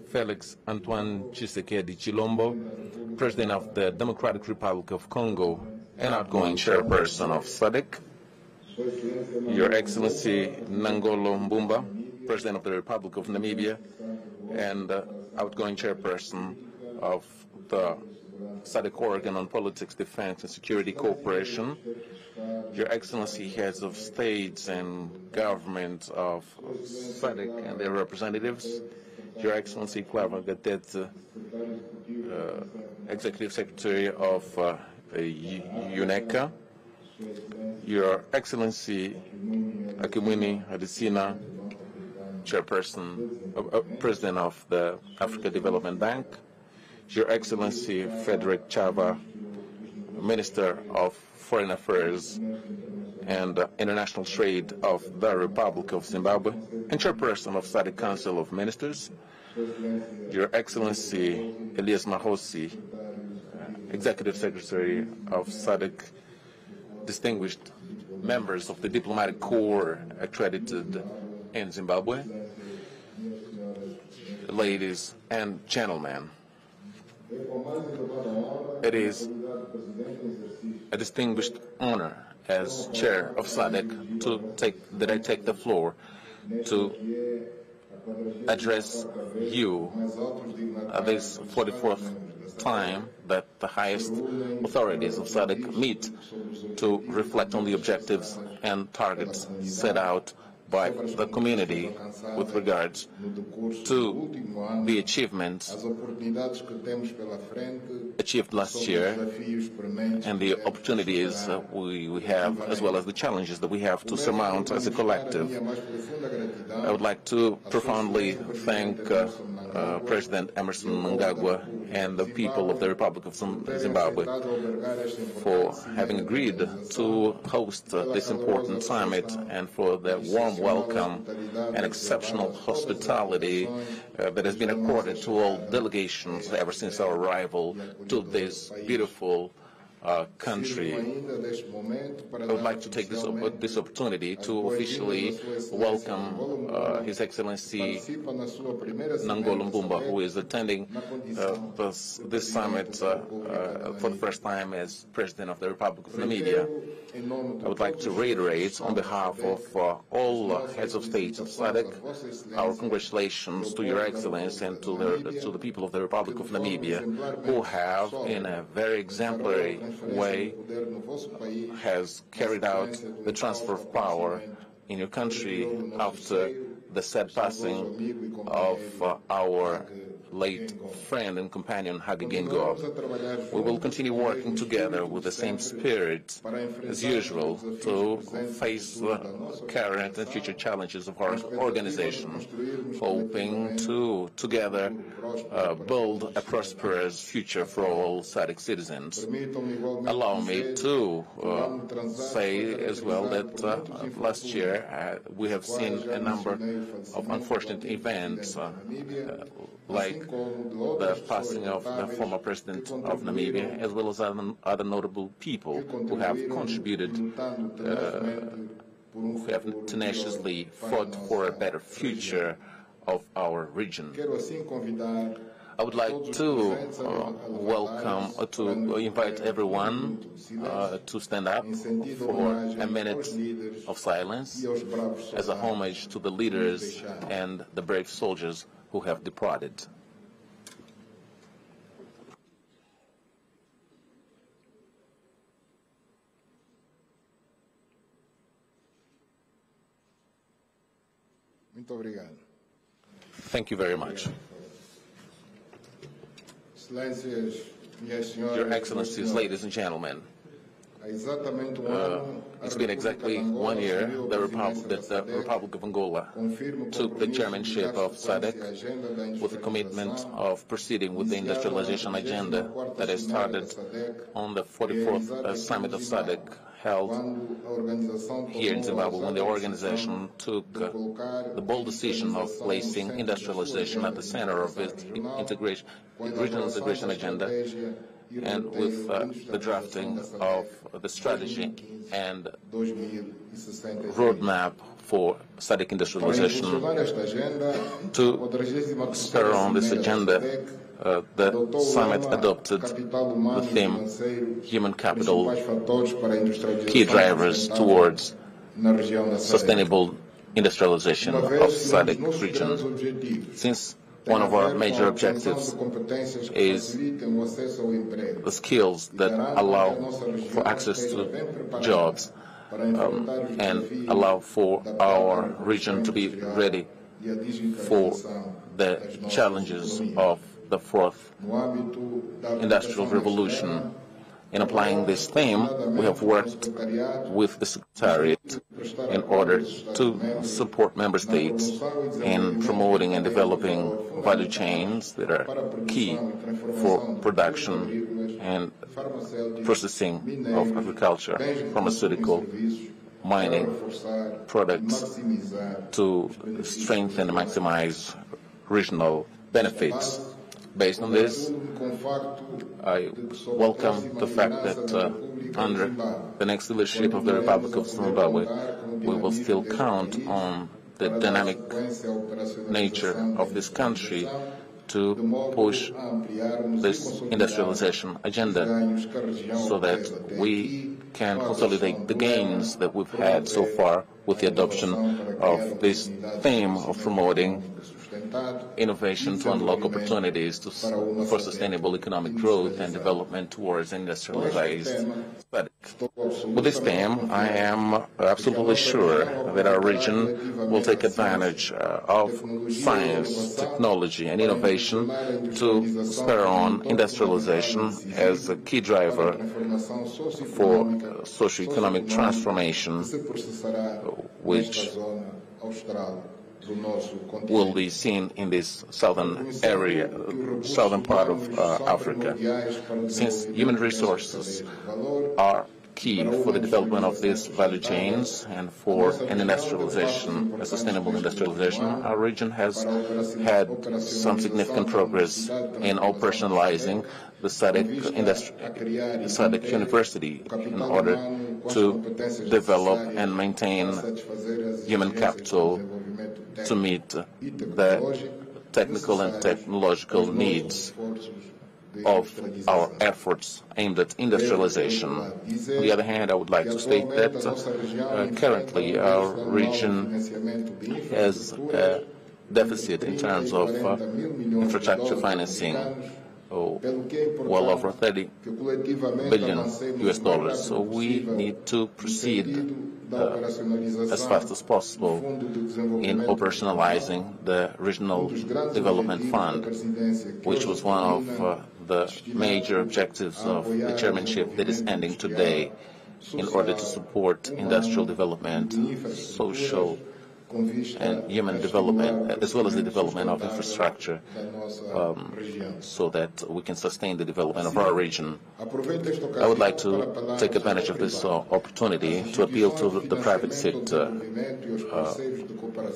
Felix Antoine Tshisekedi Chilombo, President of the Democratic Republic of Congo and outgoing chairperson of SADC. Your Excellency Nangolo Mbumba, President of the Republic of Namibia and outgoing chairperson of the SADC Organ on Politics, Defense and Security Cooperation. Your Excellency, heads of states and government of SADC and their representatives. Your Excellency Clara Gatete, Executive Secretary of UNECA. Your Excellency Akimwini Adesina, Chairperson, President of the Africa Development Bank. Your Excellency Frederick Chava, Minister of Foreign Affairs and International Trade of the Republic of Zimbabwe and Chairperson of SADC Council of Ministers. Your Excellency Elias Mahosi, Executive Secretary of SADC, distinguished members of the Diplomatic Corps accredited in Zimbabwe, ladies and gentlemen. It is a distinguished honor as chair of SADC that I take the floor to address you at this 44th time that the highest authorities of SADC meet to reflect on the objectives and targets set out by the community with regards to the achievements achieved last year and the opportunities we have, as well as the challenges that we have to surmount as a collective. I would like to profoundly thank President Emerson Mnangagwa and the people of the Republic of Zimbabwe for having agreed to host this important summit and for their warm welcome and exceptional hospitality that has been accorded to all delegations ever since our arrival to this beautiful country. I would like to take this opportunity to officially welcome His Excellency Nangolo Mbumba, who is attending this summit for the first time as President of the Republic of Namibia. I would like to reiterate on behalf of all heads of state of SADC our congratulations to Your Excellency and to the people of the Republic of Namibia, who have, in a very exemplary way, has carried out the transfer of power in your country after the sad passing of our late friend and companion Hage Geingob. We will continue working together with the same spirit as usual to face the current and future challenges of our organization, hoping to together build a prosperous future for all SADC citizens. Allow me to say as well that last year we have seen a number of unfortunate events like the passing of the former president of Namibia, as well as other notable people who have contributed, who have tenaciously fought for a better future of our region. I would like to invite everyone to stand up for a minute of silence as a homage to the leaders and the brave soldiers who have departed. Muito obrigado. Thank you very much. Your Excellencies, ladies and gentlemen, it's been exactly 1 year that the Republic of Angola took the chairmanship of SADC with the commitment of proceeding with the industrialization agenda that has started on the 44th summit of SADC held here in Zimbabwe, when the organization took the bold decision of placing industrialization at the center of its regional integration agenda, and with the drafting of the strategy and roadmap for SADC industrialization. To spur on this agenda, the summit adopted the theme Human Capital, Key Drivers Towards Sustainable Industrialization of SADC region. Since one of our major objectives is the skills that allow for access to jobs and allow for our region to be ready for the challenges of the fourth industrial revolution. In applying this theme, we have worked with the Secretariat in order to support member states in promoting and developing value chains that are key for production and processing of agriculture, pharmaceutical, mining products to strengthen and maximize regional benefits. Based on this, I welcome the fact that under the next leadership of the Republic of Zimbabwe, we will still count on the dynamic nature of this country to push this industrialization agenda so that we can consolidate the gains that we've had so far with the adoption of this theme of promoting innovation to unlock opportunities for sustainable economic growth and development towards industrialized SADC. With this theme, I am absolutely sure that our region will take advantage of science, technology, and innovation to spur on industrialization as a key driver for socio-economic transformation, which will be seen in this southern area, southern part of Africa. Since human resources are key for the development of these value chains and for an industrialization, a sustainable industrialization, our region has had some significant progress in operationalizing the SADC University in order to develop and maintain human capital to meet the technical and technological needs of our efforts aimed at industrialization. On the other hand, I would like to state that currently our region has a deficit in terms of infrastructure financing well over 30 billion US dollars. So we need to proceed as fast as possible in operationalizing the Regional Development Fund, which was one of the major objectives of the chairmanship that is ending today, in order to support industrial development, social and human development, as well as the development of infrastructure, so that we can sustain the development of our region. I would like to take advantage of this opportunity to appeal to the private sector,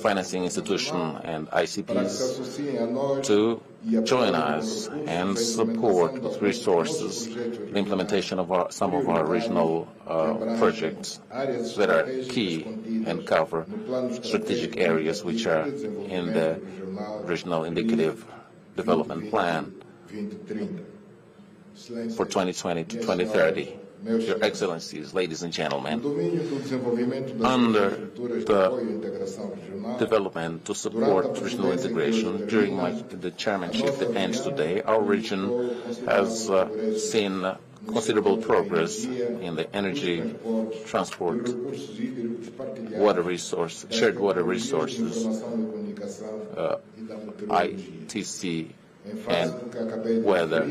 financing institution and ICPs to join us and support with resources the implementation of some of our regional projects that are key and cover strategic areas which are in the Regional Indicative Development Plan for 2020 to 2030. Your Excellencies, ladies and gentlemen, under the development to support regional integration, during the chairmanship that ends today, our region has seen considerable progress in the energy, transport, water resource, shared water resources, ITC, and weather.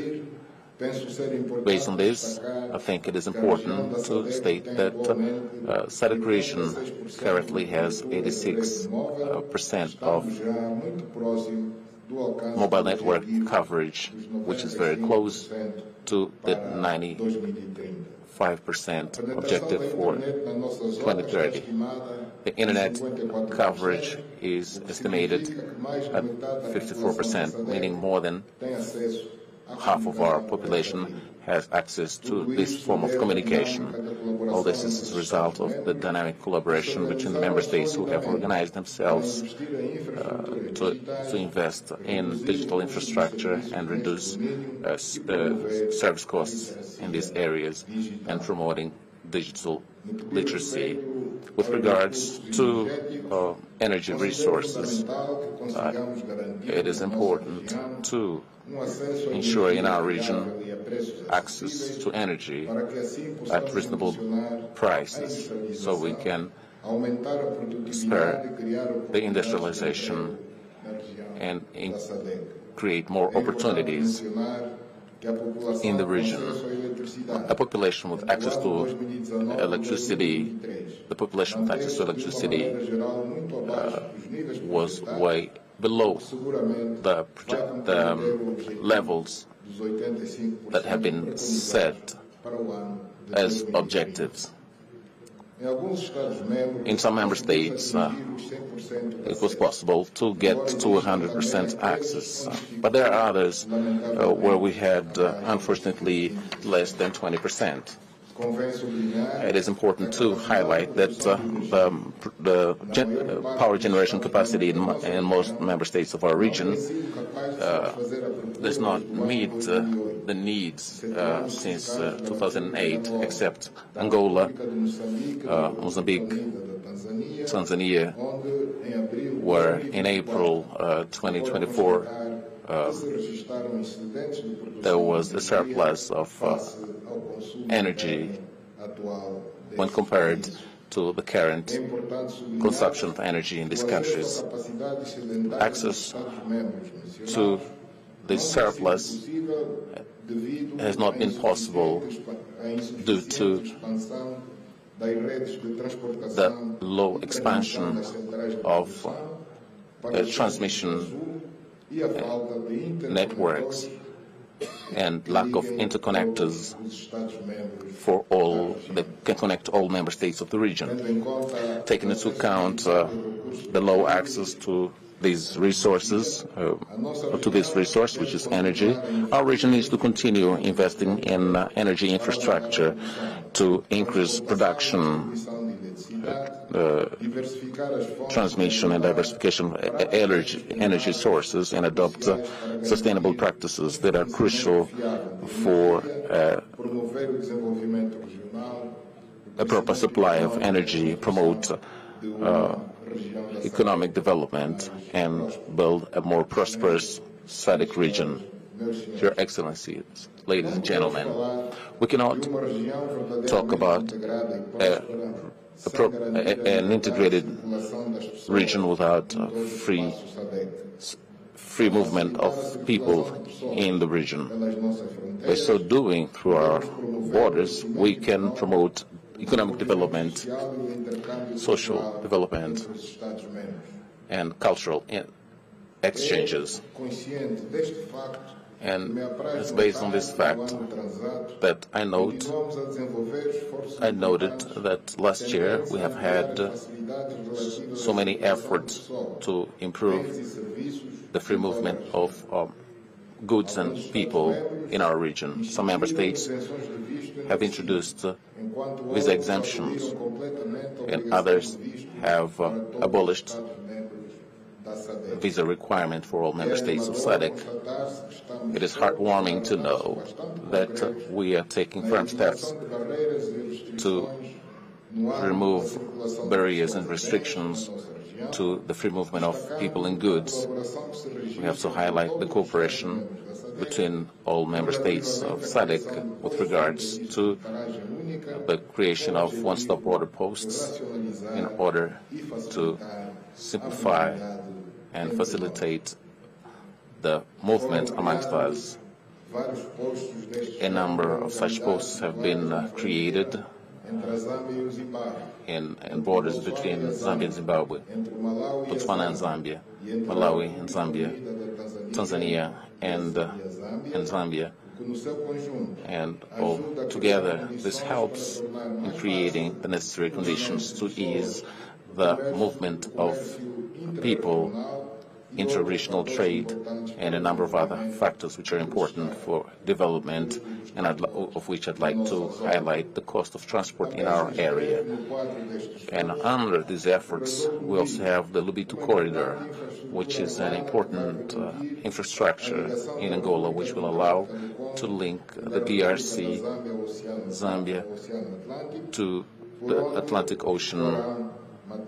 Based on this, I think it is important to state that SADC region currently has 86% of mobile network coverage, which is very close to the 95% objective for 2030. The internet coverage is estimated at 54%, meaning more than half of our population has access to this form of communication. All this is a result of the dynamic collaboration between the member states who have organized themselves to invest in digital infrastructure and reduce service costs in these areas and promoting digital literacy. With regards to energy resources, it is important to ensure in our region access to energy at reasonable prices, so we can spur the industrialization and create more opportunities in the region. A population with access to electricity, was way below the levels that have been set as objectives. In some member states, it was possible to get to 100% access, but there are others where we had, unfortunately, less than 20%. It is important to highlight that the power generation capacity in most member states of our region does not meet the needs since 2008, except Angola, Mozambique, Tanzania, where in April 2024 there was a surplus of energy when compared to the current consumption of energy in these countries. Access to this surplus has not been possible due to the low expansion of transmission networks and lack of interconnectors for all that can connect all member states of the region. Taking into account the low access to these resources, to this resource, which is energy, our region needs to continue investing in energy infrastructure to increase production, transmission and diversification of energy sources, and adopt sustainable practices that are crucial for a proper supply of energy, promote economic development, and build a more prosperous SADC region. Your Excellencies, ladies and gentlemen, we cannot talk about an integrated region without free movement of people in the region. By so doing, through our borders, we can promote economic development, social development, and cultural exchanges. And it's based on this fact that I noted that last year we have had so many efforts to improve the free movement of goods and people in our region. Some member states have introduced visa exemptions, and others have abolished visa requirement for all member states of SADC. It is heartwarming to know that we are taking firm steps to remove barriers and restrictions to the free movement of people and goods. We have to highlight the cooperation between all member states of SADC with regards to the creation of one-stop border posts in order to simplify and facilitate the movement amongst us. A number of such posts have been created in borders between Zambia and Zimbabwe, Botswana and Zambia, Malawi and Zambia, Tanzania and Zambia. And all together, this helps in creating the necessary conditions to ease the movement of people, inter-regional trade, and a number of other factors which are important for development, and of which I'd like to highlight the cost of transport in our area. And under these efforts, we also have the Lubito Corridor, which is an important infrastructure in Angola, which will allow to link the DRC, Zambia, to the Atlantic Ocean,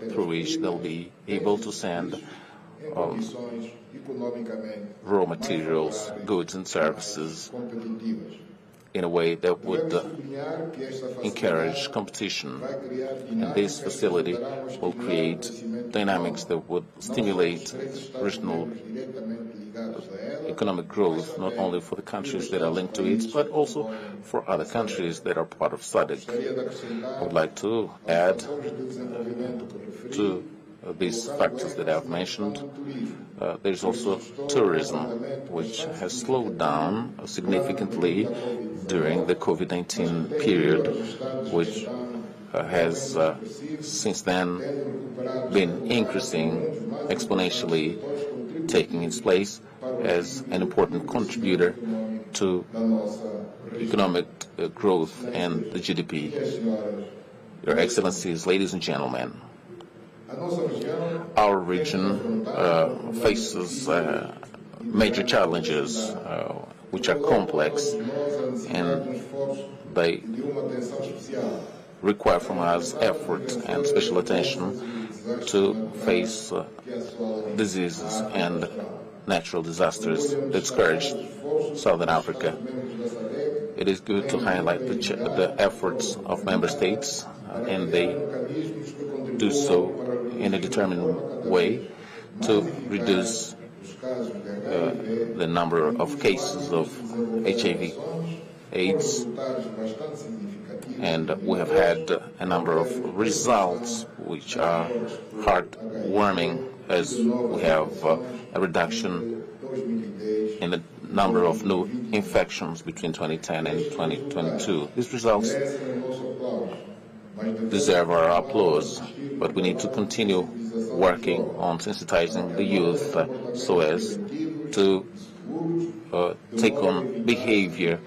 through which they'll be able to send raw materials, goods and services in a way that would encourage competition. And this facility will create dynamics that would stimulate regional economic growth, not only for the countries that are linked to it, but also for other countries that are part of SADC. I would like to add to these factors that I've mentioned. There's also tourism, which has slowed down significantly during the COVID-19 period, which has since then been increasing exponentially, taking its place as an important contributor to economic growth and the GDP. Your Excellencies, ladies and gentlemen, our region faces major challenges which are complex, and they require from us effort and special attention to face diseases and natural disasters that scourge Southern Africa. It is good to highlight the efforts of member states, and they do so in a determined way to reduce the number of cases of HIV/AIDS, and we have had a number of results which are heartwarming, as we have a reduction in the number of new infections between 2010 and 2022. These results deserve our applause, but we need to continue working on sensitizing the youth so as to take on behavior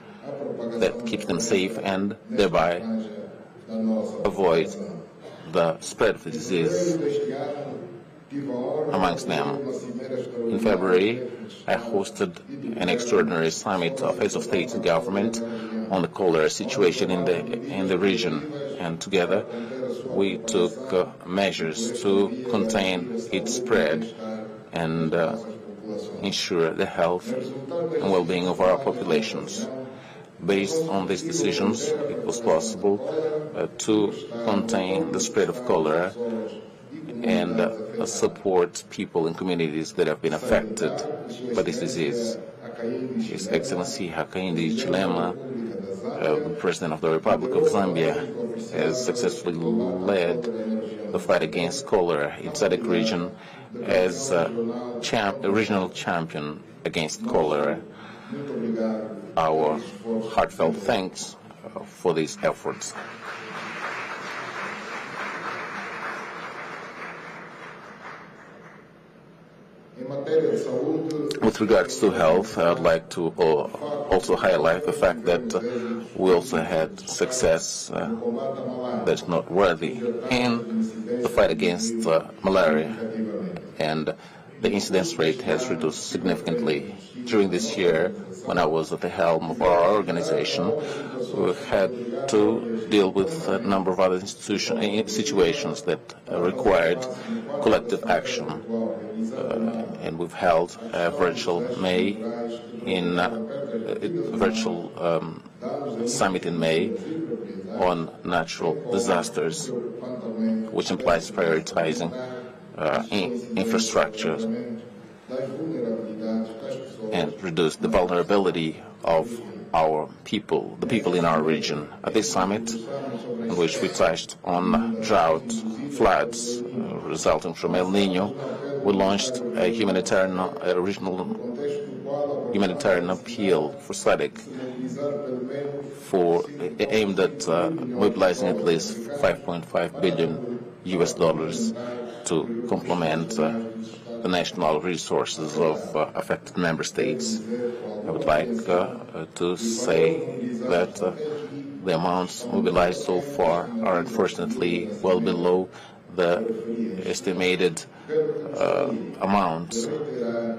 that keeps them safe and thereby avoid the spread of the disease amongst them. In February, I hosted an extraordinary summit of heads of state and government on the cholera situation in the region, and together we took measures to contain its spread and ensure the health and well-being of our populations. Based on these decisions, it was possible to contain the spread of cholera and support people in communities that have been affected by this disease. His Excellency Hakainde Hichilema, the President of the Republic of Zambia, has successfully led the fight against cholera in SADC region as a regional champion against cholera. Our heartfelt thanks for these efforts. With regards to health, I would like to also highlight the fact that we also had success that's noteworthy in the fight against malaria, and the incidence rate has reduced significantly. During this year, when I was at the helm of our organization, we had to deal with a number of other situations that required collective action. And we've held a virtual May in virtual summit in May on natural disasters, which implies prioritizing infrastructure and reduce the vulnerability of our people, the people in our region. At this summit, in which we touched on drought, floods resulting from El Nino, we launched a regional humanitarian appeal for SADC aimed at mobilizing at least $5.5 billion to complement the national resources of affected member states. I would like to say that the amounts mobilized so far are unfortunately well below the estimated amounts,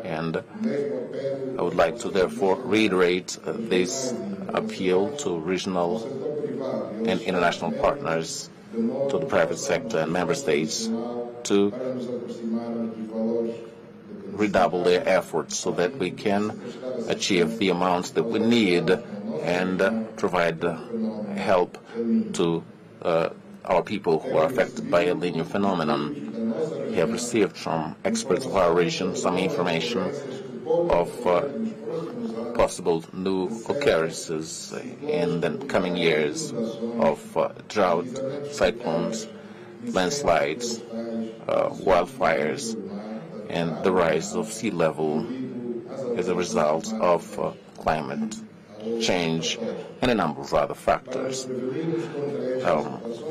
and I would like to therefore reiterate this appeal to regional and international partners, to the private sector and member states, to redouble their efforts so that we can achieve the amounts that we need and provide help to our people who are affected by El Nino phenomenon. We have received from experts of our region some information of possible new occurrences in the coming years of drought, cyclones, landslides, wildfires, and the rise of sea level as a result of climate change and a number of other factors.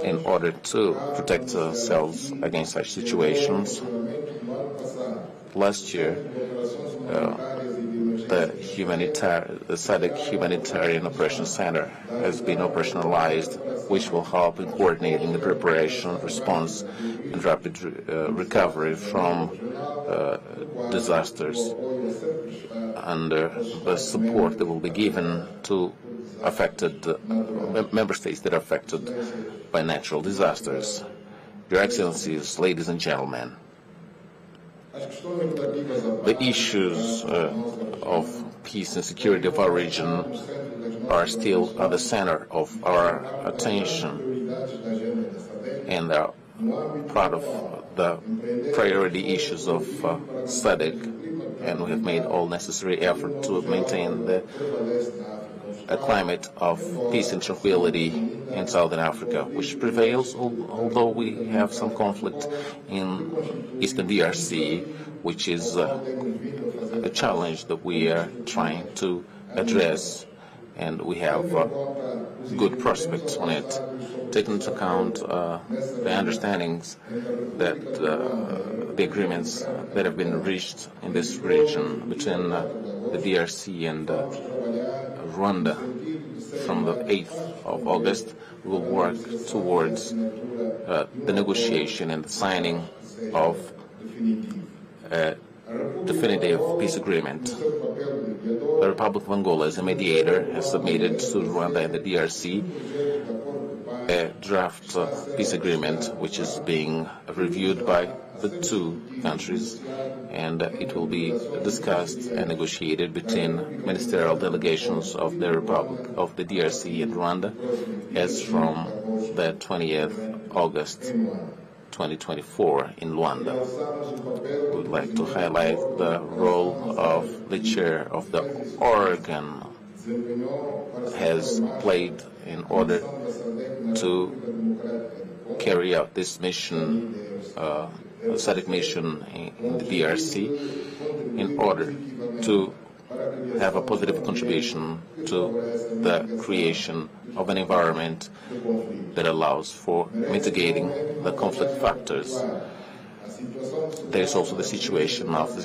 In order to protect ourselves against such situations, last year the SADC Humanitarian Operations Center has been operationalized, which will help in coordinating the preparation, response, and rapid recovery from disasters, under the support that will be given to affected member states that are affected by natural disasters. Your Excellencies, ladies and gentlemen, the issues of peace and security of our region are still at the center of our attention and are part of the priority issues of SADC, and we have made all necessary effort to maintain a climate of peace and tranquility in Southern Africa, which prevails, although we have some conflict in Eastern DRC, which is a challenge that we are trying to address, and we have good prospects on it, taking into account the understandings that the agreements that have been reached in this region between the DRC and Rwanda from the 8th of August. We will work towards the negotiation and the signing of a definitive peace agreement. The Republic of Angola, as a mediator, has submitted to Rwanda and the DRC a draft peace agreement, which is being reviewed by the two countries, and it will be discussed and negotiated between ministerial delegations of the Republic of the DRC and Rwanda as from the 20th August 2024 in Luanda. We would like to highlight the role of the chair of the organ has played in order to carry out this mission, SADC mission in the DRC, in order to have a positive contribution to the creation of an environment that allows for mitigating the conflict factors. There is also the situation of the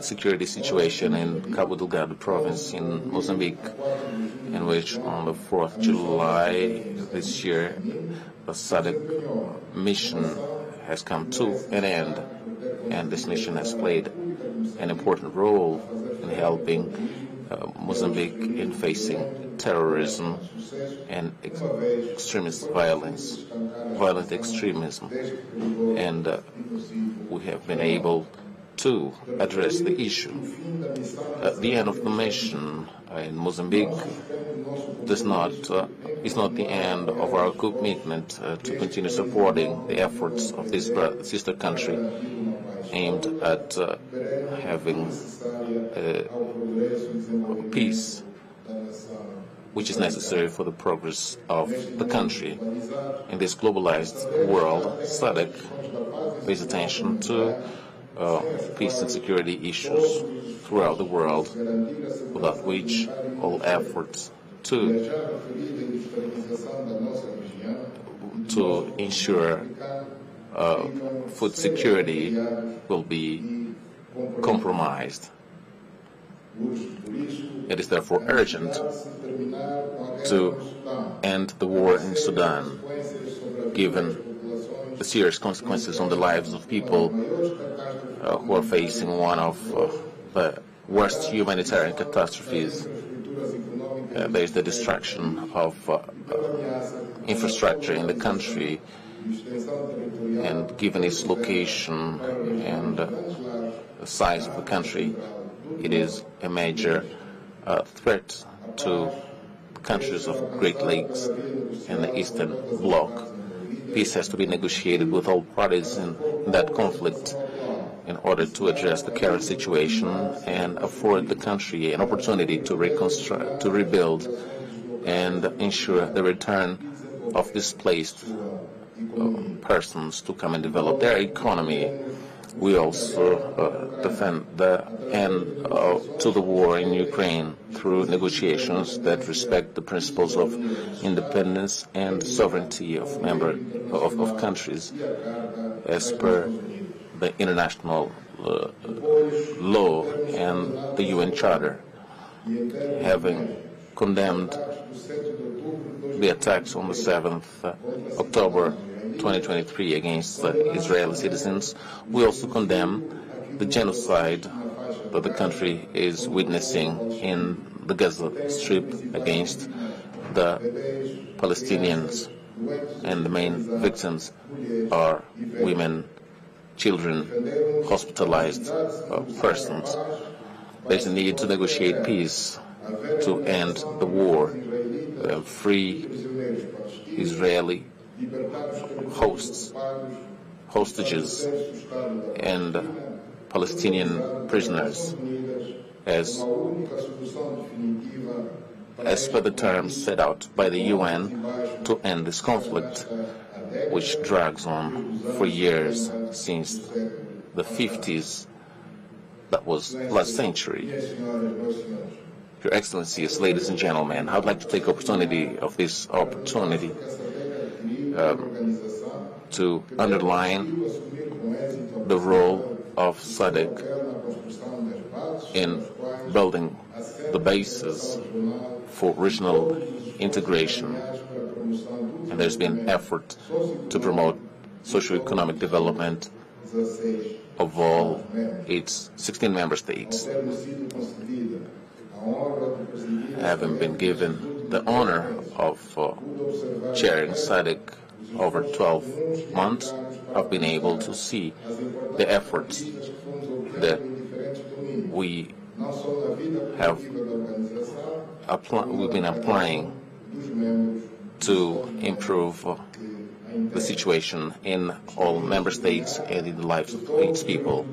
security situation in Cabo Delgado province in Mozambique, in which on the 4th July this year, the SADC mission has come to an end, and this mission has played an important role in helping Mozambique in facing terrorism and extremist violence, violent extremism, and we have been able to address the issue. The end of the mission in Mozambique is not the end of our commitment to continue supporting the efforts of this sister country aimed at having peace, which is necessary for the progress of the country. In this globalized world, SADC pays attention to peace and security issues throughout the world, without which all efforts to ensure food security will be compromised. It is therefore urgent to end the war in Sudan, given the serious consequences on the lives of people who are facing one of the worst humanitarian catastrophes. There is the destruction of infrastructure in the country, and given its location and the size of the country, it is a major threat to countries of Great Lakes and the Eastern Bloc. Peace has to be negotiated with all parties in that conflict in order to address the current situation and afford the country an opportunity to reconstruct, to rebuild, and ensure the return of displaced persons to come and develop their economy. We also defend the end to the war in Ukraine through negotiations that respect the principles of independence and sovereignty of countries as per the international law and the UN Charter. Having condemned the attacks on the 7th October 2023 against Israeli citizens, we also condemn the genocide that the country is witnessing in the Gaza Strip against the Palestinians, and the main victims are women, children, hospitalized persons. There's a need to negotiate peace, to end the war, free Israeli hostages, and Palestinian prisoners as per the terms set out by the UN to end this conflict, which drags on for years, since the 50s. That was last century. Your Excellencies, ladies and gentlemen, I'd like to take this opportunity to underline the role of SADC in building the basis for regional integration. And there's been effort to promote socio-economic development of all its 16 member states. Having been given the honor of chairing SADC over 12 months, have been able to see the efforts that we have we've been applying to improve the situation in all member states and in the lives of its people.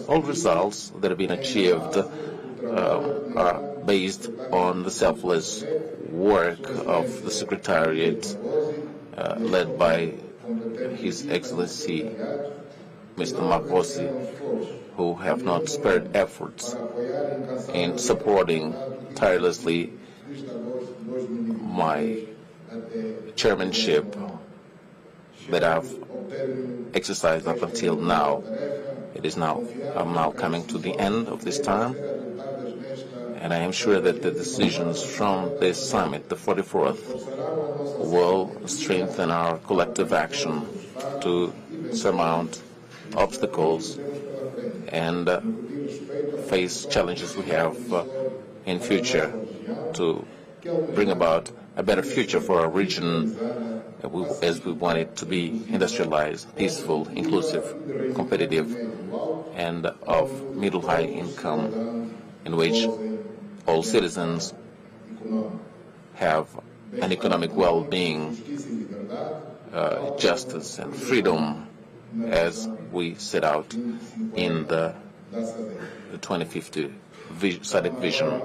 All results that have been achieved are based on the selfless work of the Secretariat led by His Excellency Mr. Maposi, who have not spared efforts in supporting tirelessly my chairmanship that I've exercised up until now. I'm now coming to the end of this time, and I am sure that the decisions from this summit, the 44th, will strengthen our collective action to surmount obstacles and face challenges we have in future to bring about a better future for our region as we want it to be industrialized, peaceful, inclusive, competitive, and of middle-high income, in which all citizens have an economic well-being, justice and freedom as we set out in the 2050 SADC vision.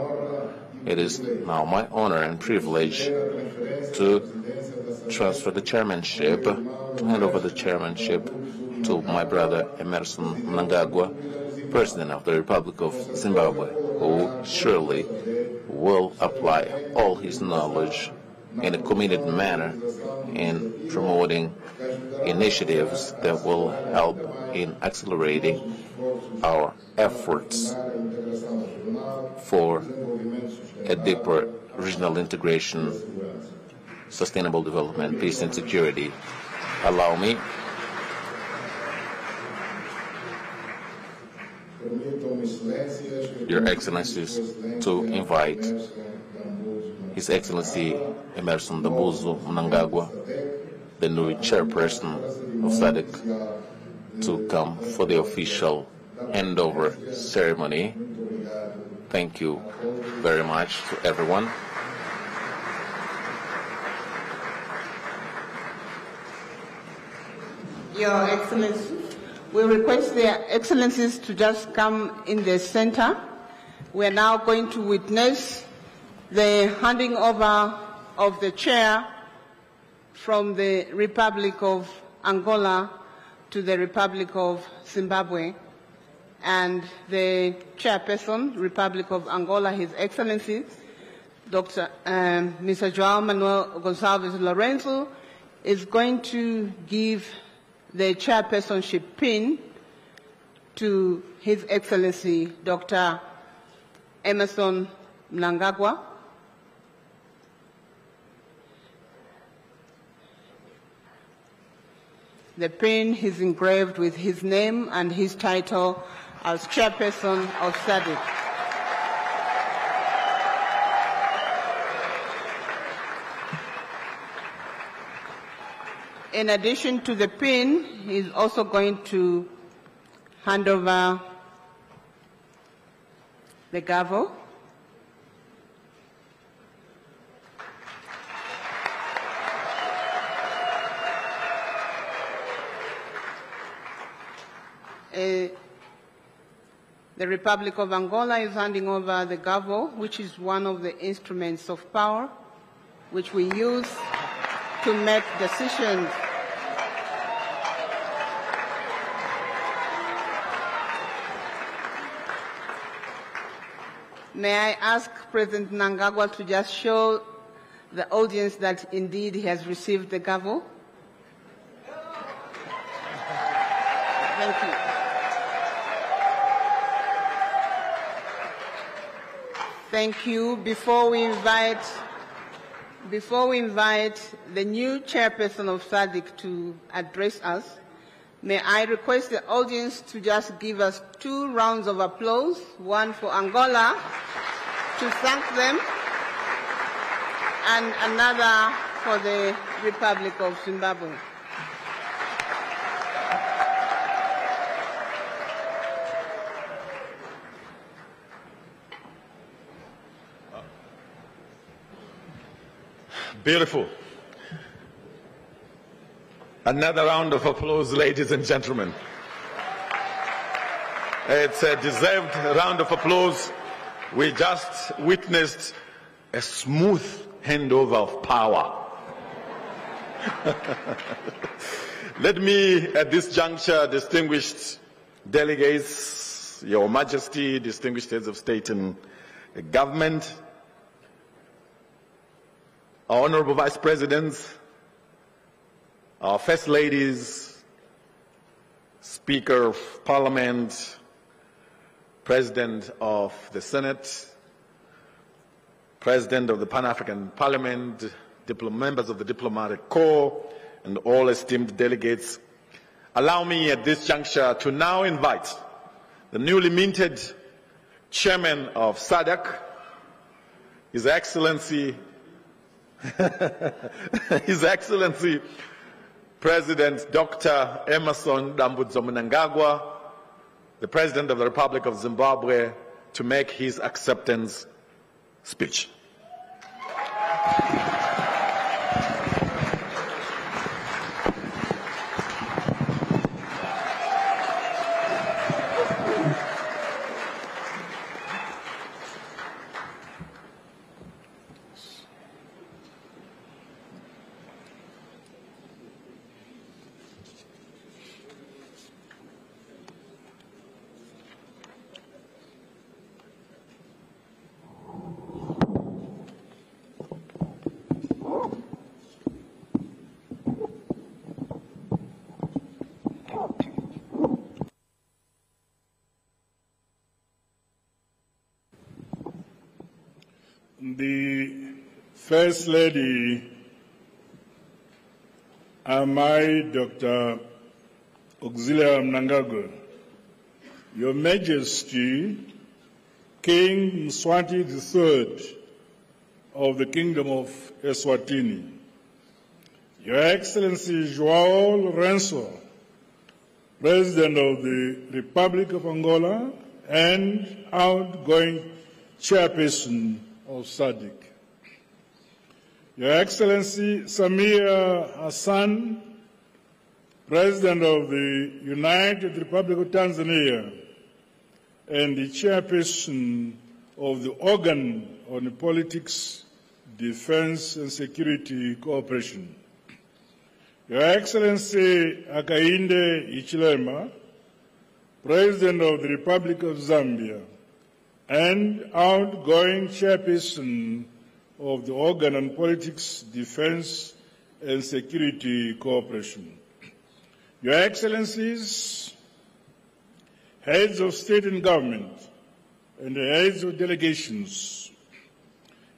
It is now my honor and privilege to transfer the chairmanship, to hand over the chairmanship to my brother Emerson Mnangagwa, President of the Republic of Zimbabwe, who surely will apply all his knowledge in a committed manner in promoting initiatives that will help in accelerating our efforts for a deeper regional integration, sustainable development, peace and security. Allow me Your Excellencies to invite His Excellency Emerson Dambuzo Mnangagwa, the new chairperson of SADC, to come for the official handover ceremony. Thank you very much to everyone. Your Excellency, we request their Excellencies to just come in the center. We are now going to witness the handing over of the chair from the Republic of Angola to the Republic of Zimbabwe. And the chairperson, Republic of Angola, His Excellency, Mr. João Manuel Gonçalves Lourenço, is going to give the chairpersonship pin to His Excellency, Dr. Emerson Mnangagwa. The pin is engraved with his name and his title as chairperson of SADC. In addition to the pin, he's also going to hand over the gavel. The Republic of Angola is handing over the gavel, which is one of the instruments of power which we use to make decisions. May I ask President Mnangagwa to just show the audience that indeed he has received the gavel? Thank you. Thank you. Before we invite the new chairperson of SADC to address us, may I request the audience to just give us 2 rounds of applause, one for Angola to thank them, and another for the Republic of Zimbabwe. Beautiful. Another round of applause, ladies and gentlemen. It's a deserved round of applause. We just witnessed a smooth handover of power. Let me, at this juncture, distinguished delegates, Your Majesty, distinguished heads of state and government, our honorable vice presidents, our first ladies, Speaker of Parliament, President of the Senate, President of the Pan-African Parliament, members of the Diplomatic Corps, and all esteemed delegates, allow me at this juncture to now invite the newly minted Chairman of SADC, His Excellency, His Excellency President Dr. Emmerson Dambudzo Mnangagwa, the President of the Republic of Zimbabwe, to make his acceptance speech. The First Lady, Amai Dr. Auxilia Mnangagwa, Your Majesty, King Mswati III of the Kingdom of Eswatini, Your Excellency João Lourenço, President of the Republic of Angola and outgoing Chairperson of SADC, Your Excellency Samia Hassan, President of the United Republic of Tanzania and the Chairperson of the Organ on Politics, Defense and Security Cooperation, Your Excellency Hakainde Hichilema, President of the Republic of Zambia and outgoing Chairperson of the Organ on Politics, Defense and Security Cooperation, Your Excellencies, Heads of State and Government and the Heads of Delegations,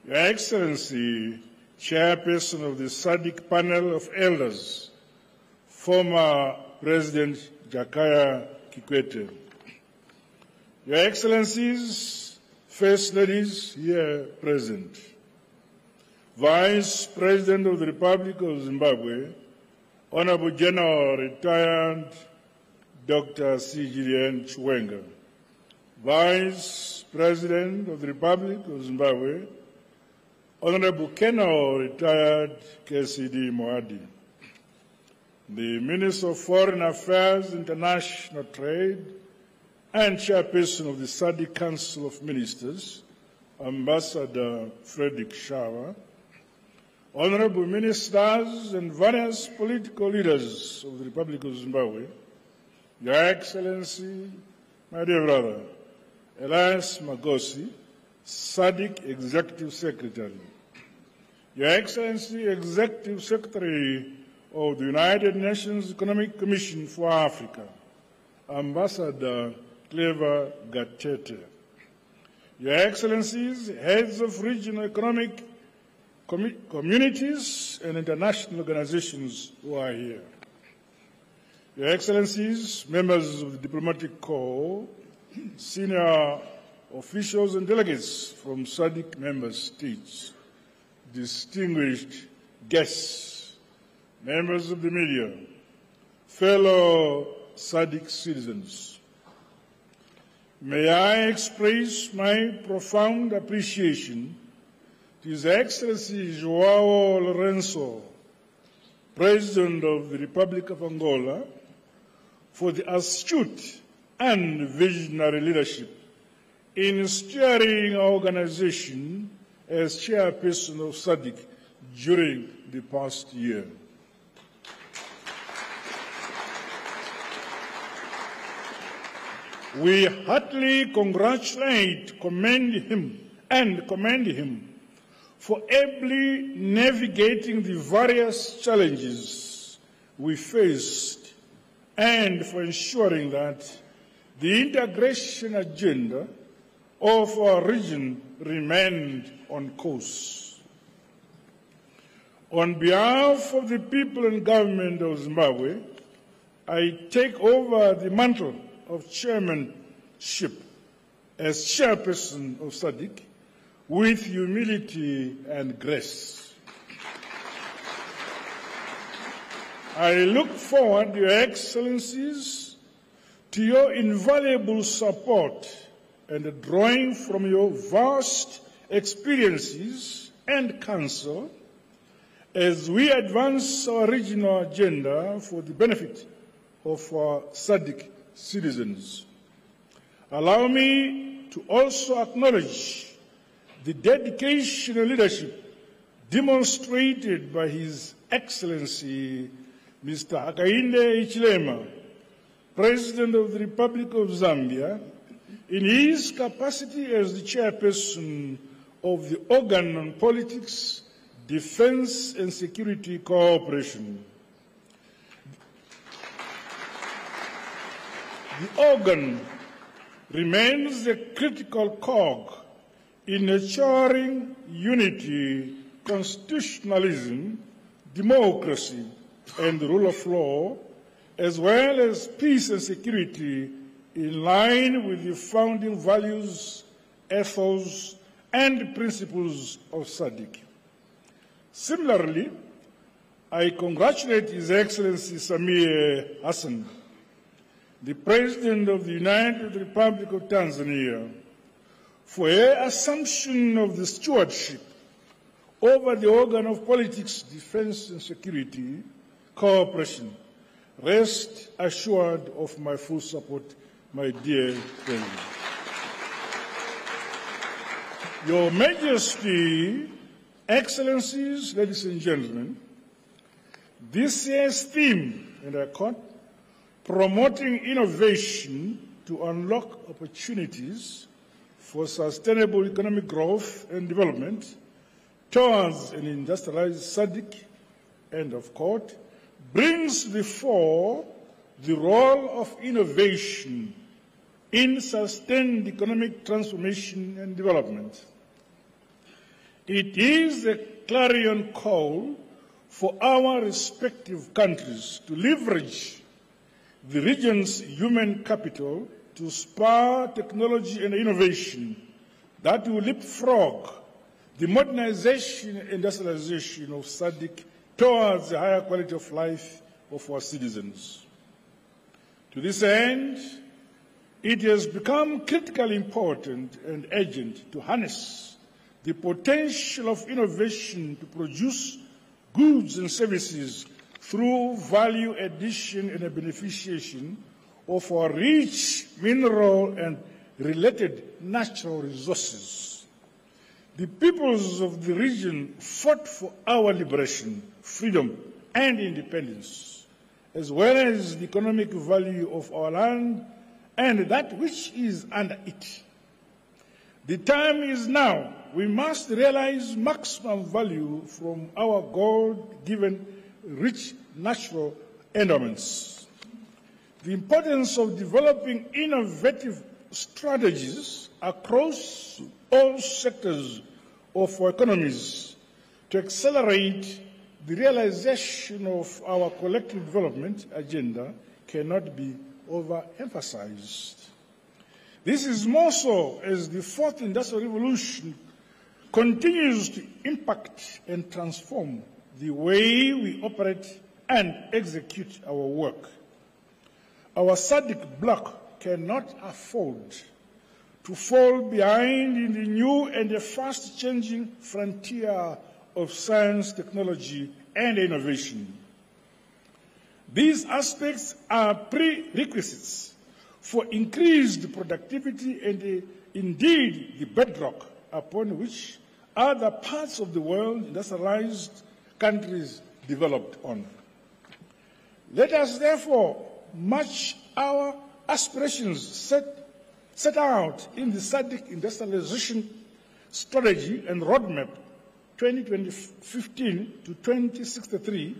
Your Excellency, Chairperson of the SADC Panel of Elders, former President Jakaya Kikwete, Your Excellencies, First Ladies here present, Vice President of the Republic of Zimbabwe, Honorable General Retired Dr. C. Julian Chiwenga, Vice President of the Republic of Zimbabwe, Honorable Colonel Retired KCD Moadi, the Minister of Foreign Affairs, International Trade, and Chairperson of the SADC Council of Ministers, Ambassador Frederick Shawa, Honorable Ministers and various political leaders of the Republic of Zimbabwe, Your Excellency, my dear brother, Elias Magosi, SADC Executive Secretary, Your Excellency, Executive Secretary of the United Nations Economic Commission for Africa, Ambassador Clever Gatete, Your Excellencies, Heads of Regional Economic Communities and international organizations who are here, Your Excellencies, members of the Diplomatic Corps, senior officials and delegates from SADC member states, distinguished guests, members of the media, fellow SADC citizens, may I express my profound appreciation to His Excellency João Lourenço, President of the Republic of Angola, for the astute and visionary leadership in steering our organization as chairperson of SADC during the past year. We heartily commend him for ably navigating the various challenges we faced and for ensuring that the integration agenda of our region remained on course. On behalf of the people and government of Zimbabwe, I take over the mantle of chairmanship as chairperson of SADC with humility and grace. I look forward, Your Excellencies, to your invaluable support and drawing from your vast experiences and counsel as we advance our regional agenda for the benefit of our SADC citizens. Allow me to also acknowledge the dedication and leadership demonstrated by His Excellency Mr. Hakainde Hichilema, President of the Republic of Zambia, in his capacity as the chairperson of the Organ on Politics, Defense and Security Cooperation. The organ remains a critical cog in nurturing unity, constitutionalism, democracy, and the rule of law, as well as peace and security in line with the founding values, ethos, and principles of SADC. Similarly, I congratulate His Excellency Samia Hassan, the President of the United Republic of Tanzania, for her assumption of the stewardship over the organ of politics, defense and security cooperation. Rest assured of my full support, my dear friend. Your Majesty, Excellencies, ladies and gentlemen, this year's theme, and I quote, promoting innovation to unlock opportunities for sustainable economic growth and development towards an industrialized SADC, end of quote, brings before the role of innovation in sustained economic transformation and development. It is a clarion call for our respective countries to leverage the region's human capital to spur technology and innovation that will leapfrog the modernization and industrialization of SADC towards a higher quality of life of our citizens. To this end, it has become critically important and urgent to harness the potential of innovation to produce goods and services through value addition and a beneficiation of our rich mineral and related natural resources. The peoples of the region fought for our liberation, freedom, and independence, as well as the economic value of our land and that which is under it. The time is now. We must realize maximum value from our God-given rich natural endowments. The importance of developing innovative strategies across all sectors of our economies to accelerate the realization of our collective development agenda cannot be overemphasized. This is more so as the fourth industrial revolution continues to impact and transform the way we operate and execute our work. Our SADC bloc cannot afford to fall behind in the new and the fast-changing frontier of science, technology, and innovation. These aspects are prerequisites for increased productivity and indeed the bedrock upon which other parts of the world, industrialized countries, developed on. Let us therefore match our aspirations set out in the SADC industrialization strategy and roadmap 2015 to 2063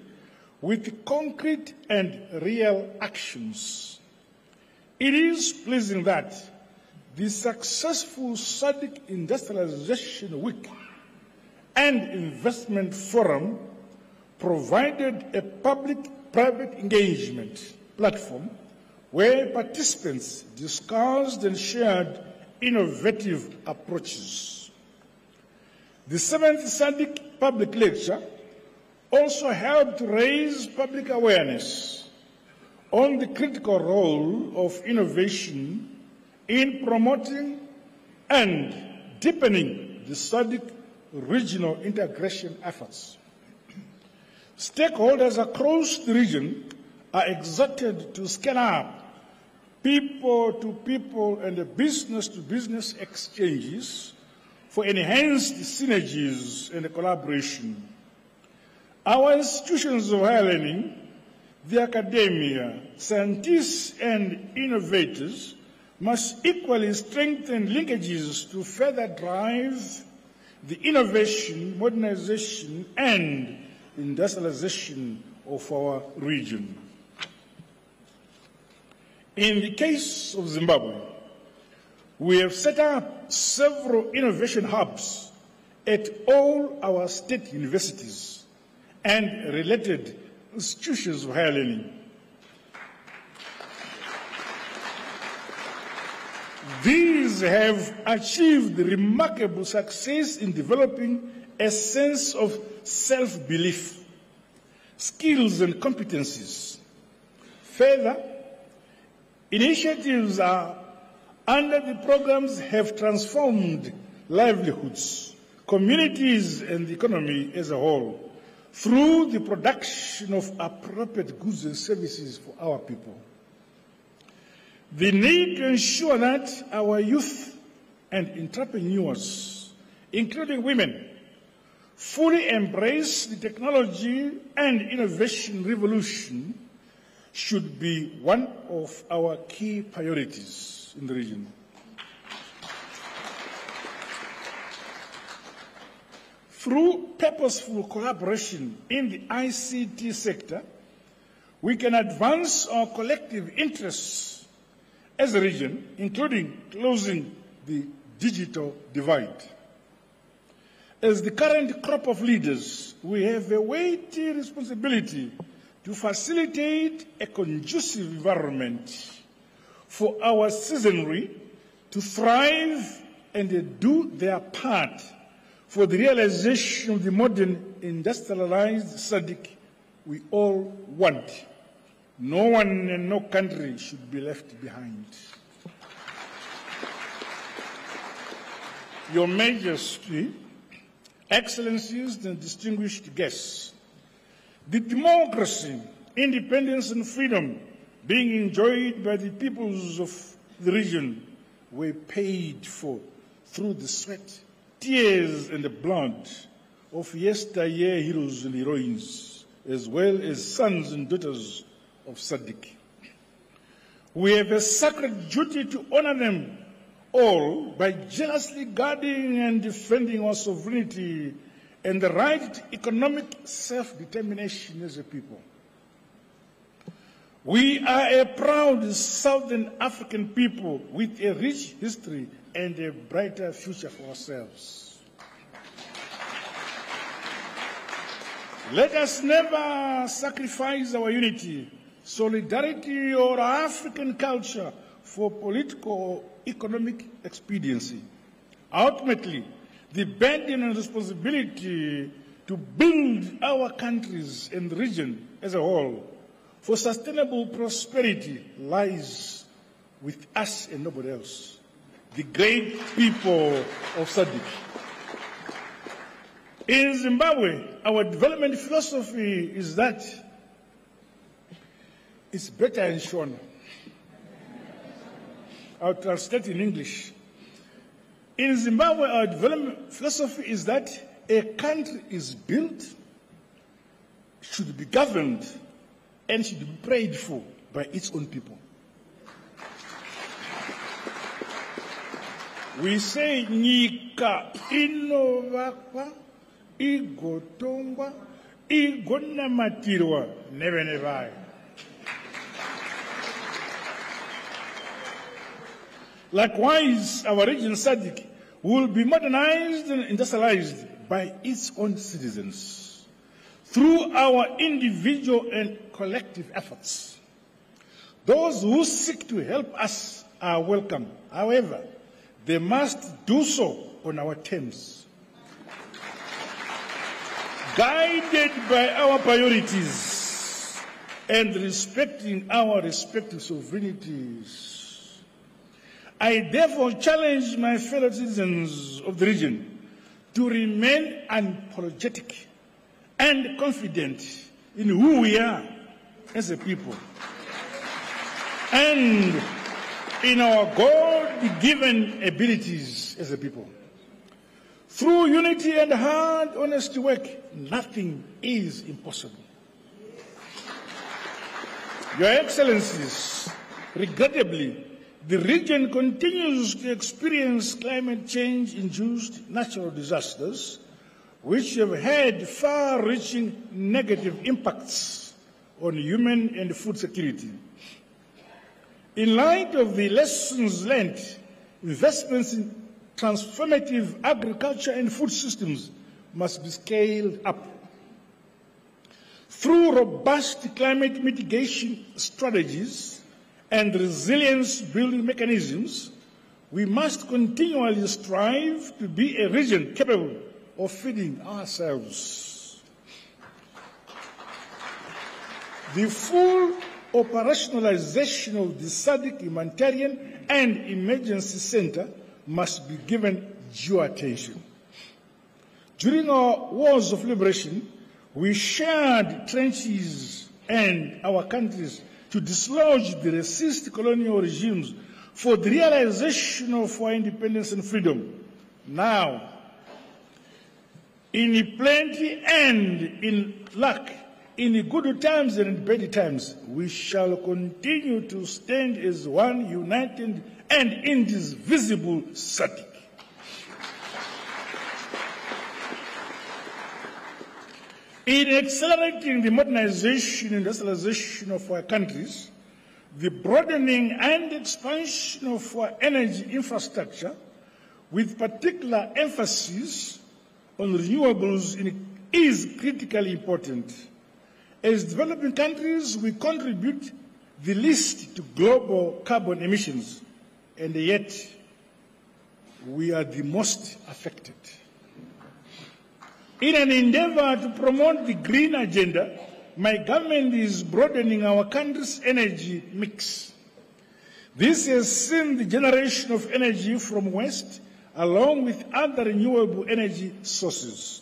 with concrete and real actions. It is pleasing that the successful SADC Industrialization Week and Investment Forum provided a public-private engagement platform where participants discussed and shared innovative approaches. The 7th SADC Public Lecture also helped raise public awareness on the critical role of innovation in promoting and deepening the SADC regional integration efforts. Stakeholders across the region are exhorted to scale up people-to-people and business-to-business exchanges for enhanced synergies and collaboration. Our institutions of higher learning, the academia, scientists and innovators must equally strengthen linkages to further drive the innovation, modernization and industrialization of our region. In the case of Zimbabwe, we have set up several innovation hubs at all our state universities and related institutions of higher learning. These have achieved remarkable success in developing a sense of self-belief, skills and competencies. Further, initiatives under the programs have transformed livelihoods, communities and the economy as a whole through the production of appropriate goods and services for our people. The need to ensure that our youth and entrepreneurs, including women, fully embrace the technology and innovation revolution should be one of our key priorities in the region. Through purposeful collaboration in the ICT sector, we can advance our collective interests as a region, including closing the digital divide. As the current crop of leaders, we have a weighty responsibility to facilitate a conducive environment for our citizenry to thrive and do their part for the realization of the modern industrialized SADC we all want. No one and no country should be left behind. Your Majesty, Excellencies and distinguished guests, the democracy, independence and freedom being enjoyed by the peoples of the region were paid for through the sweat, tears and the blood of yesteryear heroes and heroines, as well as sons and daughters of SADC. We have a sacred duty to honor them all by jealously guarding and defending our sovereignty and the right to economic self-determination as a people. We are a proud Southern African people with a rich history and a brighter future for ourselves. Let us never sacrifice our unity, solidarity, or African culture for political or economic expediency. Ultimately, the burden and responsibility to build our countries and the region as a whole for sustainable prosperity lies with us and nobody else. the great people of SADC. In Zimbabwe, our development philosophy is that it's better in Shona. I'll translate in English. In Zimbabwe, our development philosophy is that a country is built, should be governed, and should be prayed for by its own people. We say, Nyika inovakwa, igotongwa, igonamatirwa, never. Likewise, our region SADC will be modernized and industrialized by its own citizens through our individual and collective efforts. Those who seek to help us are welcome. However, they must do so on our terms, guided by our priorities and respecting our respective sovereignties. I therefore challenge my fellow citizens of the region to remain unapologetic and confident in who we are as a people and in our God-given abilities as a people. Through unity and hard, honest work, nothing is impossible. Your Excellencies, regrettably, the region continues to experience climate change-induced natural disasters, which have had far-reaching negative impacts on human and food security. In light of the lessons learned, investments in transformative agriculture and food systems must be scaled up. Through robust climate mitigation strategies and resilience-building mechanisms, we must continually strive to be a region capable of feeding ourselves. The full operationalization of the SADC Humanitarian and Emergency Center must be given due attention. During our wars of liberation, we shared trenches and our countries to dislodge the racist colonial regimes for the realization of our independence and freedom. Now, in plenty and in luck, in good times and in bad times, we shall continue to stand as one united and indivisible SADC. In accelerating the modernization and industrialization of our countries, the broadening and expansion of our energy infrastructure, with particular emphasis on renewables, is critically important. As developing countries, we contribute the least to global carbon emissions, and yet we are the most affected. In an endeavor to promote the green agenda, my government is broadening our country's energy mix. This has seen the generation of energy from waste along with other renewable energy sources.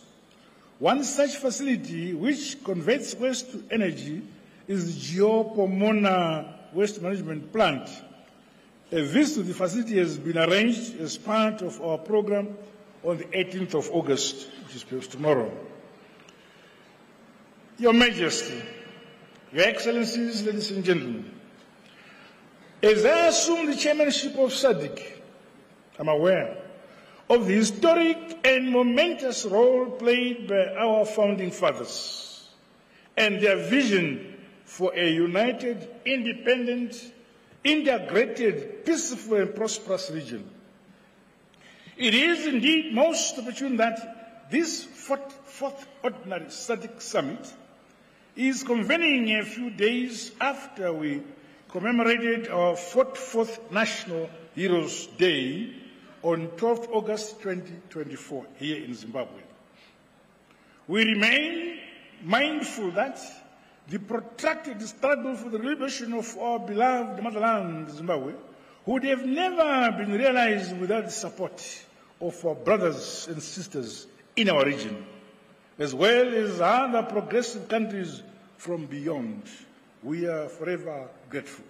One such facility which converts waste to energy is the Geopomona Waste Management Plant. A visit to the facility has been arranged as part of our program on the 18th of August, which is tomorrow. Your Majesty, Your Excellencies, ladies and gentlemen, as I assume the chairmanship of SADC, I'm aware of the historic and momentous role played by our founding fathers and their vision for a united, independent, integrated, peaceful and prosperous region. It is indeed most opportune that this fourth ordinary SADC summit is convening a few days after we commemorated our 44th National Heroes Day on 12th August 2024 here in Zimbabwe. We remain mindful that the protracted struggle for the liberation of our beloved motherland, Zimbabwe, would have never been realized without the support of our brothers and sisters in our region, as well as other progressive countries from beyond. We are forever grateful.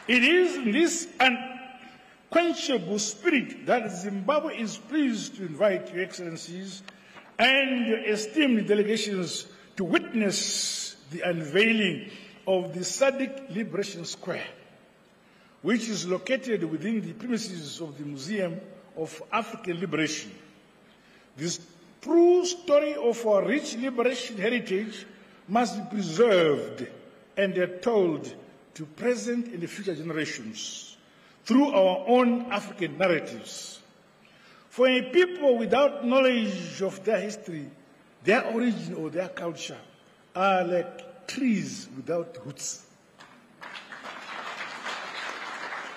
It is in this unquenchable spirit that Zimbabwe is pleased to invite Your Excellencies and your esteemed delegations to witness the unveiling of the SADC Liberation Square, which is located within the premises of the Museum of African Liberation. This true story of our rich liberation heritage must be preserved and told to present and future generations through our own African narratives. For a people without knowledge of their history, their origin or their culture are like trees without roots.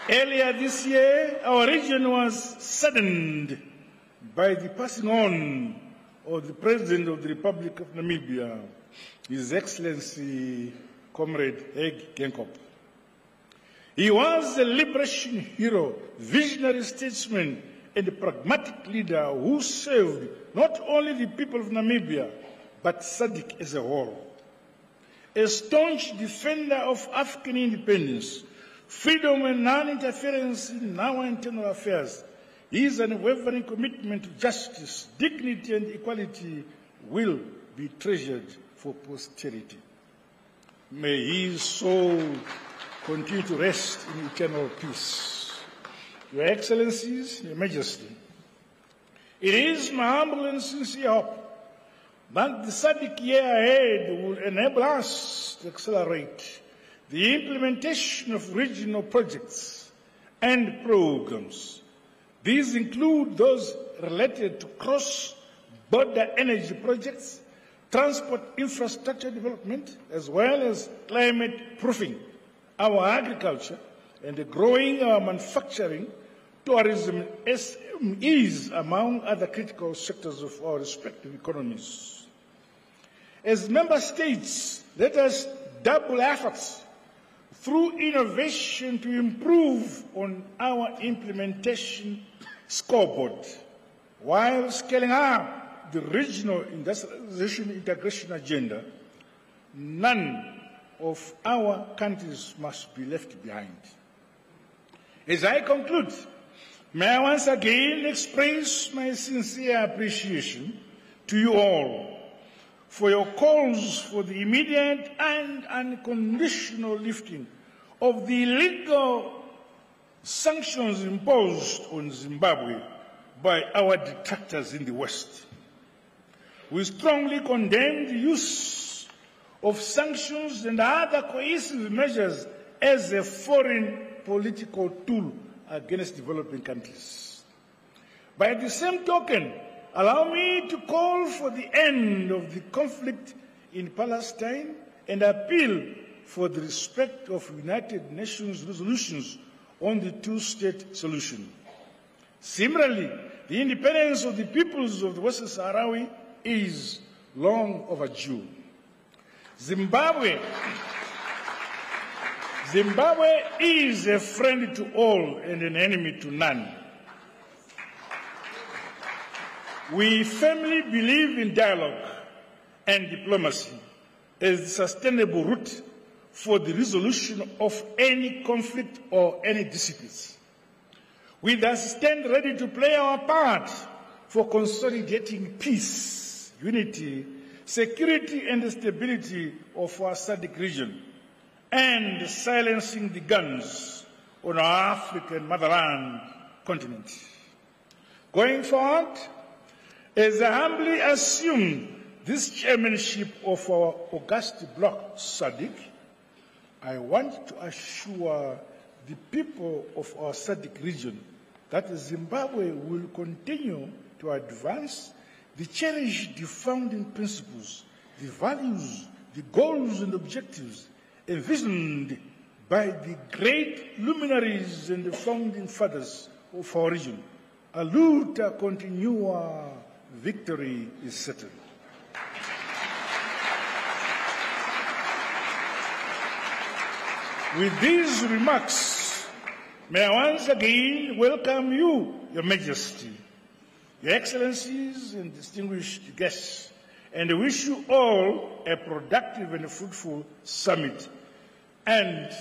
Earlier this year, our region was saddened by the passing on of the President of the Republic of Namibia, His Excellency Comrade Hage Geingob. He was a liberation hero, visionary statesman, and a pragmatic leader who served not only the people of Namibia, but SADC as a whole. A staunch defender of African independence, freedom and non-interference in our internal affairs, his unwavering commitment to justice, dignity, and equality will be treasured for posterity. May his soul continue to rest in eternal peace. Your Excellencies, Your Majesty, it is my humble and sincere hope that the SADC year ahead will enable us to accelerate the implementation of regional projects and programs. These include those related to cross-border energy projects, transport infrastructure development, as well as climate proofing, our agriculture, and growing our manufacturing, tourism, is among other critical sectors of our respective economies. As member states, let us double efforts through innovation to improve on our implementation scoreboard, while scaling up the regional industrialization integration agenda. None of our countries must be left behind. As I conclude, may I once again express my sincere appreciation to you all for your calls for the immediate and unconditional lifting of the illegal sanctions imposed on Zimbabwe by our detractors in the West. We strongly condemn the use of sanctions and other coercive measures as a foreign political tool against developing countries. By the same token, allow me to call for the end of the conflict in Palestine and appeal for the respect of United Nations resolutions on the two-state solution. Similarly, the independence of the peoples of the Western Sahrawi is long overdue. Zimbabwe is a friend to all and an enemy to none. We firmly believe in dialogue and diplomacy as the sustainable route for the resolution of any conflict or any disputes. We thus stand ready to play our part for consolidating peace, unity, security, and stability of our SADC region, and silencing the guns on our African motherland continent. Going forward, as I humbly assume this chairmanship of our august bloc SADC, I want to assure the people of our SADC region that Zimbabwe will continue to advance the cherished founding principles, the values, the goals and objectives envisioned by the great luminaries and the founding fathers of our region. A luta continua, victory is certain. With these remarks, may I once again welcome you, Your Majesty, Your Excellencies and distinguished guests, and wish you all a productive and fruitful summit and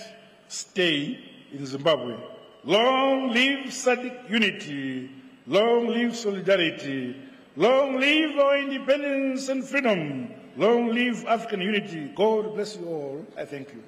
stay in Zimbabwe. Long live SADC unity, long live solidarity, long live our independence and freedom, long live African unity. God bless you all. I thank you.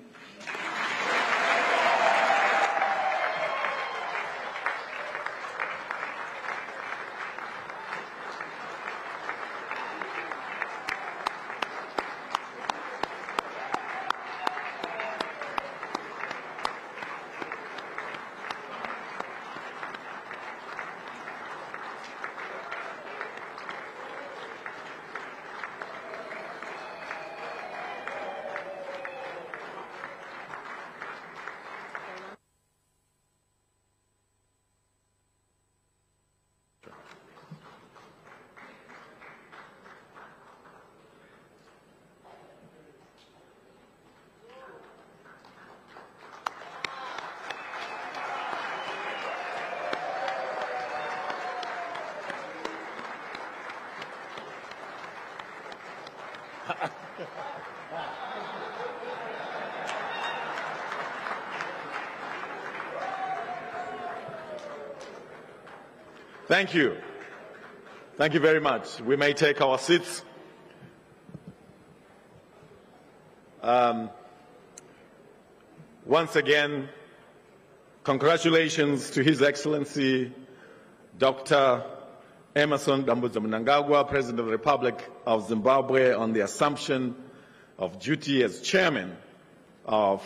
Thank you. Thank you very much. We may take our seats. Once again, congratulations to His Excellency Dr. Emmerson Dambuza Mnangagwa, President of the Republic of Zimbabwe, on the assumption of duty as Chairman of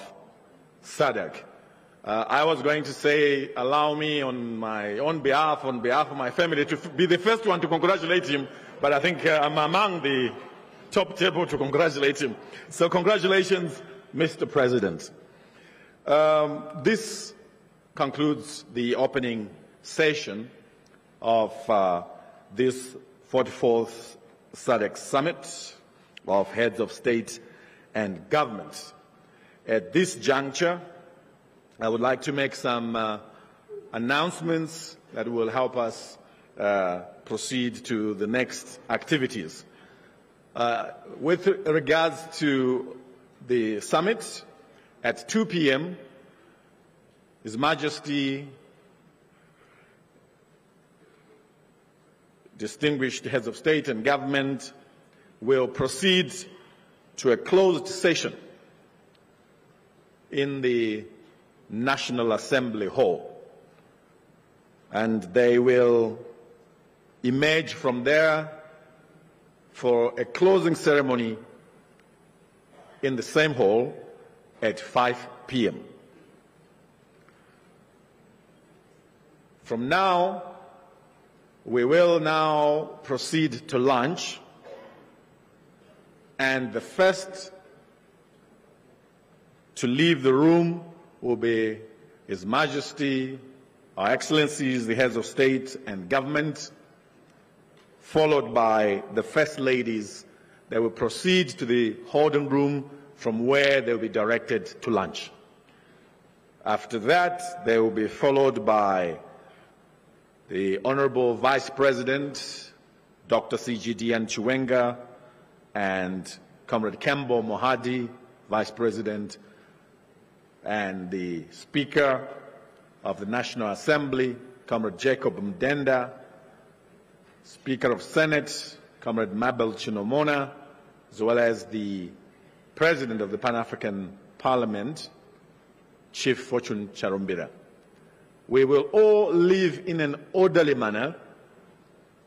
SADC. I was going to say, allow me on behalf of my family to be the first one to congratulate him, but I think I'm among the top table to congratulate him. So congratulations, Mr. President. This concludes the opening session of this 44th SADC Summit of Heads of State and Government. At this juncture, I would like to make some announcements that will help us proceed to the next activities. With regards to the summit, at 2 p.m., His Majesty, distinguished heads of state and government, will proceed to a closed session in the National Assembly Hall, and they will emerge from there for a closing ceremony in the same hall at 5 p.m. From now, we will now proceed to lunch, and the first to leave the room will be His Majesty, Our Excellencies, the Heads of State and Government, followed by the First Ladies. They will proceed to the holding room from where they will be directed to lunch. After that, they will be followed by the Honorable Vice President, Dr. C.G.D. Chiwenga, and Comrade Kembo Mohadi, Vice President, and the Speaker of the National Assembly, Comrade Jacob Mdenda, Speaker of Senate, Comrade Mabel Chinomona, as well as the President of the Pan-African Parliament, Chief Fortune Charumbira. We will all leave in an orderly manner,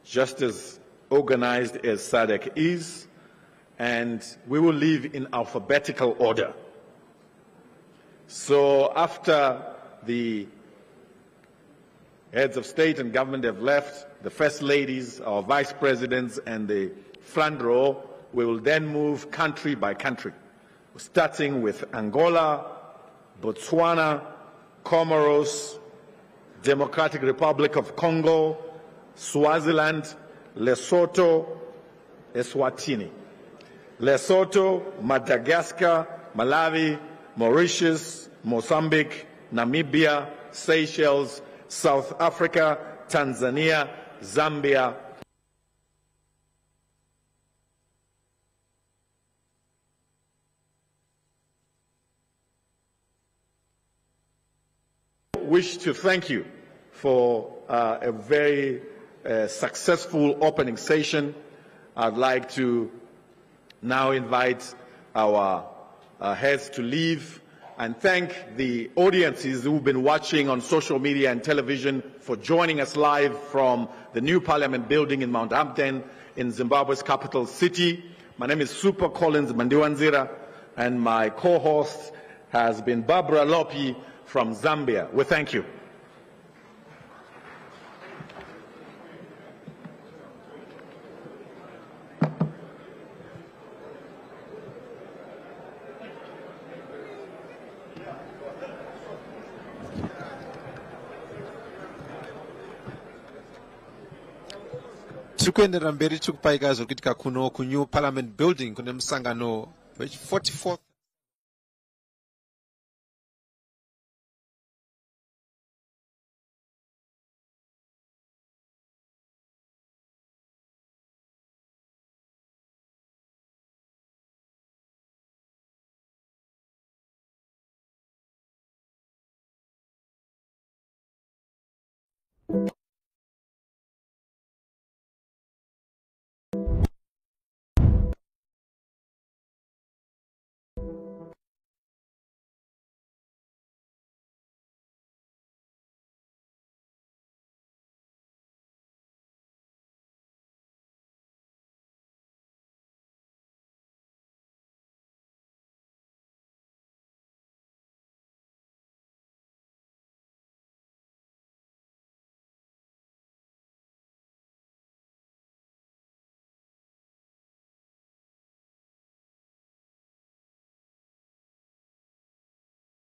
just as organized as SADC is, and we will leave in alphabetical order. So after the heads of state and government have left, the first ladies, our vice presidents, and the front row, we will then move country by country, starting with Angola, Botswana, Comoros, Democratic Republic of Congo, Swaziland, Lesotho, Eswatini. Lesotho, Madagascar, Malawi, Mauritius, Mozambique, Namibia, Seychelles, South Africa, Tanzania, Zambia. Wish to thank you for a very successful opening session. I'd like to now invite our heads to leave and thank the audiences who've been watching on social media and television for joining us live from the new Parliament building in Mount Hampton in Zimbabwe's capital city. My name is Super Collins Mandiwanzira, and my co-host has been Barbara Lopi from Zambia. We thank you. Tikuenderera mberi tikupaika zvokuitika kuno kunew Parliament building kune musangano wechi44th